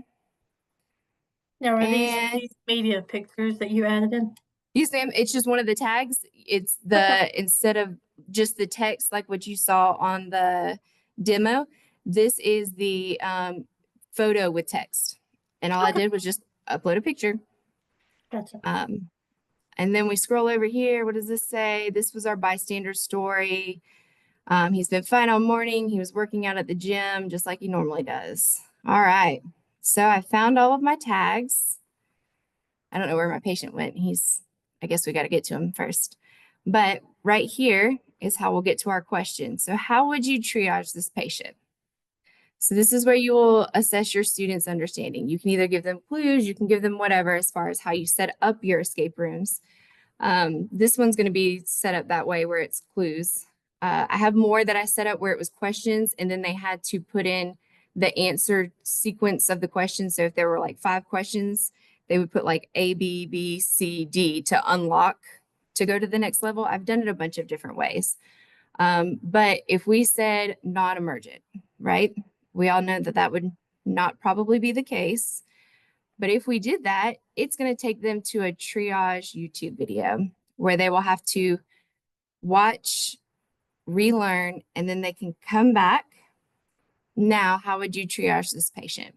Now, are these media pictures that you added in? Yes, ma'am. It's just one of the tags. It's the, instead of just the text like what you saw on the demo, this is the photo with text. And all I did was just upload a picture. Gotcha. And then we scroll over here. What does this say? This was our bystander story. He's been fine all morning. He was working out at the gym just like he normally does. All right. So I found all of my tags. I don't know where my patient went. I guess we got to get to him first. But right here is how we'll get to our question. So how would you triage this patient? So this is where you will assess your students' understanding. You can either give them clues, you can give them whatever as far as how you set up your escape rooms. This one's going to be set up that way where it's clues. I have more that I set up where it was questions and then they had to put in the answer sequence of the questions. So if there were like 5 questions, they would put like A, B, B, C, D to unlock to go to the next level. I've done it a bunch of different ways. But if we said non-emergent, right? We all know that that would not probably be the case. But if we did that, it's going to take them to a triage YouTube video where they will have to watch, relearn, and then they can come back. Now, how would you triage this patient?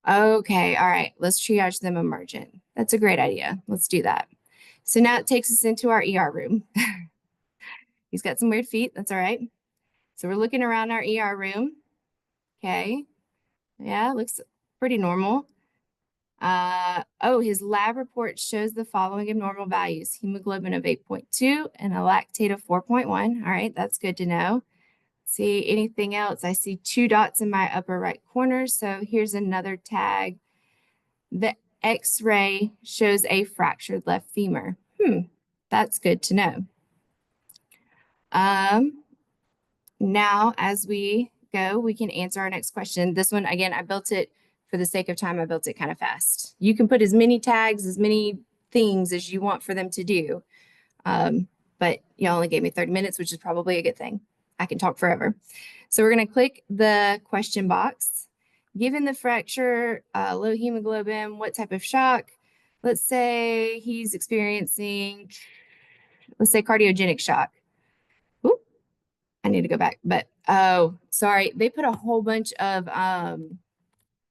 Okay, all right, let's triage them emergent. That's a great idea. Let's do that. So now it takes us into our ER room. He's got some weird feet. That's all right. So we're looking around our ER room. Okay. Yeah, looks pretty normal. Oh, his lab report shows the following abnormal values: hemoglobin of 8.2 and a lactate of 4.1. All right, that's good to know. See anything else? I see 2 dots in my upper right corner. So here's another tag. The X-ray shows a fractured left femur. That's good to know. Now, as we go, we can answer our next question. This one, again, I built it for the sake of time. I built it kind of fast. You can put as many tags, as many things as you want for them to do. But you only gave me 30 minutes, which is probably a good thing. I can talk forever. So we're going to click the question box. Given the fracture, low hemoglobin, what type of shock? Let's say he's experiencing, let's say cardiogenic shock. Ooh, I need to go back, but oh, sorry. They put a whole bunch of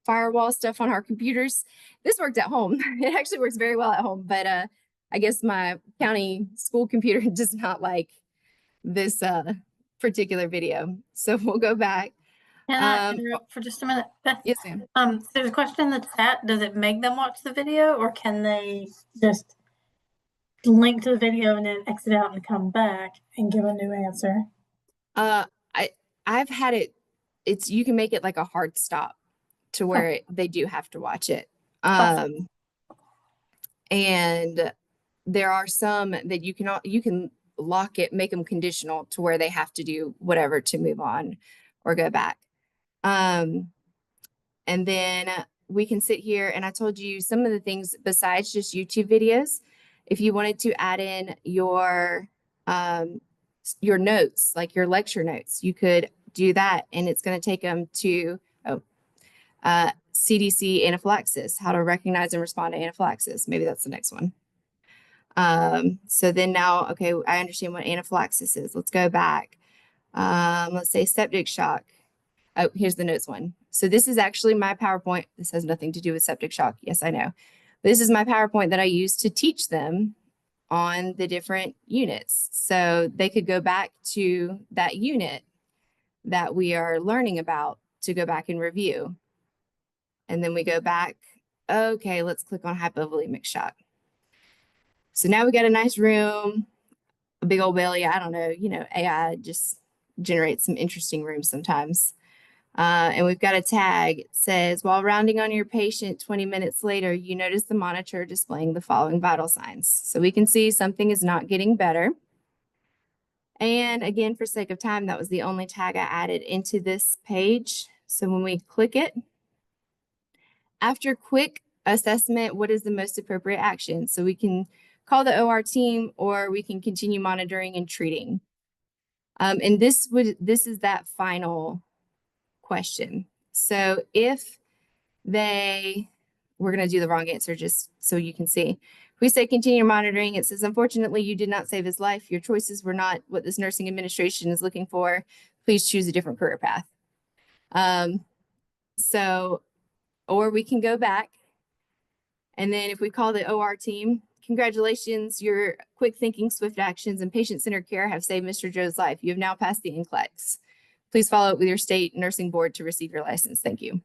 firewall stuff on our computers. This worked at home. It actually works very well at home, but I guess my county school computer does not like this particular video. So we'll go back. Can I interrupt for just a minute, Beth? Yes, ma'am. There's a question in the chat. Does it make them watch the video, or can they just link to the video and then exit out and come back and give a new answer? I've had it. You can make it like a hard stop to where they do have to watch it. And there are some that you can lock it, make them conditional to where they have to do whatever to move on or go back. And then we can sit here, and I told you some of the things besides just YouTube videos. If you wanted to add in your notes, like your lecture notes, you could do that, and it's going to take them to CDC anaphylaxis, how to recognize and respond to anaphylaxis. Maybe that's the next one. So then now, okay, I understand what anaphylaxis is. Let's go back. Let's say septic shock. Oh, here's the notes one. So this is actually my PowerPoint. This has nothing to do with septic shock. Yes, I know. This is my PowerPoint that I use to teach them on the different units. So they could go back to that unit that we are learning about to go back and review. and then we go back. Okay, let's click on hypovolemic shock. So now we got a nice room, a big old belly. I don't know, you know, AI just generates some interesting rooms sometimes. And we've got a tag. It says, while rounding on your patient 20 minutes later, you notice the monitor displaying the following vital signs. So we can see something is not getting better. And again, for sake of time, that was the only tag I added into this page. So when we click it, after quick assessment, what is the most appropriate action? So we can call the OR team, or we can continue monitoring and treating. And this is that final question. So if we're going to do the wrong answer just so you can see. If we say continue monitoring, it says, unfortunately, you did not save his life. Your choices were not what this nursing administration is looking for. Please choose a different career path. Or we can go back. And then if we call the OR team, congratulations, your quick thinking, swift actions, and patient-centered care have saved Mr. Joe's life. You have now passed the NCLEX. Please follow up with your state nursing board to receive your license. Thank you.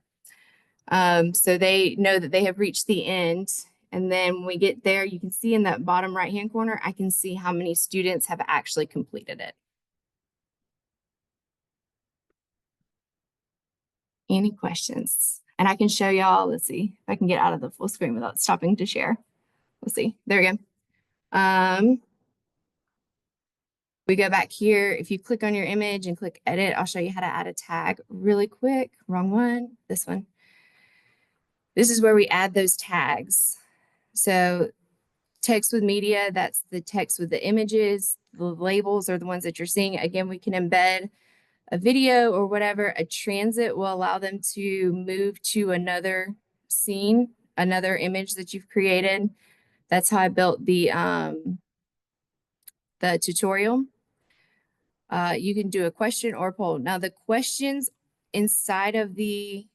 So they know that they have reached the end. And then when we get there, you can see in that bottom right-hand corner, I can see how many students have actually completed it. Any questions? And I can show y'all, let's see if I can get out of the full screen without stopping to share. Let's see, there we go. We go back here. If you click on your image and click edit, I'll show you how to add a tag really quick. Wrong one, this one. This is where we add those tags. So text with media, that's the text with the images. The labels are the ones that you're seeing. Again, we can embed a video or whatever. A transit will allow them to move to another scene, another image that you've created. That's how I built the tutorial. You can do a question or poll. Now the questions inside of the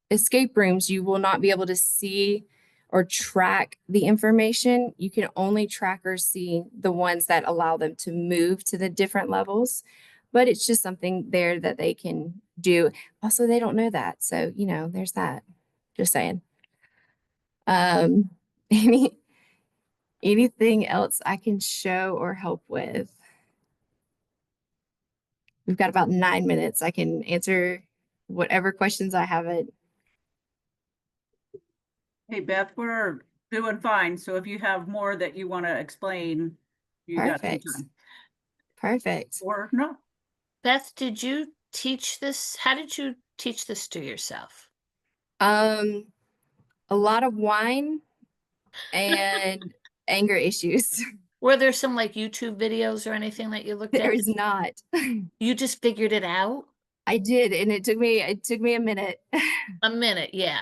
escape rooms, you will not be able to see or track the information. You can only track or see the ones that allow them to move to the different levels, but it's just something there that they can do. Also, they don't know that. So, you know, there's that, just saying. Anything else I can show or help with? We've got about 9 minutes. I can answer whatever questions I have it. Hey, Beth, we're doing fine. So if you have more that you want to explain, you got some time. Perfect. Or not. Beth, did you teach this? How did you teach this to yourself? A lot of wine and anger issues. Were there some like YouTube videos or anything that you looked at? There is not. You just figured it out? I did, and it took me a minute. A minute, yeah.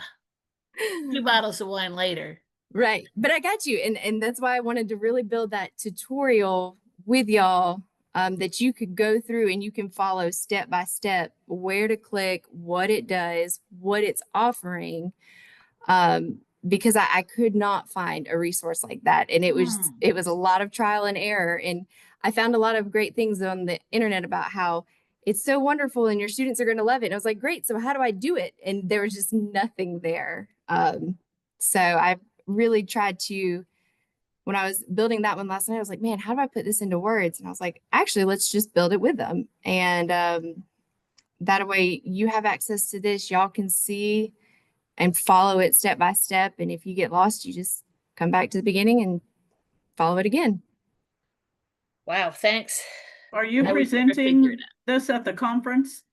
2 bottles of wine later. Right. But I got you. And that's why I wanted to really build that tutorial with y'all, that you could go through and you can follow step by step where to click, what it does, what it's offering. Because I could not find a resource like that. And it was a lot of trial and error. And I found a lot of great things on the internet about how it's so wonderful and your students are going to love it. And I was like, great. So how do I do it? And there was just nothing there. So I really tried to, when I was building that one last night, I was like, man, how do I put this into words? And I was like, actually, let's just build it with them. And that way you have access to this. Y'all can see and follow it step by step. And if you get lost, you just come back to the beginning and follow it again. Wow, thanks. Are you presenting this at the conference?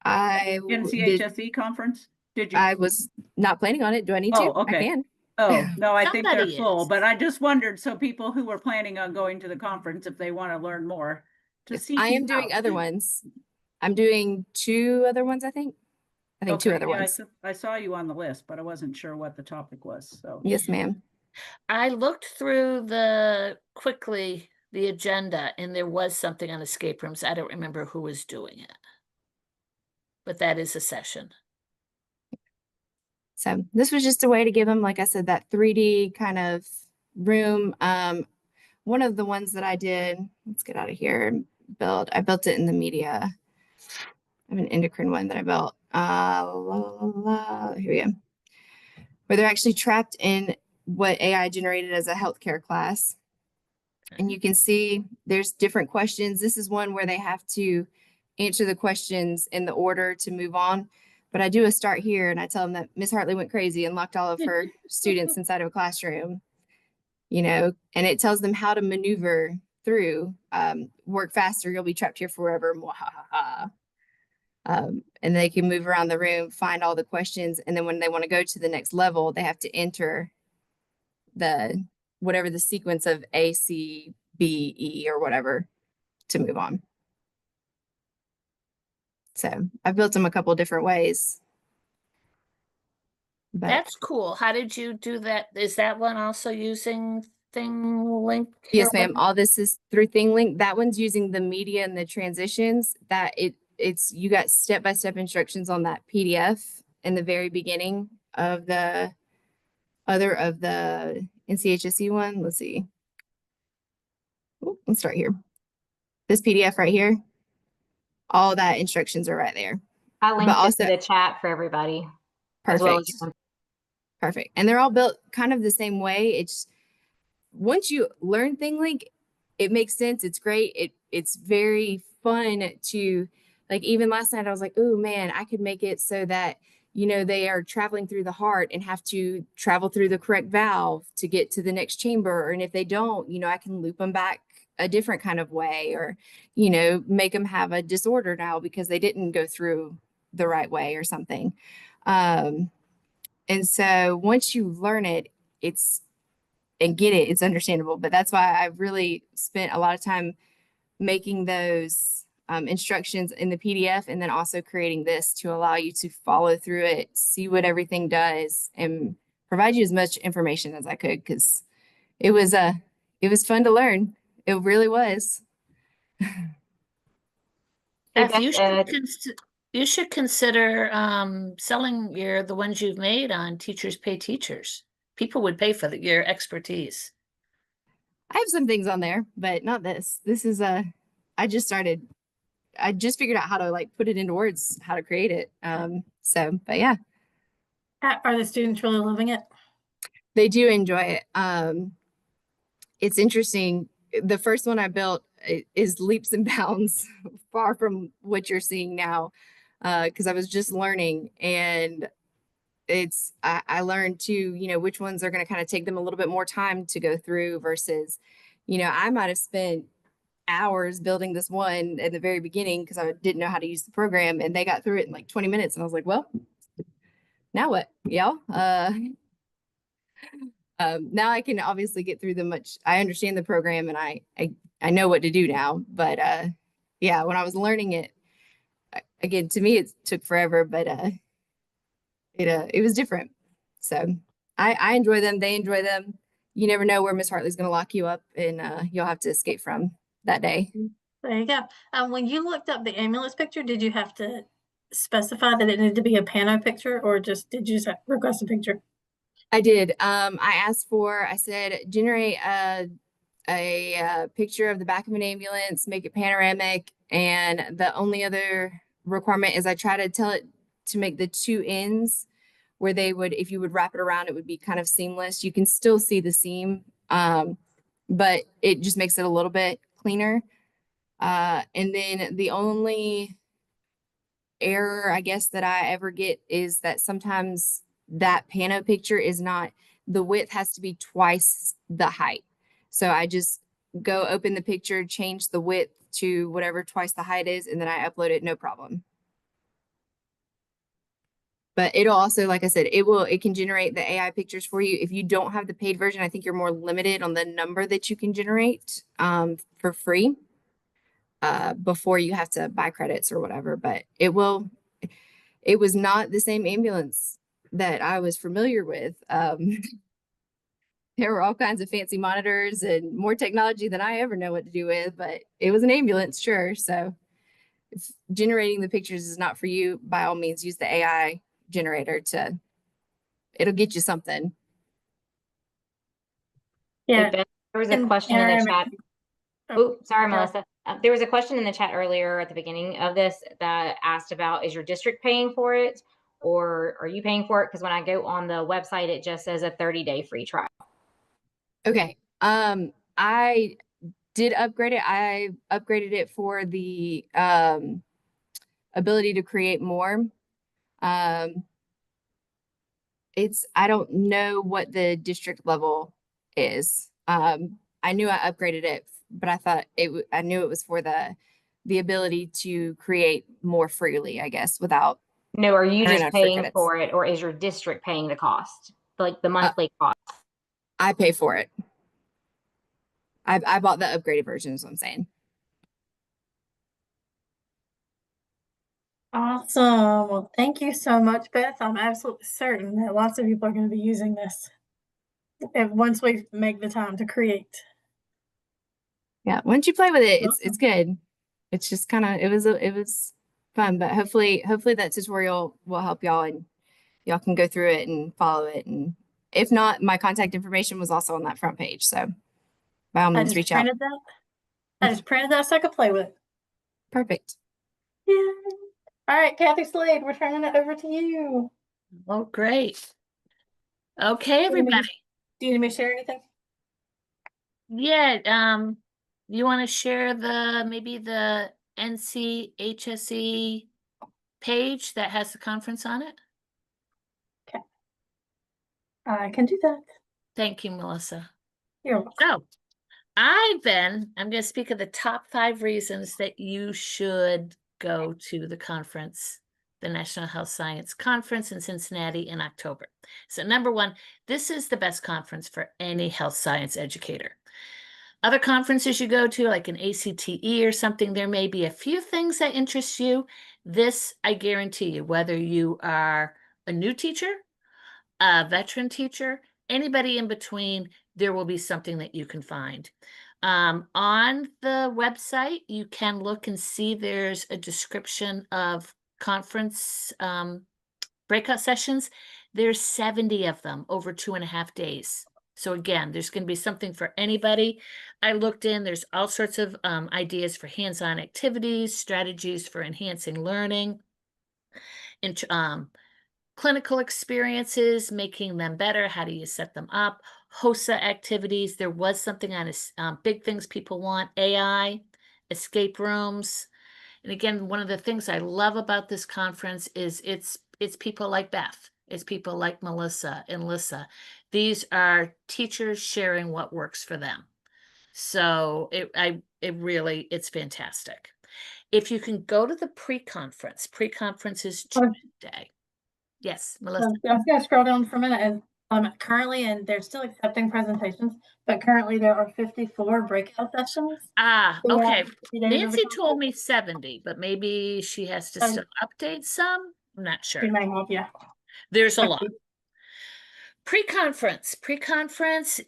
NCHSE conference? Did you? I was not planning on it. Do I need to? Okay. I can. Oh, no, I think they're full, but I just wondered, so people who were planning on going to the conference, if they want to learn more, to see. I am doing other ones. I'm doing 2 other ones, I think. I think 2 other ones. I saw you on the list, but I wasn't sure what the topic was. So yes, ma'am. I looked through the agenda, and there was something on escape rooms. I don't remember who was doing it, but that is a session. So this was just a way to give them, like I said, that 3D kind of room. One of the ones that I did, let's get out of here and build. I built it in the media. I have an endocrine one that I built. Here we go. where they're actually trapped in what AI generated as a healthcare class. And you can see there's different questions. This is one where they have to answer the questions in the order to move on. But I do a start here and I tell them that Miss Hartley went crazy and locked all of her students inside of a classroom, you know, and it tells them how to maneuver through, work faster, you'll be trapped here forever. And they can move around the room, find all the questions. And then when they want to go to the next level, they have to enter whatever the sequence of A, C, B, E, or whatever to move on. So I've built them a couple different ways. But That's cool. How did you do that? Is that one also using ThingLink? yes, ma'am. All this is through ThingLink. That one's using the media and the transitions. That it's you got step-by-step instructions on that PDF in the very beginning of the NCHSE one. Let's see. Let's start here. This PDF right here. All that instructions are right there. I linked But also it in the chat for everybody. perfect. As well as Perfect. And they're all built kind of the same way. It's once you learn ThingLink, it makes sense. It's great. It's very fun to, like, even last night I was like, oh man, I could make it so that, you know, they are traveling through the heart and have to travel through the correct valve to get to the next chamber. And if they don't, you know, I can loop them back a different kind of way, or, you know, make them have a disorder now because they didn't go through the right way or something. And so once you learn it, and get it, it's understandable. But that's why I've really spent a lot of time making those instructions in the PDF, and then also creating this to allow you to follow through it, see what everything does, and provide you as much information as I could, because it was fun to learn. It really was. Beth, you should consider selling the ones you've made on Teachers Pay Teachers. People would pay for your expertise. I have some things on there, but not this. This is I just figured out how to like put it into words, how to create it. But yeah. Are the students really loving it? They do enjoy it. It's interesting. The first one I built is leaps and bounds far from what you're seeing now, because I was just learning, and I learned too, you know, which ones are going to kind of take them a little bit more time to go through versus, you know, I might have spent hours building this one at the very beginning because I didn't know how to use the program, and they got through it in like 20 minutes, and I was like, well, now what, y'all? Now I can obviously get through I understand the program, and I know what to do now. But yeah, when I was learning it, again, to me, it took forever, but it was different. So I enjoy them. They enjoy them. You never know where Miss Hartley's going to lock you up, and you'll have to escape from that day. There you go. When you looked up the ambulance picture, did you have to specify that it needed to be a pano picture, or did you just request a picture? I did. I said, generate a picture of the back of an ambulance, make it panoramic. And the only other requirement is I try to tell it to make the two ends where if you would wrap it around, it would be kind of seamless. You can still see the seam, but it just makes it a little bit cleaner. And then the only error, I guess, that I ever get is that sometimes that pano picture the width has to be twice the height. So I just go open the picture, change the width to whatever twice the height is, and then I upload it, no problem. But it'll also, like I said, it can generate the AI pictures for you. If you don't have the paid version, I think you're more limited on the number that you can generate for free before you have to buy credits or whatever. But it was not the same ambulance that I was familiar with. There were all kinds of fancy monitors and more technology than I ever know what to do with, but it was an ambulance, sure. So if generating the pictures is not for you, by all means, use the AI generator it'll get you something. Yeah. There was a question in the chat. Oh, sorry, Melissa. There was a question in the chat earlier at the beginning of this that asked about, is your district paying for it, or are you paying for it? Because when I go on the website, it just says a 30-day free trial. Okay. I did upgrade it. I upgraded it for the ability to create more. I don't know what the district level is. I knew I upgraded it, but I thought I knew it was for the ability to create more freely, I guess, without. No, are you running just out of free paying credits. for it, or is your district paying the cost? Like the monthly cost? I pay for it. I bought the upgraded version, is what I'm saying. Awesome. Well, thank you so much, Beth. I'm absolutely certain that lots of people are going to be using this once we make the time to create. Yeah, once you play with it, it's good. It's just kind of it was fun, but hopefully that tutorial will help y'all and y'all can go through it and follow it. And if not, my contact information was also on that front page. So by all means, reach out. I just printed that so I could play with it. Perfect. Yeah. All right, Kathy Slade, we're turning it over to you. Oh, great. Okay, everybody. Do you need me to share anything? Yeah, you want to share maybe the NCHSE page that has the conference on it? Okay. I can do that. Thank you, Melissa. You're welcome. So, I'm going to speak of the top 5 reasons that you should go to the conference, the National Health Science Conference in Cincinnati in October. So number 1, this is the best conference for any health science educator. Other conferences you go to, like an ACTE or something, there may be a few things that interest you. This, I guarantee you, whether you are a new teacher, a veteran teacher, anybody in between, there will be something that you can find. On the website, you can look and see there's a description of conference breakout sessions. There's 70 of them over 2.5 days. So again, there's going to be something for anybody. I looked in, there's all sorts of ideas for hands-on activities, strategies for enhancing learning, clinical experiences, making them better. How do you set them up? HOSA activities. There was something on big things people want, AI, escape rooms. And again, one of the things I love about this conference is it's people like Beth. It's people like Melissa and Lissa. These are teachers sharing what works for them. So it's fantastic. If you can go to the pre-conference is Tuesday. Yes, Melissa. I was going to scroll down for a minute. And currently, and they're still accepting presentations, but currently there are 54 breakout sessions. Okay. Nancy told me 70, but maybe she has to still update some. I'm not sure. She may have, yeah. There's a lot. Pre-conference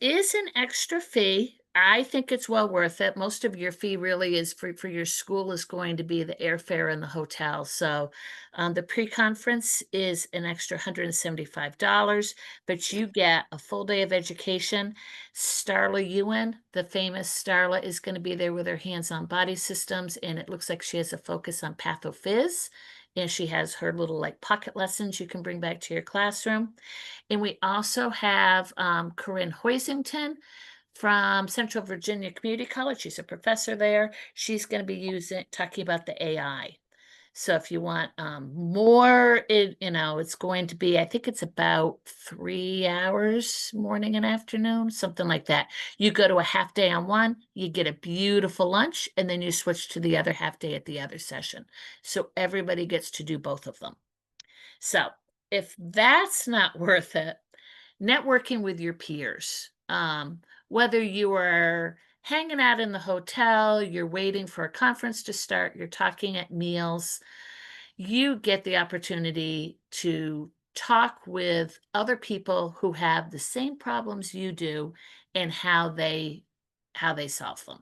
is an extra fee. I think it's well worth it. Most of your fee really is for your school is going to be the airfare and the hotel. So the pre-conference is an extra $175, but you get a full day of education. Starla Ewan, the famous Starla, is going to be there with her hands-on body systems, and it looks like she has a focus on pathophys, and she has her little like pocket lessons you can bring back to your classroom. And we also have Corinne Hoisington from Central Virginia Community College. She's a professor there. She's going to be talking about the AI. So if you want more, it's going to be, I think it's about 3 hours, morning and afternoon, something like that. You go to a half day on one, you get a beautiful lunch, and then you switch to the other half day at the other session. So everybody gets to do both of them. So if that's not worth it, networking with your peers, whether you are hanging out in the hotel, you're waiting for a conference to start, you're talking at meals, you get the opportunity to talk with other people who have the same problems you do and how they solve them.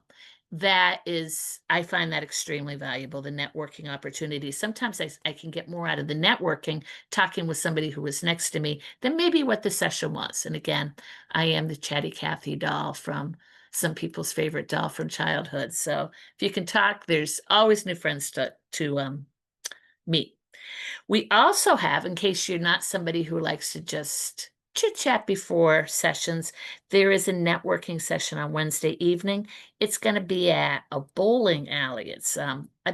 I find that extremely valuable, the networking opportunity. Sometimes I can get more out of the networking talking with somebody who was next to me than maybe what the session was. And again, I am the Chatty Cathy doll from some people's favorite doll from childhood. So if you can talk, there's always new friends to meet. We also have, in case you're not somebody who likes to just chit chat before sessions, there is a networking session on Wednesday evening. It's going to be at a bowling alley. It's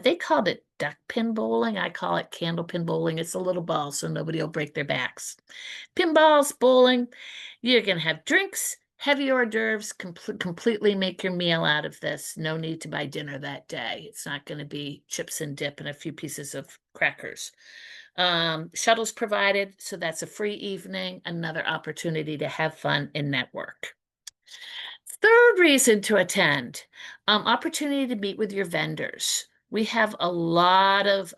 they called it duck pin bowling. I call it candle pin bowling. It's a little ball so nobody will break their backs. Pinballs, bowling. You're going to have drinks, heavy hors d'oeuvres, completely make your meal out of this. No need to buy dinner that day. It's not going to be chips and dip and a few pieces of crackers. Shuttles provided, so that's a free evening, another opportunity to have fun and network. Third reason to attend, opportunity to meet with your vendors. We have a lot of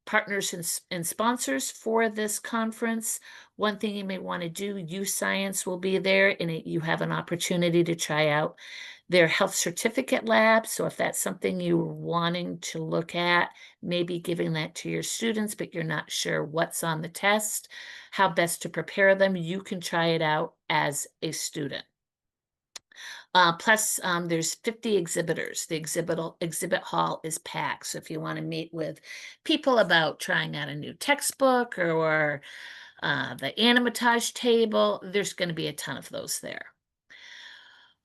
partners and sponsors for this conference. One thing you may want to do, Youth Science will be there, and you have an opportunity to try out their health certificate lab. So if that's something you're wanting to look at, maybe giving that to your students, but you're not sure what's on the test, how best to prepare them, you can try it out as a student. Plus, there's 50 exhibitors. The exhibit hall is packed. So if you want to meet with people about trying out a new textbook or the animatage table, there's going to be a ton of those there.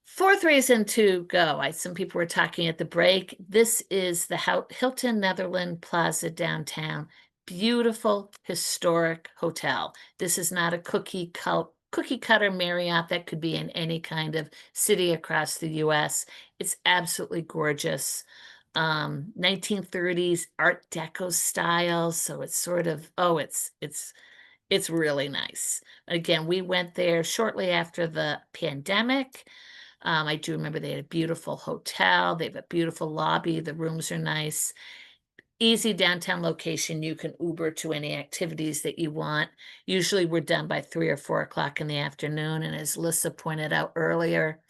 Fourth reason to go, some people were talking at the break. This is the Hilton Netherland Plaza downtown. Beautiful, historic hotel. This is not a cookie cutter Marriott that could be in any kind of city across the US. It's absolutely gorgeous. 1930s Art Deco style. So it's sort of, it's really nice. Again, we went there shortly after the pandemic. I do remember they had a beautiful hotel. They have a beautiful lobby. The rooms are nice. Easy downtown location. You can Uber to any activities that you want. Usually we're done by 3 or 4 o'clock in the afternoon. And as Lissa pointed out earlier,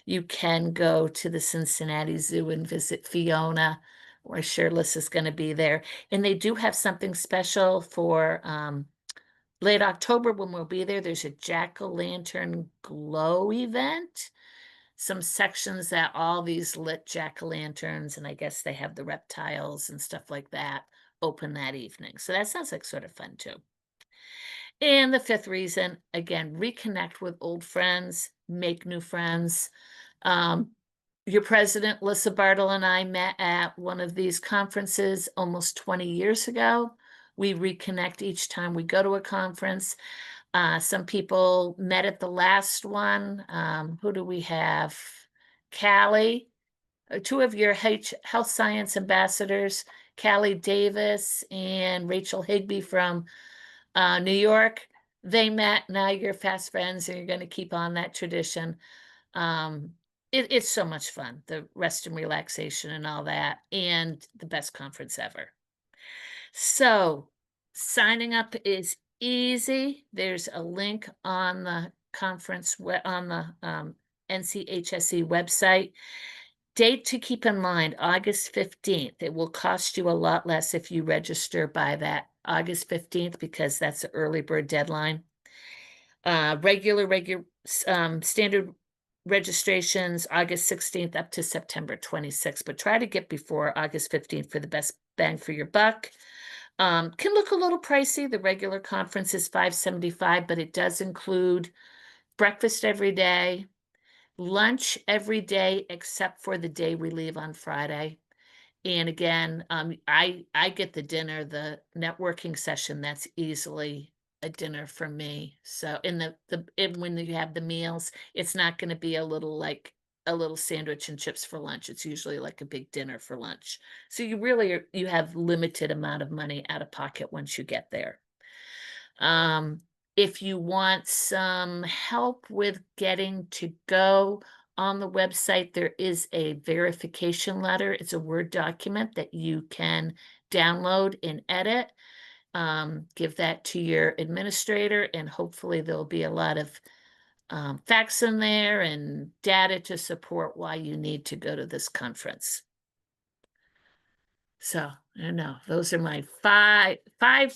you can go to the Cincinnati Zoo and visit Fiona. We're sure Lissa's going to be there. And they do have something special for late October when we'll be there. There's a jack-o'-lantern glow event. Some sections that all these lit jack-o'-lanterns, and I guess they have the reptiles and stuff like that, open that evening. So that sounds like sort of fun too. And the fifth reason, again, reconnect with old friends, make new friends. Your president, Lissa Bartle, and I met at one of these conferences almost 20 years ago. We reconnect each time we go to a conference. Some people met at the last one. Who do we have? Callie, 2 of your health science ambassadors, Callie Davis and Rachel Higby from New York. They met. Now you're fast friends and you're going to keep on that tradition. It's so much fun, the rest and relaxation and all that, and the best conference ever. So signing up is easy. There's a link on the conference on the NCHSE website. Date to keep in mind, August 15th. It will cost you a lot less if you register by that August 15th because that's the early bird deadline. Standard registrations August 16th up to September 26th, but try to get before August 15th for the best bang for your buck. Can look a little pricey. The regular conference is $575, but it does include breakfast every day, lunch every day except for the day we leave on Friday. And again, I get the dinner, the networking session, that's easily a dinner for me. So when you have the meals, it's not going to be a little sandwich and chips for lunch. It's usually like a big dinner for lunch. So you have limited amount of money out of pocket once you get there. If you want some help with getting to go, on the website, there is a verification letter. It's a Word document that you can download and edit. Give that to your administrator, and hopefully there'll be a lot of facts in there and data to support why you need to go to this conference. So I don't know. Those are my five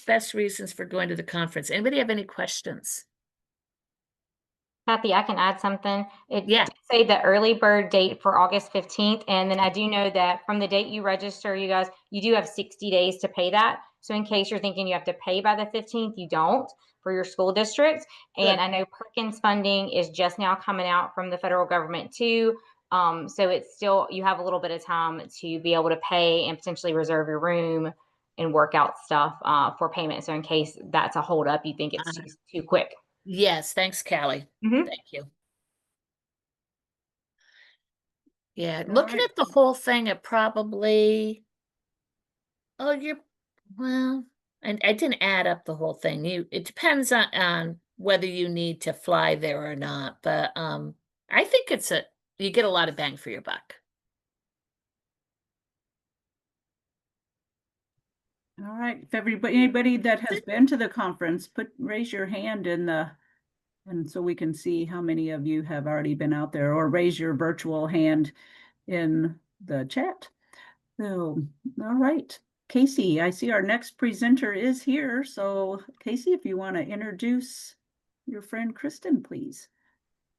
best reasons for going to the conference. Anybody have any questions? Kathy, I can add something. It did say the early bird date for August 15th. And then I do know that from the date you register, you guys, you do have 60 days to pay that. So in case you're thinking you have to pay by the 15th, you don't for your school district. And I know Perkins funding is just now coming out from the federal government too. So it's still, you have a little bit of time to be able to pay and potentially reserve your room and work out stuff for payment. So in case that's a holdup, you think it's too quick. Yes, thanks, Callie. Thank you. Yeah, looking at the whole thing, it probably, well, and I didn't add up the whole thing. It depends on whether you need to fly there or not, but I think you get a lot of bang for your buck. All right, if anybody that has been to the conference, raise your hand and so we can see how many of you have already been out there, or raise your virtual hand in the chat. So, all right, Casey, I see our next presenter is here. So Casey, if you want to introduce your friend Kristen, please.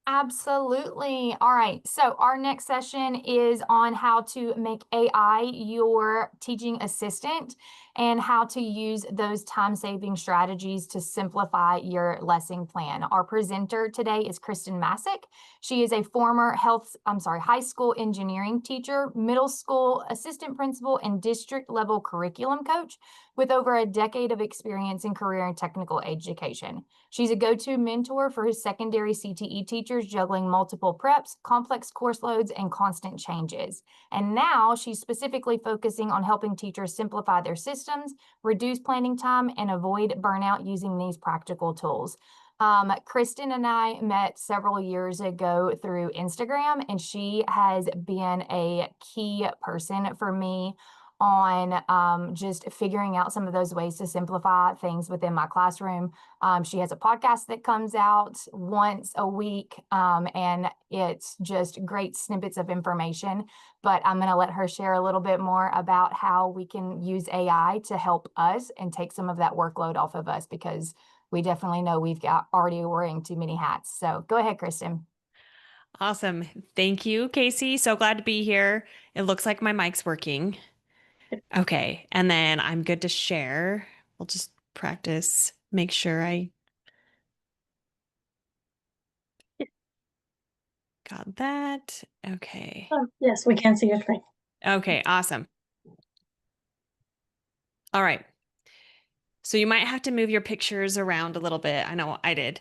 Absolutely. All right. So our next session is on how to make AI your teaching assistant and how to use those time-saving strategies to simplify your lesson plan. Our presenter today is Kristen Masick. She is a former high school engineering teacher, middle school assistant principal, and district level curriculum coach with over a decade of experience in career and technical education. She's a go-to mentor for his secondary CTE teachers juggling multiple preps, complex course loads, and constant changes. And now she's specifically focusing on helping teachers simplify their systems, reduce planning time, and avoid burnout using these practical tools. Kristen and I met several years ago through Instagram, and she has been a key person for me on just figuring out some of those ways to simplify things within my classroom. She has a podcast that comes out once a week, and it's just great snippets of information. But I'm going to let her share a little bit more about how we can use AI to help us and take some of that workload off of us, because we definitely know we've got already wearing too many hats. So go ahead, Kristen. Awesome. Thank you, Casey. So glad to be here. It looks like my mic's working. Okay. And then I'm good to share. We'll just practice, make sure I got that. Okay. Yes, we can see your screen. Okay. Awesome. All right. So you might have to move your pictures around a little bit. I know I did.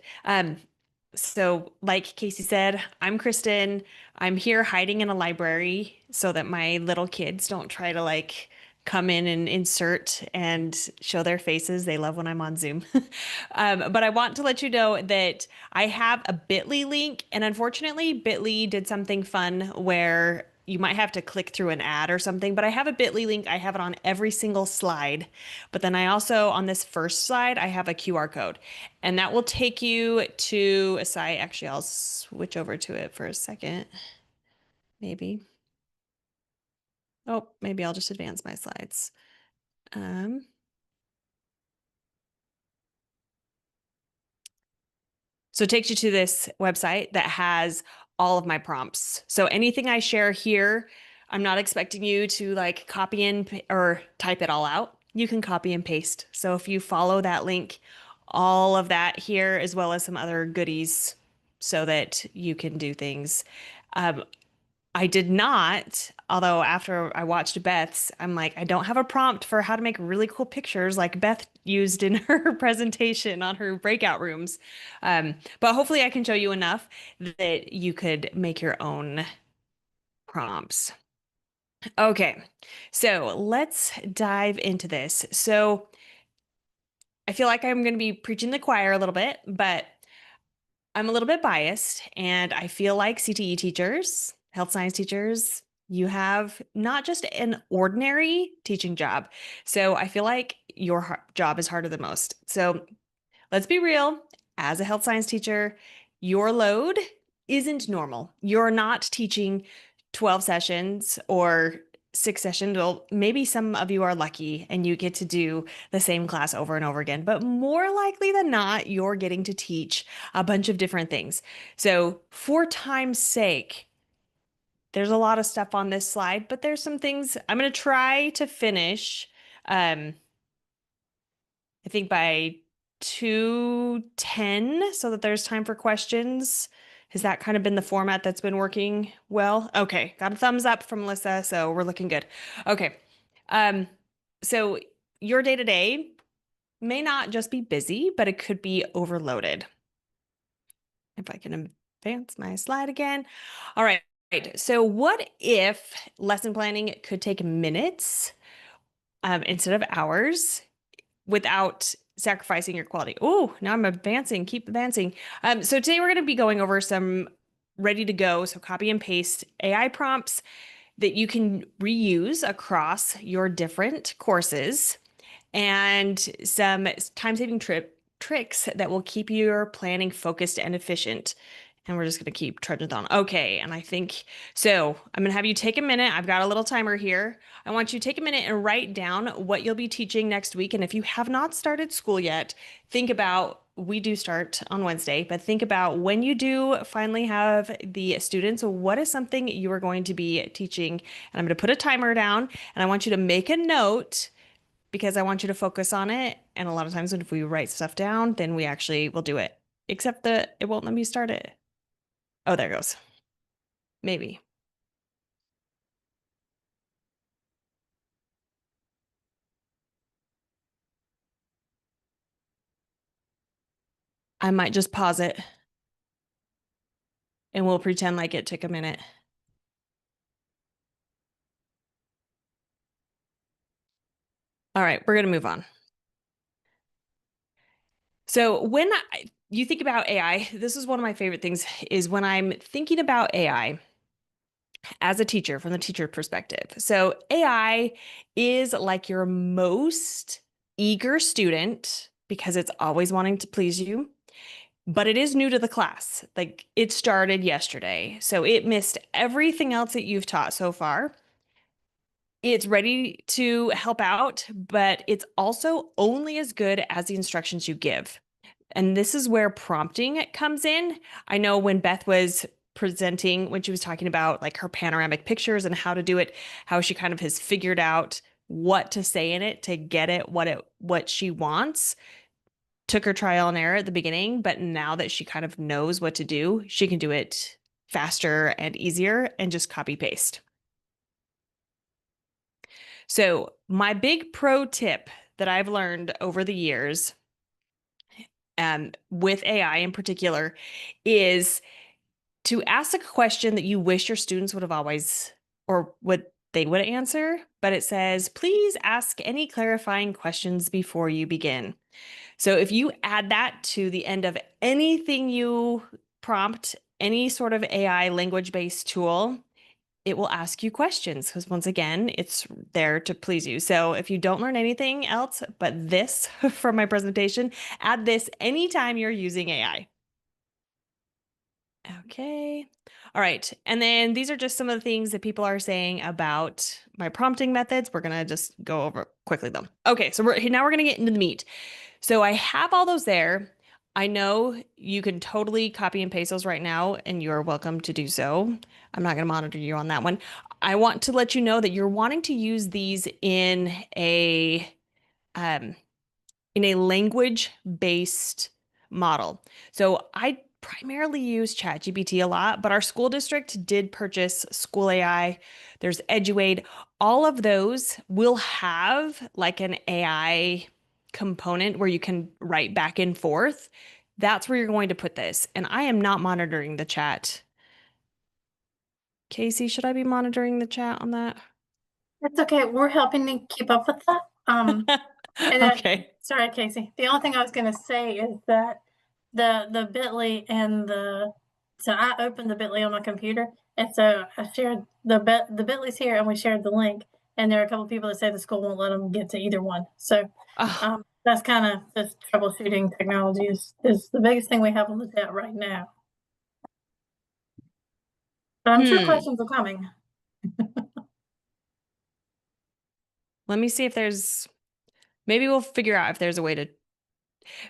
So like Casey said, I'm Kristen. I'm here hiding in a library so that my little kids don't try to come in and insert and show their faces. They love when I'm on Zoom. But I want to let you know that I have a bit.ly link, and unfortunately bit.ly did something fun where you might have to click through an ad or something, but I have a bit.ly link. I have it on every single slide. But then I also, on this first slide, I have a QR code, and that will take you to a site. Actually, I'll switch over to it for a second. Maybe. Oh, maybe I'll just advance my slides. So it takes you to this website that has all of my prompts. So anything I share here, I'm not expecting you to copy and or type it all out. You can copy and paste. So if you follow that link, all of that here, as well as some other goodies so that you can do things. I did not, although after I watched Beth's, I'm like, I don't have a prompt for how to make really cool pictures like Beth used in her presentation on her breakout rooms. But hopefully I can show you enough that you could make your own prompts. Okay, so let's dive into this. So I feel like I'm going to be preaching the choir a little bit, but I'm a little bit biased, and I feel like CTE teachers, health science teachers, you have not just an ordinary teaching job. So I feel like your job is harder than most. So let's be real. As a health science teacher, your load isn't normal. You're not teaching 12 sessions or 6 sessions. Well, maybe some of you are lucky and you get to do the same class over and over again, but more likely than not, you're getting to teach a bunch of different things. So for time's sake, there's a lot of stuff on this slide, but there's some things I'm going to try to finish I think by 2:10 so that there's time for questions. Has that kind of been the format that's been working well? Okay, got a thumbs up from Lissa, so we're looking good. Okay, so your day-to-day may not just be busy, but it could be overloaded. If I can advance my slide again. All right, so what if lesson planning could take minutes instead of hours without sacrificing your quality? Oh, now I'm advancing, keep advancing. So today we're going to be going over some ready to go, so copy and paste AI prompts that you can reuse across your different courses, and some time-saving tricks that will keep your planning focused and efficient. And we're just going to keep trudging on. Okay, and I think, so I'm going to have you take a minute. I've got a little timer here. I want you to take a minute and write down what you'll be teaching next week. And if you have not started school yet, think about, we do start on Wednesday, but think about when you do finally have the students, what is something you are going to be teaching? And I'm going to put a timer down, and I want you to make a note because I want you to focus on it. And a lot of times when if we write stuff down, then we actually will do it, except that it won't let me start it. Oh, there it goes. Maybe. I might just pause it and we'll pretend like it took a minute. All right, we're going to move on. So when you think about AI, this is one of my favorite things, is when I'm thinking about AI as a teacher from the teacher perspective. So AI is like your most eager student because it's always wanting to please you, but it is new to the class. Like, it started yesterday, so it missed everything else that you've taught so far. It's ready to help out, but it's also only as good as the instructions you give. And this is where prompting comes in. I know when Beth was presenting, when she was talking about like her panoramic pictures and how to do it, how she kind of has figured out what to say in it to get it what she wants. Took her trial and error at the beginning, but now that she kind of knows what to do, she can do it faster and easier and just copy paste. So my big pro tip that I've learned over the years, with AI in particular, is to ask a question that you wish your students would have always, or what they would answer, but it says, please ask any clarifying questions before you begin. So if you add that to the end of anything you prompt, any sort of AI language-based tool, it will ask you questions because, once again, it's there to please you. So if you don't learn anything else but this from my presentation, add this anytime you're using AI. Okay. All right. And then these are just some of the things that people are saying about my prompting methods. We're going to just go over quickly though. Okay. So now we're going to get into the meat. So I have all those there. I know you can totally copy and paste those right now, and you're welcome to do so. I'm not going to monitor you on that one. I want to let you know that you're wanting to use these in a language-based model. So I primarily use ChatGPT a lot, but our school district did purchase School AI. There's Eduade. All of those will have like an AI component where you can write back and forth. That's where you're going to put this. And I am not monitoring the chat. Casey, should I be monitoring the chat on that? It's okay. We're helping to keep up with that. Okay. Sorry, Casey. The only thing I was going to say is that the Bitly and so I opened the Bitly on my computer, and so I shared the Bitly's here, and we shared the link. And there are a couple of people that say the school won't let them get to either one. So that's kind of this troubleshooting technology is the biggest thing we have on the chat right now. But I'm sure questions are coming. Let me see if there's, maybe we'll figure out if there's a way to,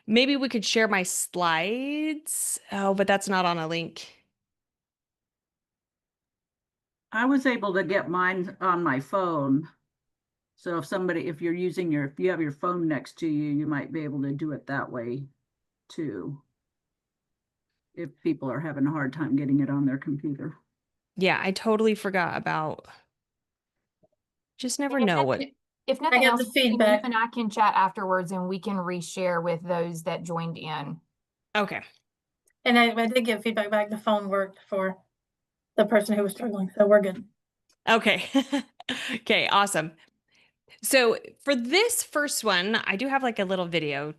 maybe we could share my slides. Oh, but that's not on a link. I was able to get mine on my phone. So if you're using if you have your phone next to you, you might be able to do it that way too. If people are having a hard time getting it on their computer. Yeah, I totally forgot about, just never And know what. if nothing got else, the you feedback. and I can chat afterwards and we can reshare with those that joined in. Okay. And I did get feedback back. The phone worked for the person who was struggling, so we're good. Okay. Okay, awesome. So for this first one, I do have like a little video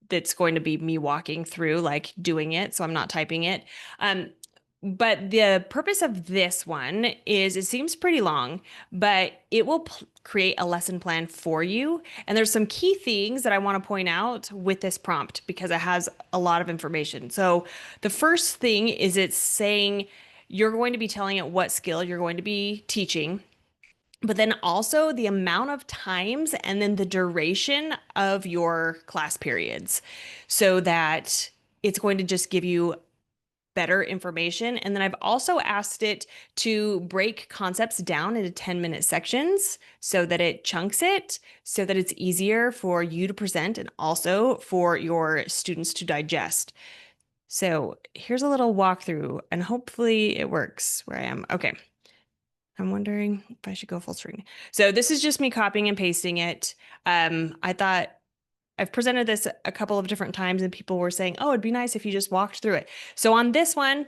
that's going to be me walking through, like doing it. So I'm not typing it. But the purpose of this one is it seems pretty long, but it will create a lesson plan for you. And there's some key things that I want to point out with this prompt because it has a lot of information. So the first thing is it's saying you're going to be telling it what skill you're going to be teaching, but then also the amount of times and then the duration of your class periods so that it's going to just give you better information. And then I've also asked it to break concepts down into 10-minute sections so that it chunks it so that it's easier for you to present and also for your students to digest. So here's a little walkthrough and hopefully it works where I am. Okay. I'm wondering if I should go full screen. So this is just me copying and pasting it. I thought I've presented this a couple of different times and people were saying, oh, it'd be nice if you just walked through it. So on this one,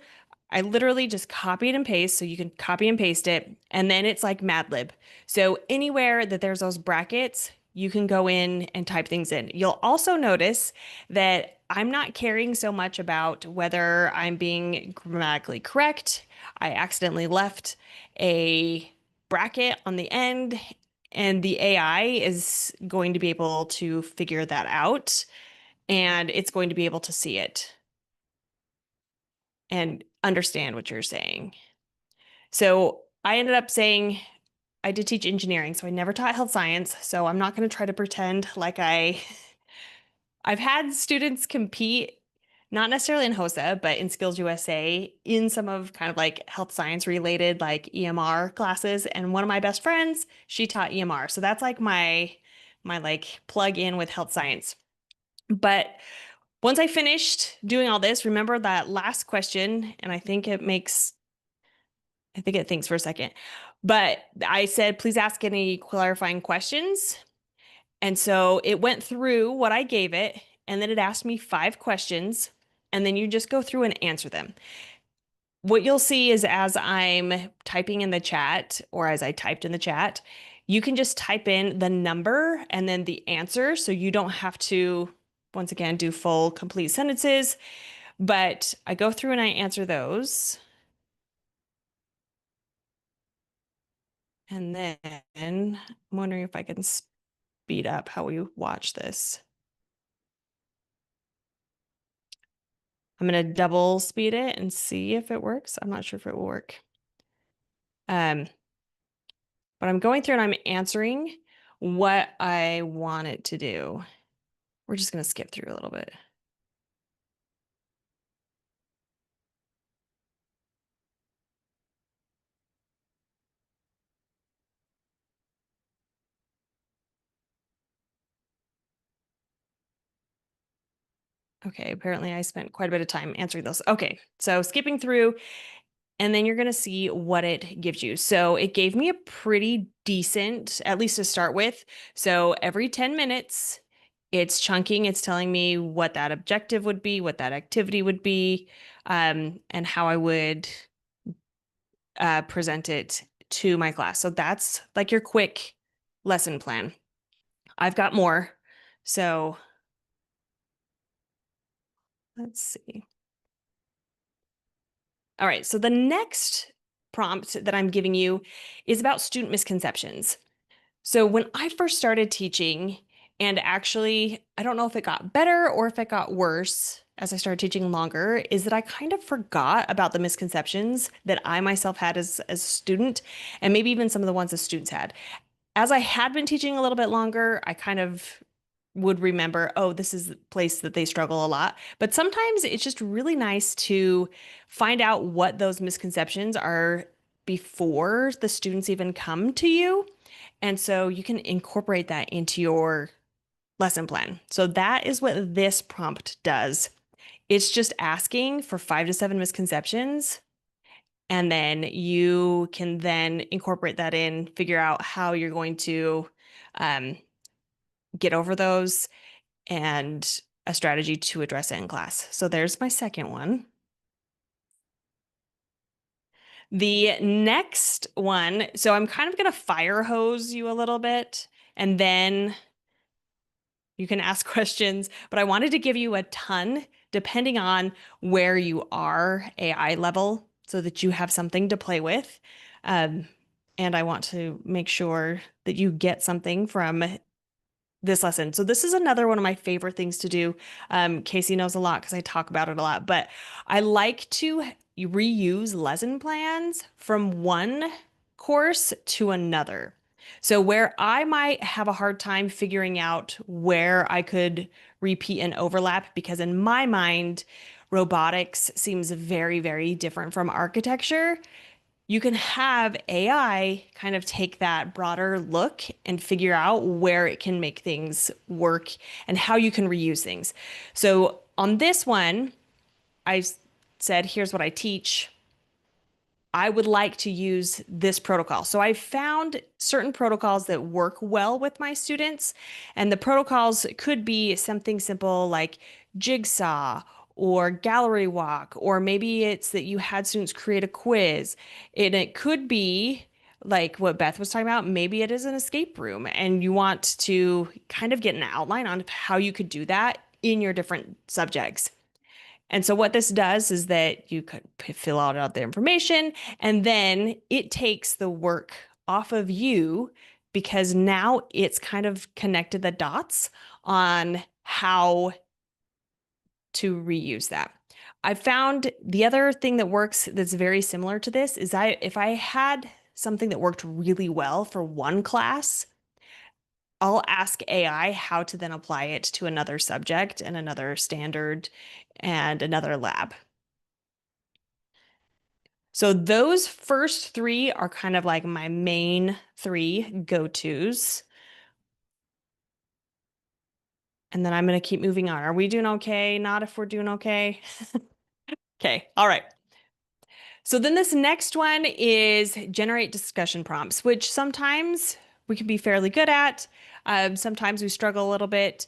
I literally just copied and paste. So you can copy and paste it. And then it's like Mad Lib. So anywhere that there's those brackets, you can go in and type things in. You'll also notice that I'm not caring so much about whether I'm being grammatically correct. I accidentally left a bracket on the end, and the AI is going to be able to figure that out, and it's going to be able to see it and understand what you're saying. So I ended up saying I did teach engineering, so I never taught health science. So I'm not going to try to pretend like I've had students compete, not necessarily in HOSA, but in Skills USA in some of kind of like health science related like EMR classes. And one of my best friends, she taught EMR. So that's like my like plug in with health science. But once I finished doing all this, remember that last question, and I think it thinks for a second, but I said, please ask any clarifying questions. And so it went through what I gave it, and then it asked me 5 questions, and then you just go through and answer them. What you'll see is as I'm typing in the chat, or as I typed in the chat, you can just type in the number and then the answer, so you don't have to, once again, do full complete sentences. But I go through and I answer those. And then I'm wondering if I can speed up how we watch this. I'm going to double speed it and see if it works. I'm not sure if it will work. But I'm going through and I'm answering what I want it to do. We're just going to skip through a little bit. Okay, apparently I spent quite a bit of time answering those. Okay, so skipping through, and then you're going to see what it gives you. So it gave me a pretty decent, at least to start with. So every 10 minutes, it's chunking. It's telling me what that objective would be, what that activity would be, and how I would present it to my class. So that's like your quick lesson plan. I've got more. So let's see. All right, so the next prompt that I'm giving you is about student misconceptions. So when I first started teaching, and actually, I don't know if it got better or if it got worse as I started teaching longer, is that I kind of forgot about the misconceptions that I myself had as a student, and maybe even some of the ones the students had. As I had been teaching a little bit longer, I kind of would remember, oh, this is the place that they struggle a lot. But sometimes it's just really nice to find out what those misconceptions are before the students even come to you. And so you can incorporate that into your lesson plan. So that is what this prompt does. It's just asking for 5 to 7 misconceptions. And then you can then incorporate that in, figure out how you're going to get over those and a strategy to address it in class. So there's my second one. The next one, so I'm kind of going to fire hose you a little bit, and then you can ask questions, but I wanted to give you a ton depending on where you are AI level so that you have something to play with. And I want to make sure that you get something from this lesson. So this is another one of my favorite things to do. Casey knows a lot because I talk about it a lot, but I like to reuse lesson plans from one course to another. So where I might have a hard time figuring out where I could repeat and overlap, because in my mind, robotics seems very, very different from architecture. You can have AI kind of take that broader look and figure out where it can make things work and how you can reuse things. So on this one, I said, here's what I teach. I would like to use this protocol. So I found certain protocols that work well with my students, and the protocols could be something simple like Jigsaw or Gallery Walk, or maybe it's that you had students create a quiz. And it could be like what Beth was talking about. Maybe it is an escape room and you want to kind of get an outline on how you could do that in your different subjects. And so what this does is that you could fill out the information, and then it takes the work off of you because now it's kind of connected the dots on how to reuse that. I found the other thing that works that's very similar to this is if I had something that worked really well for one class, I'll ask AI how to then apply it to another subject and another standard and another lab. So those first 3 are kind of like my main 3 go-tos. And then I'm going to keep moving on. Are we doing okay? Not if we're doing okay. Okay. All right. So then this next one is generate discussion prompts, which sometimes we can be fairly good at. Sometimes we struggle a little bit,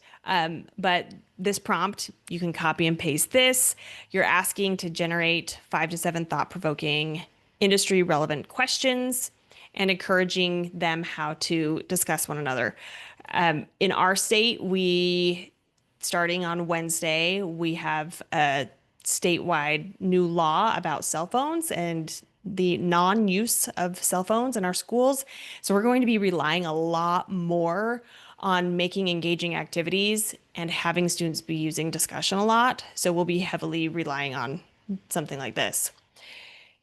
but this prompt, you can copy and paste this. You're asking to generate 5 to 7 thought-provoking, industry relevant questions and encouraging them how to discuss one another. In our state, starting on Wednesday, we have a statewide new law about cell phones and the non-use of cell phones in our schools. So we're going to be relying a lot more on making engaging activities and having students be using discussion a lot. So we'll be heavily relying on something like this.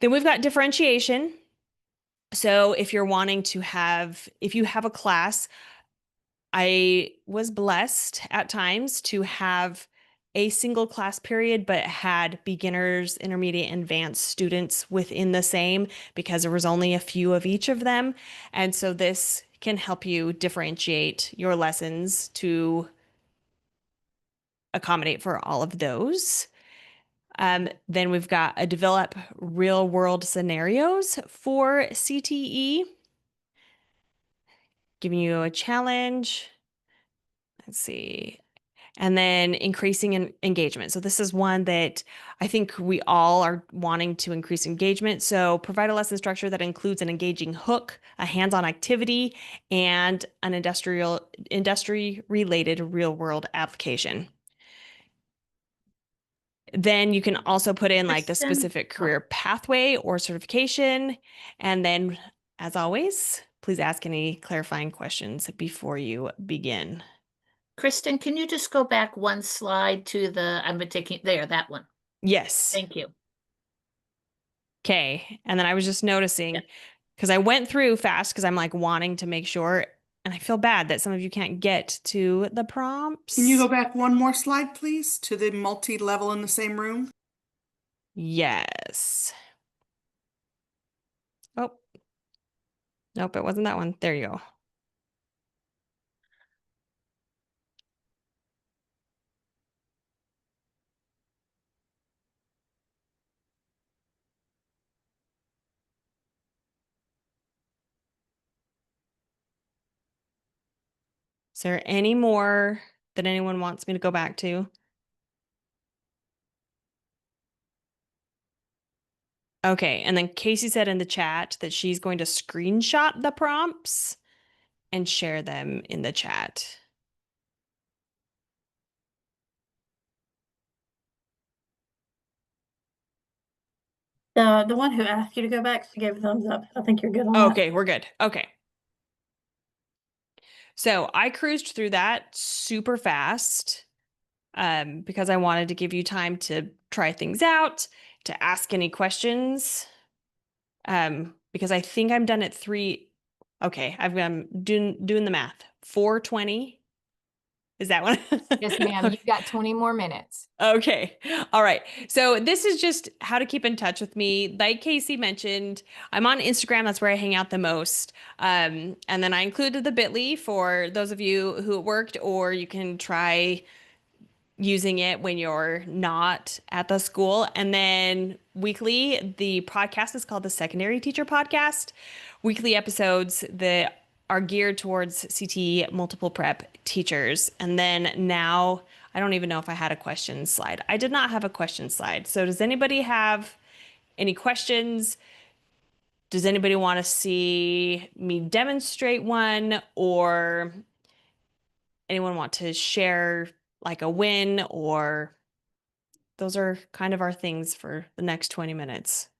Then we've got differentiation. So if you have a class, I was blessed at times to have a single class period, but had beginners, intermediate, and advanced students within the same because there was only a few of each of them. And so this can help you differentiate your lessons to accommodate for all of those. Then we've got a develop real world scenarios for CTE, giving you a challenge. Let's see. And then increasing engagement. So this is one that I think we all are wanting to increase engagement. So provide a lesson structure that includes an engaging hook, a hands-on activity, and an industry-related real-world application. Then you can also put in like the specific career pathway or certification. And then, as always, please ask any clarifying questions before you begin. Kristen, can you just go back one slide to that one? Yes. Thank you. Okay. And then I was just noticing, because I went through fast because I'm like wanting to make sure, and I feel bad that some of you can't get to the prompts. Can you go back one more slide, please, to the multi-level in the same room? Yes. Oh. Nope, it wasn't that one. There you go. Is there any more that anyone wants me to go back to? Okay, and then Casey said in the chat that she's going to screenshot the prompts and share them in the chat. The one who asked you to go back, she gave a thumbs up. I think you're good on that. Okay, we're good. Okay. So I cruised through that super fast because I wanted to give you time to try things out, to ask any questions. Because I think I'm done at 3. Okay, I'm doing the math. 4:20. Is that one? Yes, ma'am. Okay. You've got 20 more minutes. Okay. All right. So this is just how to keep in touch with me. Like Casey mentioned, I'm on Instagram. That's where I hang out the most. And then I included the bit.ly for those of you who it worked, or you can try using it when you're not at the school. And then weekly, the podcast is called the Secondary Teacher Podcast. Weekly episodes that are geared towards CTE multiple prep teachers. And then now, I don't even know if I had a question slide. I did not have a question slide. So does anybody have any questions? Does anybody want to see me demonstrate one, or anyone want to share like a win? Or those are kind of our things for the next 20 minutes.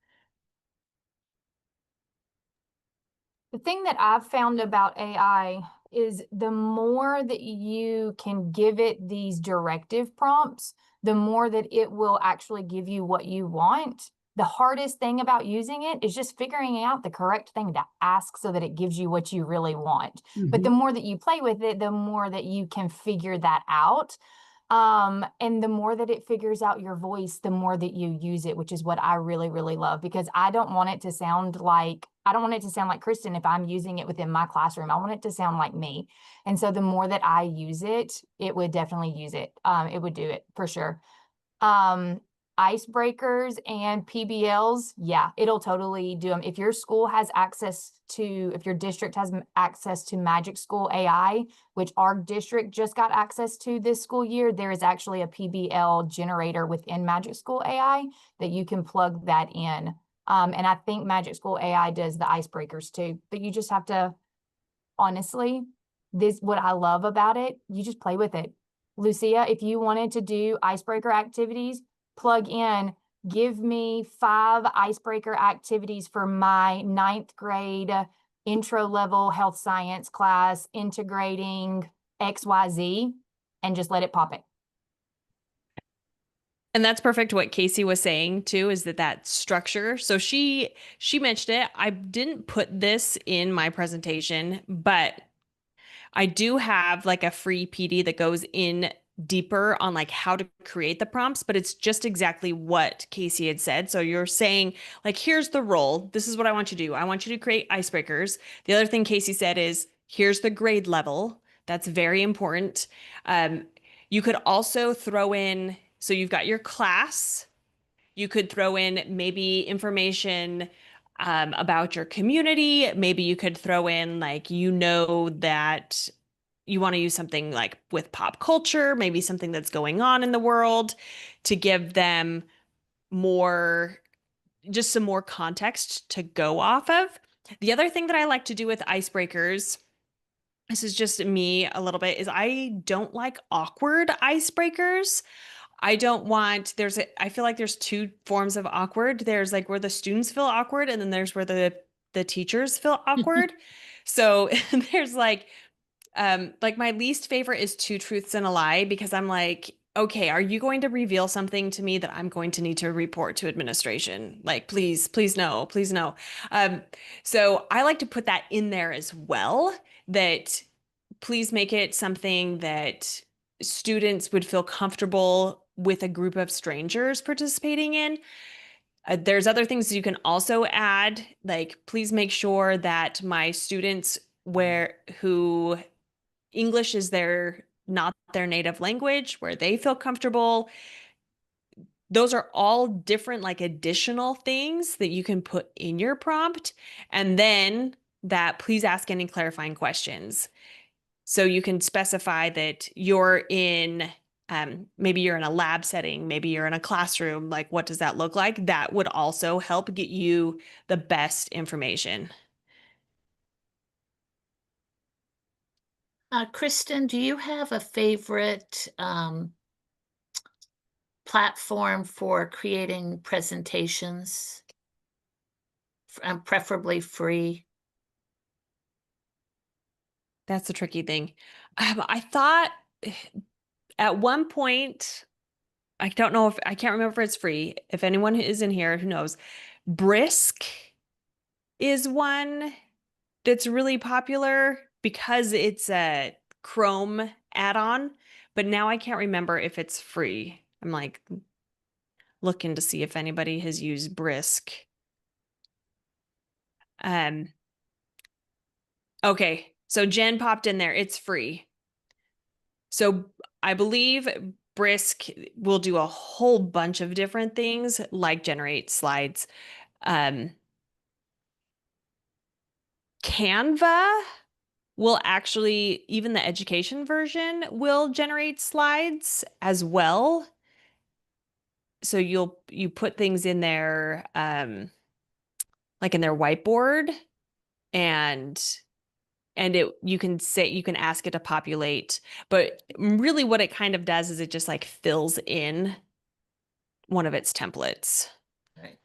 The thing that I've found about AI is the more that you can give it these directive prompts, the more that it will actually give you what you want. The hardest thing about using it is just figuring out the correct thing to ask so that it gives you what you really want. But the more that you play with it, the more that you can figure that out. And the more that it figures out your voice, the more that you use it, which is what I really, really love, because I don't want it to sound like Kristen if I'm using it within my classroom. I want it to sound like me. And so the more that I use it, it would definitely use it. It would do it for sure. Icebreakers and PBLs, yeah, it'll totally do them. If your school has access to, if your district has access to Magic School AI, which our district just got access to this school year, there is actually a PBL generator within Magic School AI that you can plug that in. And I think Magic School AI does the icebreakers too, but you just have to, honestly, what I love about it, you just play with it. Lucia, if you wanted to do icebreaker activities, plug in, give me 5 icebreaker activities for my 9th grade intro level health science class integrating XYZ, and just let it pop it. And that's perfect what Casey was saying too, is that structure. So she mentioned it. I didn't put this in my presentation, but I do have like a free PD that goes in deeper on like how to create the prompts, but it's just exactly what Casey had said. So you're saying like, here's the role. This is what I want you to do. I want you to create icebreakers. The other thing Casey said is, here's the grade level. That's very important. You could also throw in, so you've got your class. You could throw in maybe information about your community. Maybe you could throw in like, that you want to use something like with pop culture, maybe something that's going on in the world, to give them some more context to go off of. The other thing that I like to do with icebreakers, this is just me a little bit, is I don't like awkward icebreakers. I feel like there's 2 forms of awkward. There's like where the students feel awkward, and then there's where the teachers feel awkward. So there's like my least favorite is 2 truths and a lie, because I'm like, okay, are you going to reveal something to me that I'm going to need to report to administration? Like, please no, please no. So I like to put that in there as well, that please make it something that students would feel comfortable with a group of strangers participating in. There's other things you can also add, like please make sure that my students who English is not their native language, where they feel comfortable. Those are all different like additional things that you can put in your prompt. And then that please ask any clarifying questions. So you can specify that you're in, maybe you're in a lab setting, maybe you're in a classroom. Like, what does that look like? That would also help get you the best information. Kristen, do you have a favorite platform for creating presentations, preferably free? That's the tricky thing. I thought at one point, I don't know if I can't remember if it's free. If anyone is in here who knows, Brisk is one that's really popular because it's a Chrome add-on, but now I can't remember if it's free. I'm like looking to see if anybody has used Brisk. Okay, so Jen popped in there. It's free. So I believe Brisk will do a whole bunch of different things like generate slides. Canva will actually, even the education version will generate slides as well. So you put things in there, like in their whiteboard, and you can ask it to populate, but really what it kind of does is it just like fills in one of its templates. Right.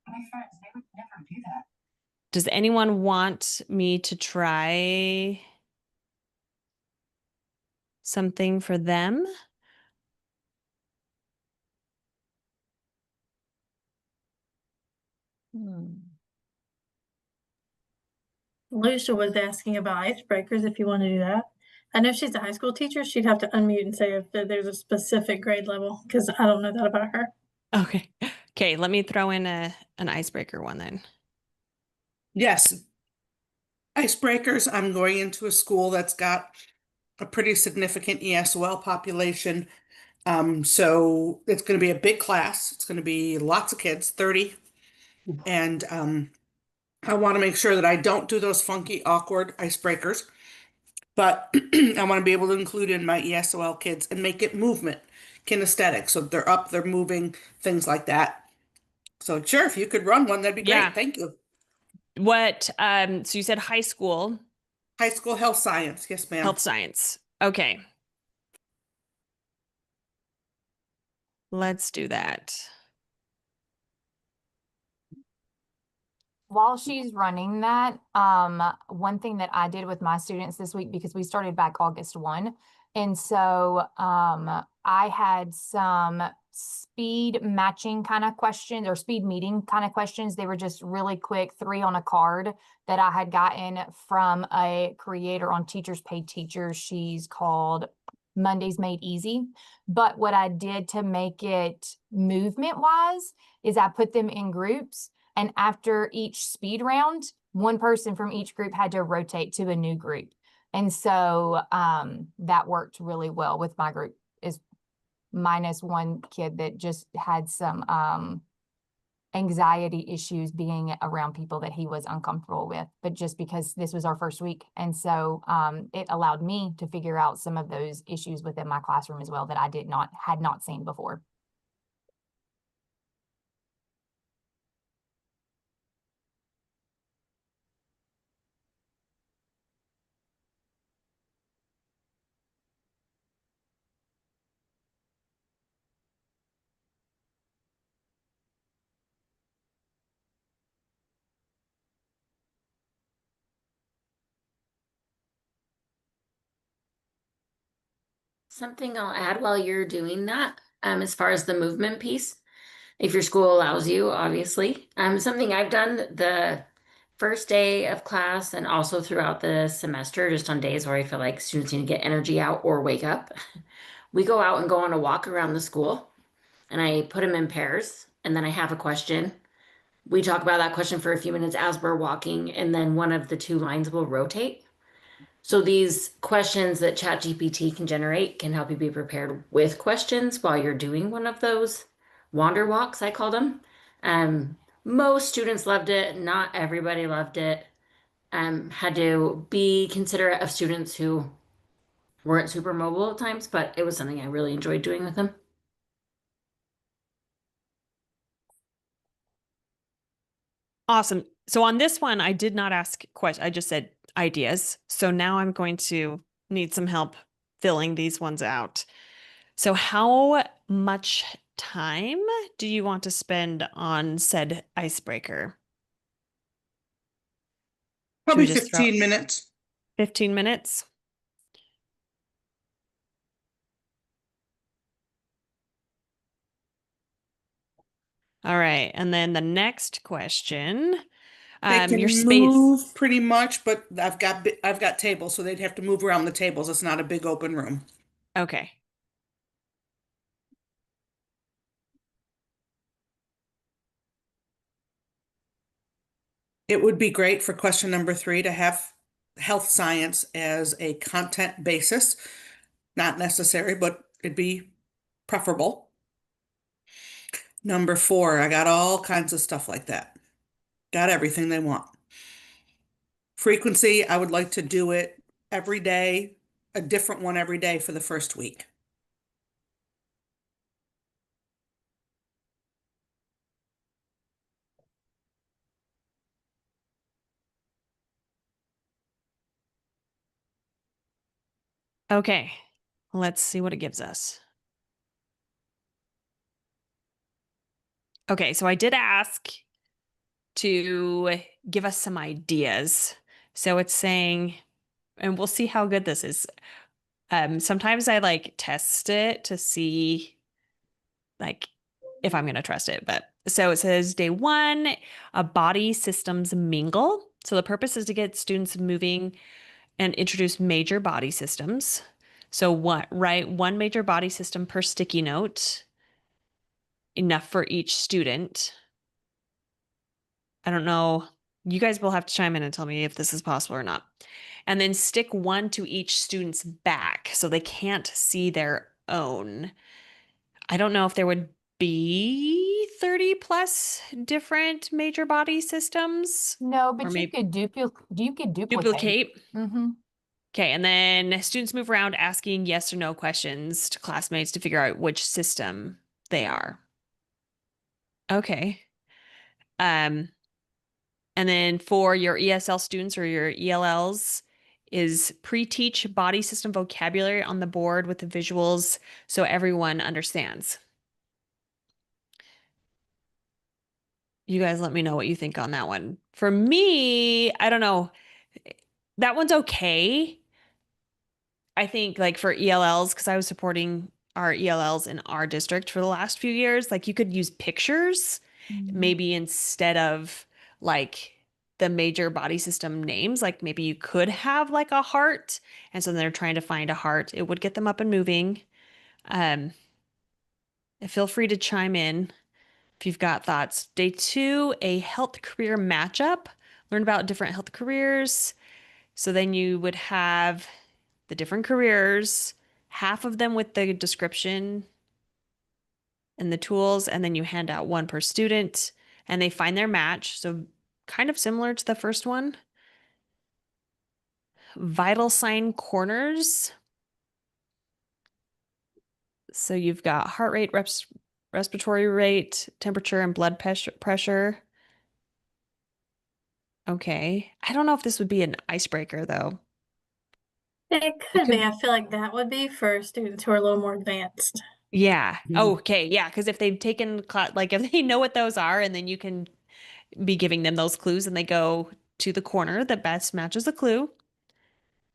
My friends, they would never do that. Does anyone want me to try something for them? Lucia was asking about icebreakers, if you want to do that. I know she's a high school teacher. She'd have to unmute and say if there's a specific grade level, because I don't know that about her. Okay. Okay, let me throw in an icebreaker one then. Yes. Icebreakers, I'm going into a school that's got a pretty significant ESOL population. So it's going to be a big class. It's going to be lots of kids, 30. And I want to make sure that I don't do those funky, awkward icebreakers. But I want to be able to include in my ESOL kids and make it movement, kinesthetic. So they're up, they're moving, things like that. So sure, if you could run one, that'd be great. Yeah. Thank you. What, so you said high school. High school health science. Yes, ma'am. Health science. Okay. Let's do that. While she's running that, one thing that I did with my students this week, because we started back August 1. And so I had some speed matching kind of questions or speed meeting kind of questions. They were just really quick, 3 on a card that I had gotten from a creator on Teachers Pay Teachers. She's called Mondays Made Easy. But what I did to make it movement wise is I put them in groups. And after each speed round, one person from each group had to rotate to a new group. And so that worked really well with my group, is minus one kid that just had some anxiety issues being around people that he was uncomfortable with, but just because this was our first week. And so it allowed me to figure out some of those issues within my classroom as well that I had not seen before. Something I'll add while you're doing that, as far as the movement piece, if your school allows you, obviously. Something I've done the first day of class and also throughout the semester, just on days where I feel like students need to get energy out or wake up, we go out and go on a walk around the school, and I put them in pairs, and then I have a question. We talk about that question for a few minutes as we're walking, and then one of the 2 lines will rotate. So these questions that ChatGPT can generate can help you be prepared with questions while you're doing one of those wander walks, I call them. Most students loved it. Not everybody loved it. had to be considerate of students who weren't super mobile at times, but it was something I really enjoyed doing with them. Awesome. So on this one, I did not ask questions. I just said ideas. So now I'm going to need some help filling these ones out. So how much time do you want to spend on said icebreaker? Probably Should we just throw 15 minutes. 15 minutes? All right. And then the next question, They can your space. move pretty much, but I've got tables, so they'd have to move around the tables. It's not a big open room. Okay. It would be great for question number 3 to have health science as a content basis. Not necessary, but it'd be preferable. Number 4, I got all kinds of stuff like that. Got everything they want. Frequency, I would like to do it every day, a different one every day for the first week. Okay. Let's see what it gives us. Okay, so I did ask to give us some ideas. So it's saying, and we'll see how good this is. Sometimes I like test it to see like if I'm going to trust it. But so it says day 1, a body systems mingle. So the purpose is to get students moving and introduce major body systems. So write 1 major body system per sticky note, enough for each student. I don't know. You guys will have to chime in and tell me if this is possible or not. And then stick 1 to each student's back so they can't see their own. I don't know if there would be 30 plus different major body systems. No, but or you maybe could duplicate. duplicate. Mm-hmm. Okay, and then students move around asking yes or no questions to classmates to figure out which system they are. Okay. And then for your ESL students or your ELLs is pre-teach body system vocabulary on the board with the visuals so everyone understands. You guys let me know what you think on that one. For me, I don't know. That one's okay. I think like for ELLs, because I was supporting our ELLs in our district for the last few years, like you could use pictures maybe instead of like the major body system names. Like maybe you could have like a heart. And so they're trying to find a heart. It would get them up and moving. Feel free to chime in if you've got thoughts. Day 2, a health career matchup. Learn about different health careers. So then you would have the different careers, half of them with the description and the tools, and then you hand out 1 per student and they find their match. So kind of similar to the first one. Vital sign corners. So you've got heart rate, respiratory rate, temperature, and blood pressure. Okay. I don't know if this would be an icebreaker though. It could be. I feel like that would be for students who are a little more advanced. Yeah. Okay. Yeah. Because if they've taken like if they know what those are, and then you can be giving them those clues, and they go to the corner that best matches the clue.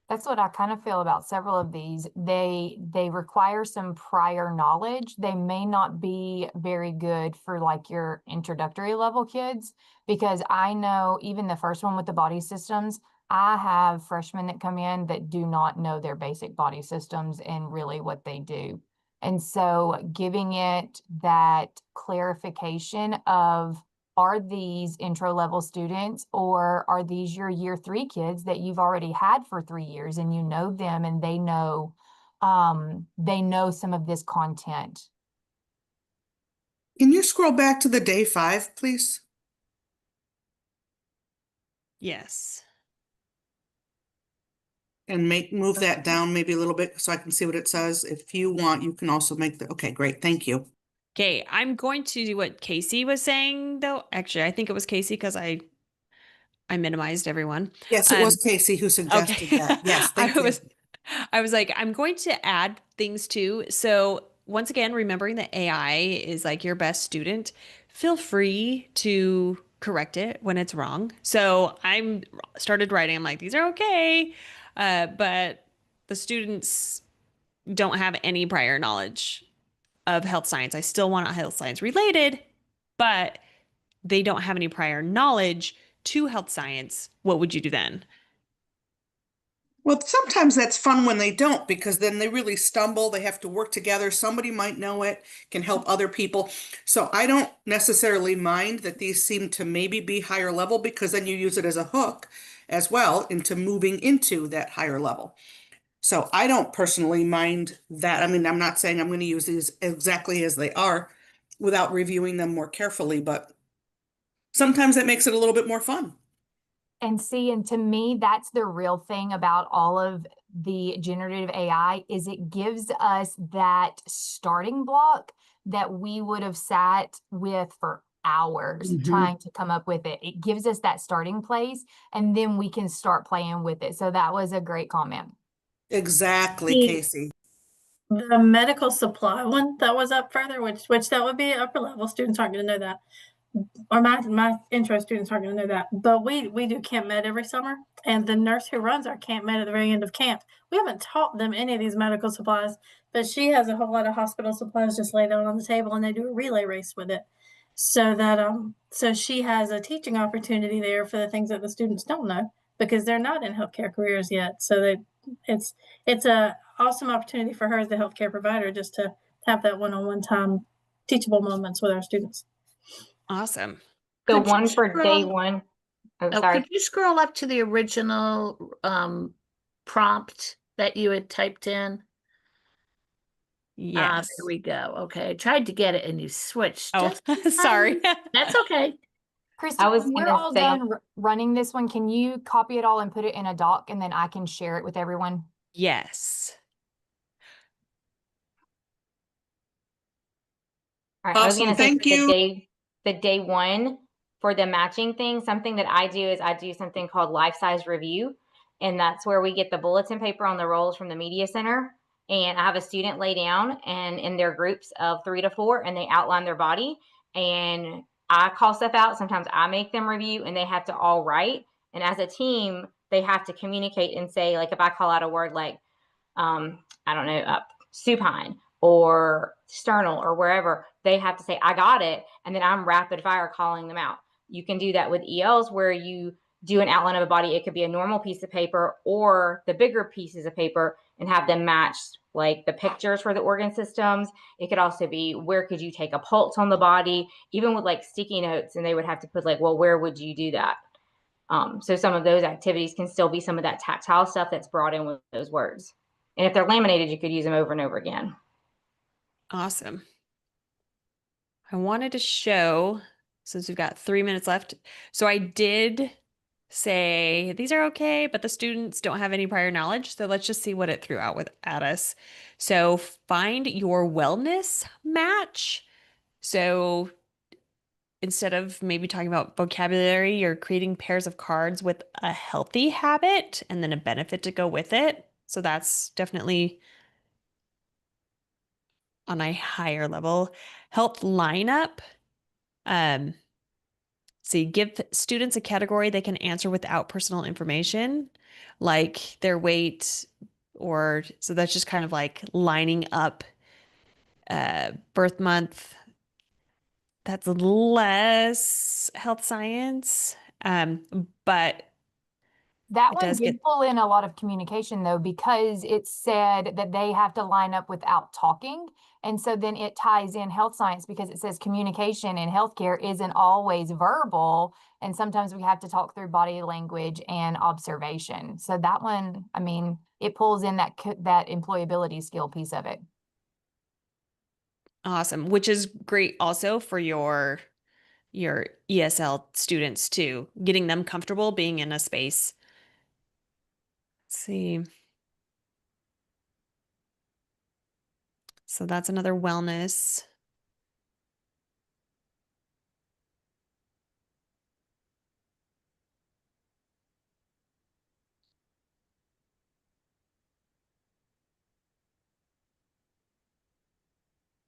That's what I kind of feel about several of these. They require some prior knowledge. They may not be very good for like your introductory level kids, because I know even the first one with the body systems, I have freshmen that come in that do not know their basic body systems and really what they do. And so giving it that clarification of, are these intro level students, or are these your year 3 kids that you've already had for 3 years and you know them and they know some of this content? Can you scroll back to the day 5, please? Yes. and move that down maybe a little bit so I can see what it says. If you want, you can also make the, okay, great. Thank you. Okay, I'm going to do what Casey was saying though. Actually, I think it was Casey because I minimized everyone. Yes, it was Casey who suggested Okay. that. Yes, thank you. I was like, I'm going to add things too. So once again, remembering that AI is like your best student, feel free to correct it when it's wrong. So I'm started writing, I'm like, these are okay. But the students don't have any prior knowledge of health science. I still want health science related, but they don't have any prior knowledge to health science. What would you do then? Well, sometimes that's fun when they don't, because then they really stumble. They have to work together. Somebody might know it, can help other people. So I don't necessarily mind that these seem to maybe be higher level, because then you use it as a hook as well into moving into that higher level. So I don't personally mind that. I mean, I'm not saying I'm going to use these exactly as they are without reviewing them more carefully, but sometimes that makes it a little bit more fun. And see, and to me, that's the real thing about all of the generative AI is it gives us that starting block that we would have sat with for hours trying to come up with it. It gives us that starting place, and then we can start playing with it. So that was a great comment. Exactly, Casey. The medical supply one that was up further, which that would be upper level. Students aren't going to know that. Or my intro students aren't going to know that, but we do Camp Med every summer, and the nurse who runs our Camp Med at the very end of camp, we haven't taught them any of these medical supplies, but she has a whole lot of hospital supplies just laid out on the table, and they do a relay race with it, so that so she has a teaching opportunity there for the things that the students don't know because they're not in healthcare careers yet. So that it's a awesome opportunity for her as the healthcare provider just to have that one-on-one time teachable moments with our students. Awesome. The one for day one. Oh, sorry. Could you scroll up to the original prompt that you had typed in? Yes. There we go. Okay. I tried to get it and you switched. Oh, sorry. That's okay. Christy, when we're all done running this one, can you copy it all and put it in a doc and then I can share it with everyone? Yes. All right, I was Awesome. going to say Thank you. the day one for the matching thing, something that I do is I do something called life size review. And that's where we get the bulletin paper on the rolls from the media center. And I have a student lay down and in their groups of 3 to 4, and they outline their body. And I call stuff out. Sometimes I make them review and they have to all write. And as a team, they have to communicate and say, like, if I call out a word like, I don't know, supine or sternal or wherever, they have to say, I got it. And then I'm rapid fire calling them out. You can do that with ELs where you do an outline of a body. It could be a normal piece of paper or the bigger pieces of paper and have them matched, like the pictures for the organ systems. It could also be, where could you take a pulse on the body, even with like sticky notes, and they would have to put like, well, where would you do that? So some of those activities can still be some of that tactile stuff that's brought in with those words. And if they're laminated, you could use them over and over again. Awesome. I wanted to show, since we've got 3 minutes left. So I did say these are okay, but the students don't have any prior knowledge. So let's just see what it threw out at us. So find your wellness match. So instead of maybe talking about vocabulary, you're creating pairs of cards with a healthy habit and then a benefit to go with it. So that's definitely on a higher level. Health lineup. So you give students a category they can answer without personal information, like their weight, or so that's just kind of like lining up birth month. That's less health science, but that it one does did get pull in a lot of communication though, because it said that they have to line up without talking. And so then it ties in health science because it says communication in healthcare isn't always verbal. And sometimes we have to talk through body language and observation. So that one, I mean, it pulls in that employability skill piece of it. awesome, which is great also for your ESL students too, getting them comfortable being in a space. Let's see. So that's another wellness.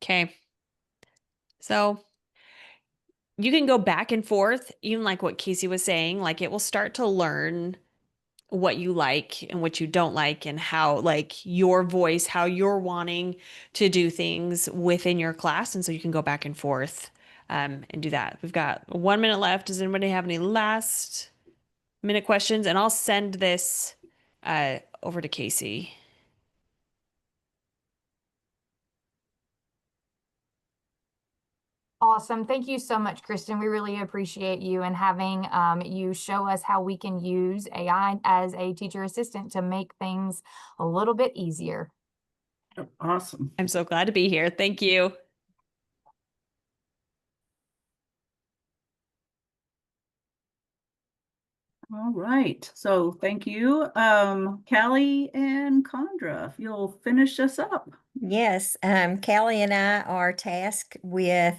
Okay. So you can go back and forth, even like what Casey was saying, like it will start to learn what you like and what you don't like and how like your voice, how you're wanting to do things within your class. And so you can go back and forth and do that. We've got 1 minute left. Does anybody have any last minute questions? And I'll send this over to Casey. Awesome. Thank you so much, Kristen. We really appreciate you and having you show us how we can use AI as a teacher assistant to make things a little bit easier. Awesome. I'm so glad to be here. Thank you. All right. So thank you. Callie and Condra, if you'll finish us up. Yes, Callie and I are tasked with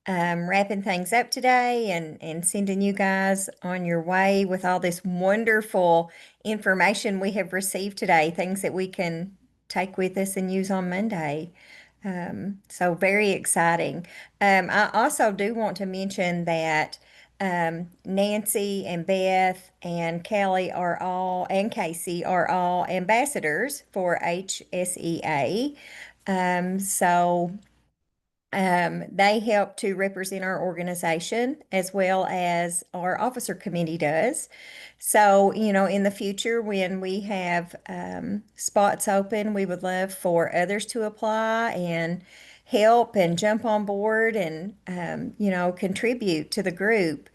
wrapping things up today and sending you guys on your way with all this wonderful information we have received today, things that we can take with us and use on Monday. So very exciting. I also do want to mention that Nancy and Beth and Callie and Casey are all ambassadors for HSEA. They help to represent our organization as well as our officer committee does. So, in the future, when we have spots open, we would love for others to apply and help and jump on board and, contribute to the group.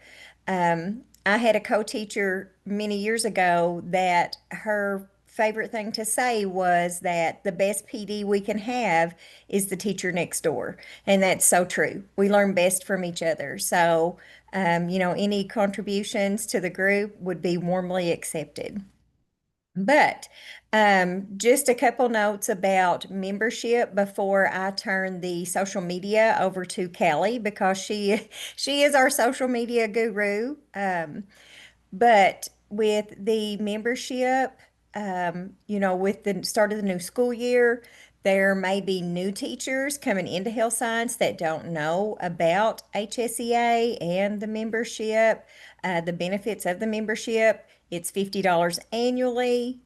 I had a co-teacher many years ago that her favorite thing to say was that the best PD we can have is the teacher next door. And that's so true. We learn best from each other. So, any contributions to the group would be warmly accepted. But just a couple notes about membership before I turn the social media over to Callie because she is our social media guru. But with the membership, with the start of the new school year, there may be new teachers coming into health science that don't know about HSEA and the membership, the benefits of the membership. It's $50 annually.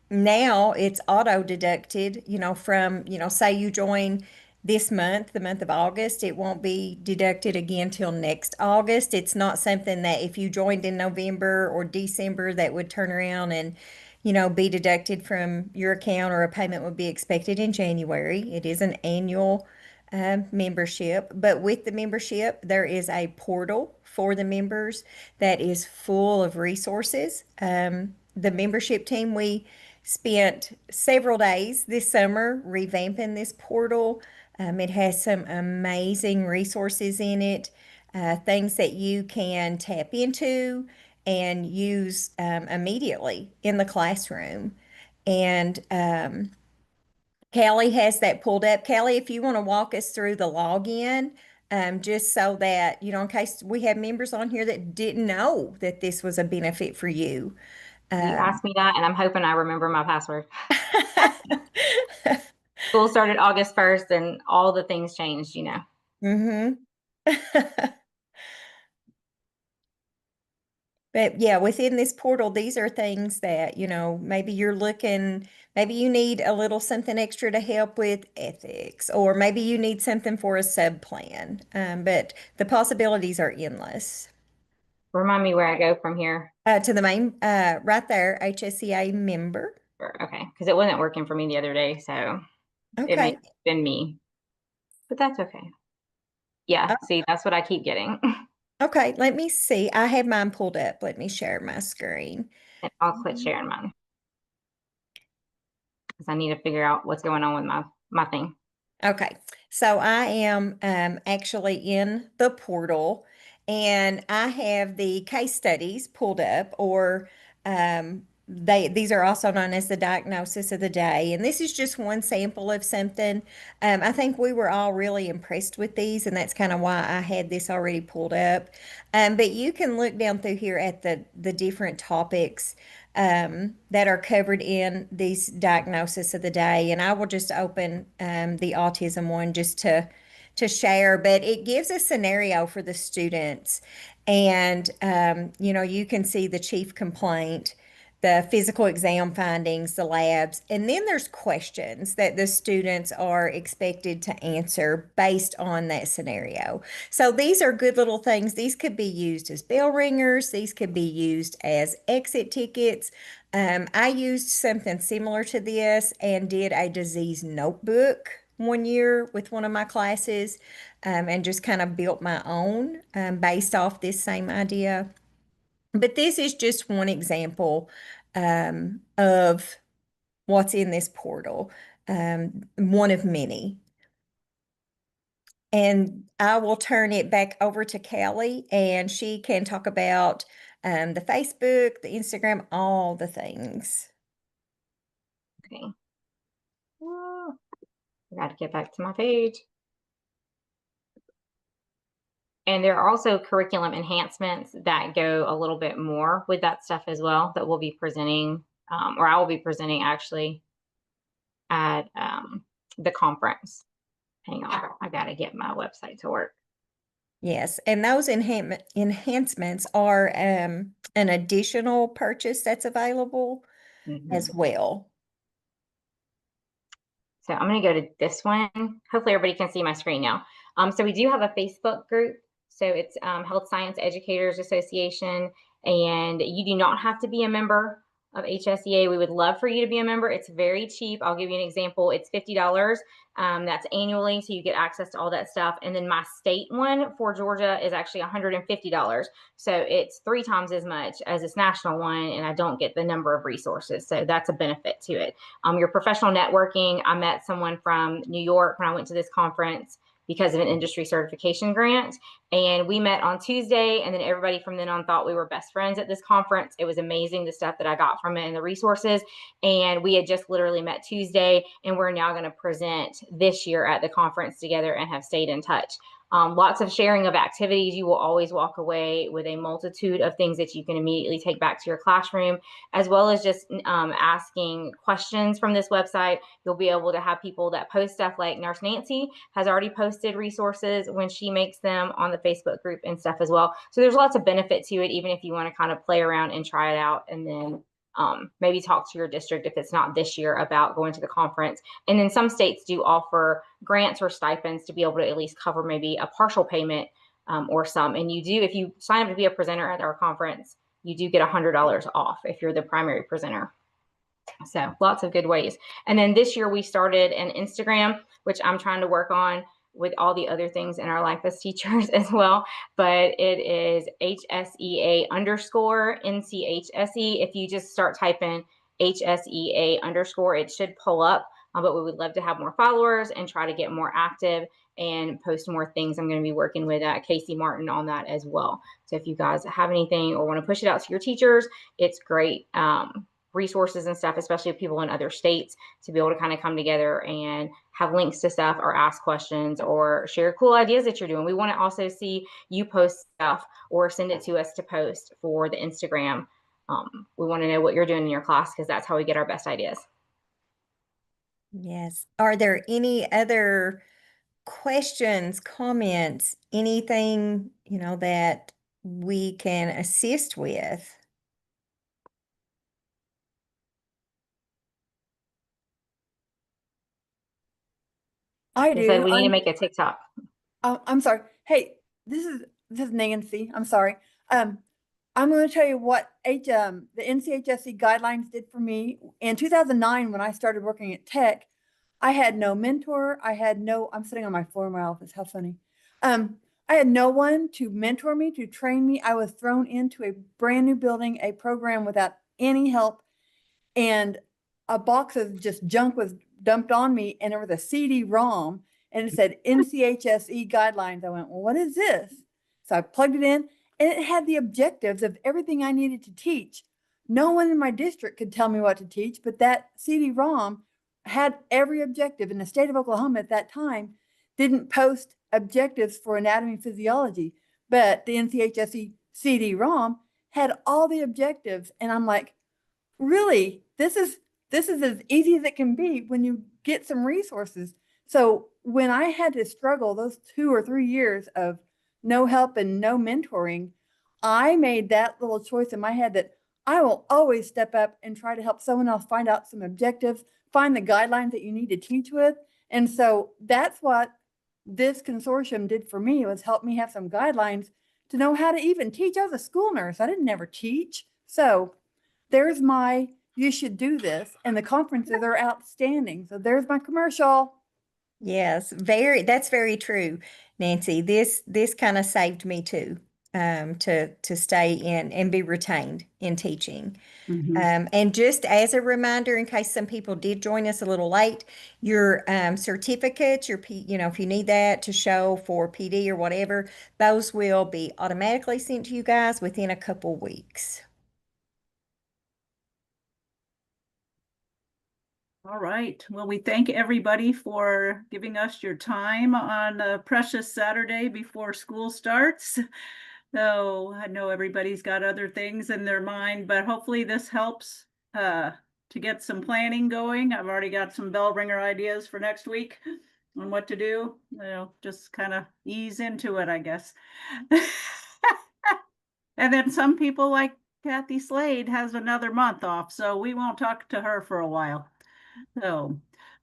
Now it's auto deducted, from, say you join this month, the month of August, it won't be deducted again till next August. It's not something that if you joined in November or December that would turn around and, be deducted from your account or a payment would be expected in January. It is an annual membership, but with the membership, there is a portal for the members that is full of resources. The membership team, we spent several days this summer revamping this portal. It has some amazing resources in it, things that you can tap into and use immediately in the classroom. And Callie has that pulled up. Callie, if you want to walk us through the login, just so that, in case we have members on here that didn't know that this was a benefit for you. You asked me that, and I'm hoping I remember my password. School started August 1st, and all the things changed, Mm-hmm. But yeah, within this portal, these are things that, maybe maybe you need a little something extra to help with ethics, or maybe you need something for a sub plan. But the possibilities are endless. Remind me where I go from here. To the main, right there, HSEA member. Okay, because it wasn't working for me the other day, so it may have been me, but that's okay. Yeah, see, that's what I keep getting. Okay, let me see. I have mine pulled up. Let me share my screen. And I'll quit sharing mine because I need to figure out what's going on with my thing. Okay, so I am actually in the portal and I have the case studies pulled up, or these are also known as the diagnosis of the day. And this is just one sample of something. I think we were all really impressed with these, and that's kind of why I had this already pulled up. But you can look down through here at the different topics that are covered in these diagnosis of the day. And I will just open the autism one just to share, but it gives a scenario for the students. And, you can see the chief complaint, the physical exam findings, the labs, and then there's questions that the students are expected to answer based on that scenario. So these are good little things. These could be used as bell ringers. These could be used as exit tickets. I used something similar to this and did a disease notebook one year with one of my classes, and just kind of built my own based off this same idea. But this is just one example of what's in this portal, one of many. And I will turn it back over to Callie, and she can talk about the Facebook, the Instagram, all the things. Okay. I got to get back to my page. And there are also curriculum enhancements that go a little bit more with that stuff as well that we'll be presenting, or I will be presenting actually at the conference. Hang on, I got to get my website to work. Yes, and those enhancements are an additional purchase that's available as well. So I'm going to go to this one. Hopefully everybody can see my screen now. So we do have a Facebook group. So it's Health Science Educators Association, and you do not have to be a member of HSEA. We would love for you to be a member. It's very cheap. I'll give you an example. It's $50. That's annually, so you get access to all that stuff. And then my state one for Georgia is actually $150. So it's 3 times as much as this national one, and I don't get the number of resources. So that's a benefit to it. Your professional networking, I met someone from New York when I went to this conference because of an industry certification grant. And we met on Tuesday, and then everybody from then on thought we were best friends at this conference. It was amazing, the stuff that I got from it and the resources. And we had just literally met Tuesday, and we're now going to present this year at the conference together and have stayed in touch. Lots of sharing of activities. You will always walk away with a multitude of things that you can immediately take back to your classroom, as well as just asking questions from this website. You'll be able to have people that post stuff, like Nurse Nancy has already posted resources when she makes them on the Facebook group and stuff as well. So there's lots of benefit to it, even if you want to kind of play around and try it out, and then maybe talk to your district if it's not this year about going to the conference. And then some states do offer grants or stipends to be able to at least cover maybe a partial payment or some. And you do, if you sign up to be a presenter at our conference, you do get $100 off if you're the primary presenter. So lots of good ways. And then this year we started an Instagram, which I'm trying to work on with all the other things in our life as teachers as well. But it is HSEA _ NCHSE. If you just start typing HSEA _ it should pull up. But we would love to have more followers and try to get more active and post more things. I'm going to be working with Casey Martin on that as well. So if you guys have anything or want to push it out to your teachers, it's great. Resources and stuff, especially people in other states, to be able to kind of come together and have links to stuff or ask questions or share cool ideas that you're doing. We want to also see you post stuff or send it to us to post for the Instagram. We want to know what you're doing in your class, because that's how we get our best ideas. Yes. Are there any other questions, comments, anything, that we can assist with? I do. So we need to make a TikTok. I'm sorry. Hey, this is Nancy. I'm sorry. I'm going to tell you what the NCHSE guidelines did for me. In 2009, when I started working at Tech, I had no mentor. I'm sitting on my floor in my office. How funny. I had no one to mentor me, to train me. I was thrown into a brand new building, a program without any help, and a box of just junk was dumped on me, and there was a CD-ROM, and it said NCHSE guidelines. I went, well, what is this? So I plugged it in, and it had the objectives of everything I needed to teach. no one in my district could tell me what to teach, but that CD-ROM had every objective, and the state of Oklahoma at that time didn't post objectives for anatomy and physiology, but the NCHSE CD-ROM had all the objectives. And I'm like, really, this is as easy as it can be when you get some resources. So when I had to struggle those 2 or 3 years of no help and no mentoring, I made that little choice in my head that I will always step up and try to help someone else find out some objectives, find the guidelines that you need to teach with. And so that's what this consortium did for me, was help me have some guidelines to know how to even teach. I was a school nurse. I didn't never teach. So there's my, you should do this. And the conferences are outstanding. So there's my commercial. Yes, that's very true, Nancy. This kind of saved me too, to stay in and be retained in teaching. And just as a reminder, in case some people did join us a little late, your certificates, your if you need that to show for PD or whatever, those will be automatically sent to you guys within a couple weeks. All right. Well, we thank everybody for giving us your time on a precious Saturday before school starts. So I know everybody's got other things in their mind, but hopefully this helps to get some planning going. I've already got some bell ringer ideas for next week on what to do. Just kind of ease into it, I guess. And then some people like Kathy Slade has another month off, so we won't talk to her for a while. So,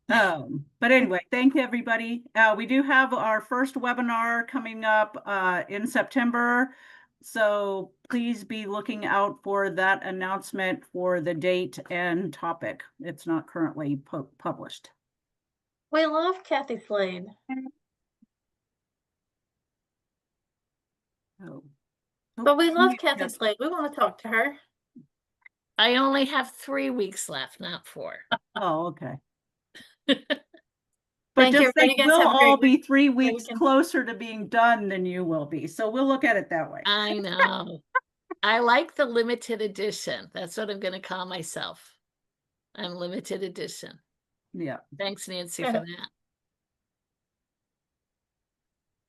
but anyway, thank you, everybody. We do have our first webinar coming up in September. So please be looking out for that announcement for the date and topic. It's not currently published. We love Kathy Slade. Oh. But we love Kathy Slade. We want to talk to her. I only have 3 weeks left, not 4. Oh, okay. But Thank you, just think, everybody. You guys we'll have a great all be week. 3 weeks closer to being done than you will be. So we'll look at it that way. I know. I like the limited edition. That's what I'm going to call myself. I'm limited edition. Yeah. Thanks, Nancy, for that.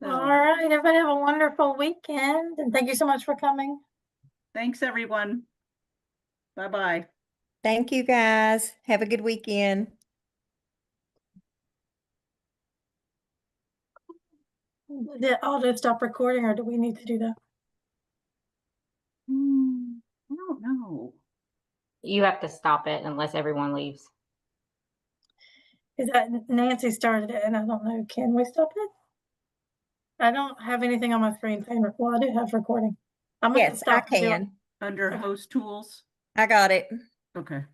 All right, everybody have a wonderful weekend, and thank you so much for coming. Thanks, everyone. Bye-bye. Thank you, guys. Have a good weekend. Did audio stop recording, or do we need to do that? I don't know. You have to stop it unless everyone leaves. Is that Nancy started it, and I don't know. Can we stop it? I don't have anything on my screen saying record. Well, I do have recording. I'm gonna Yes, I stop. can. Under host tools. I got it. Okay.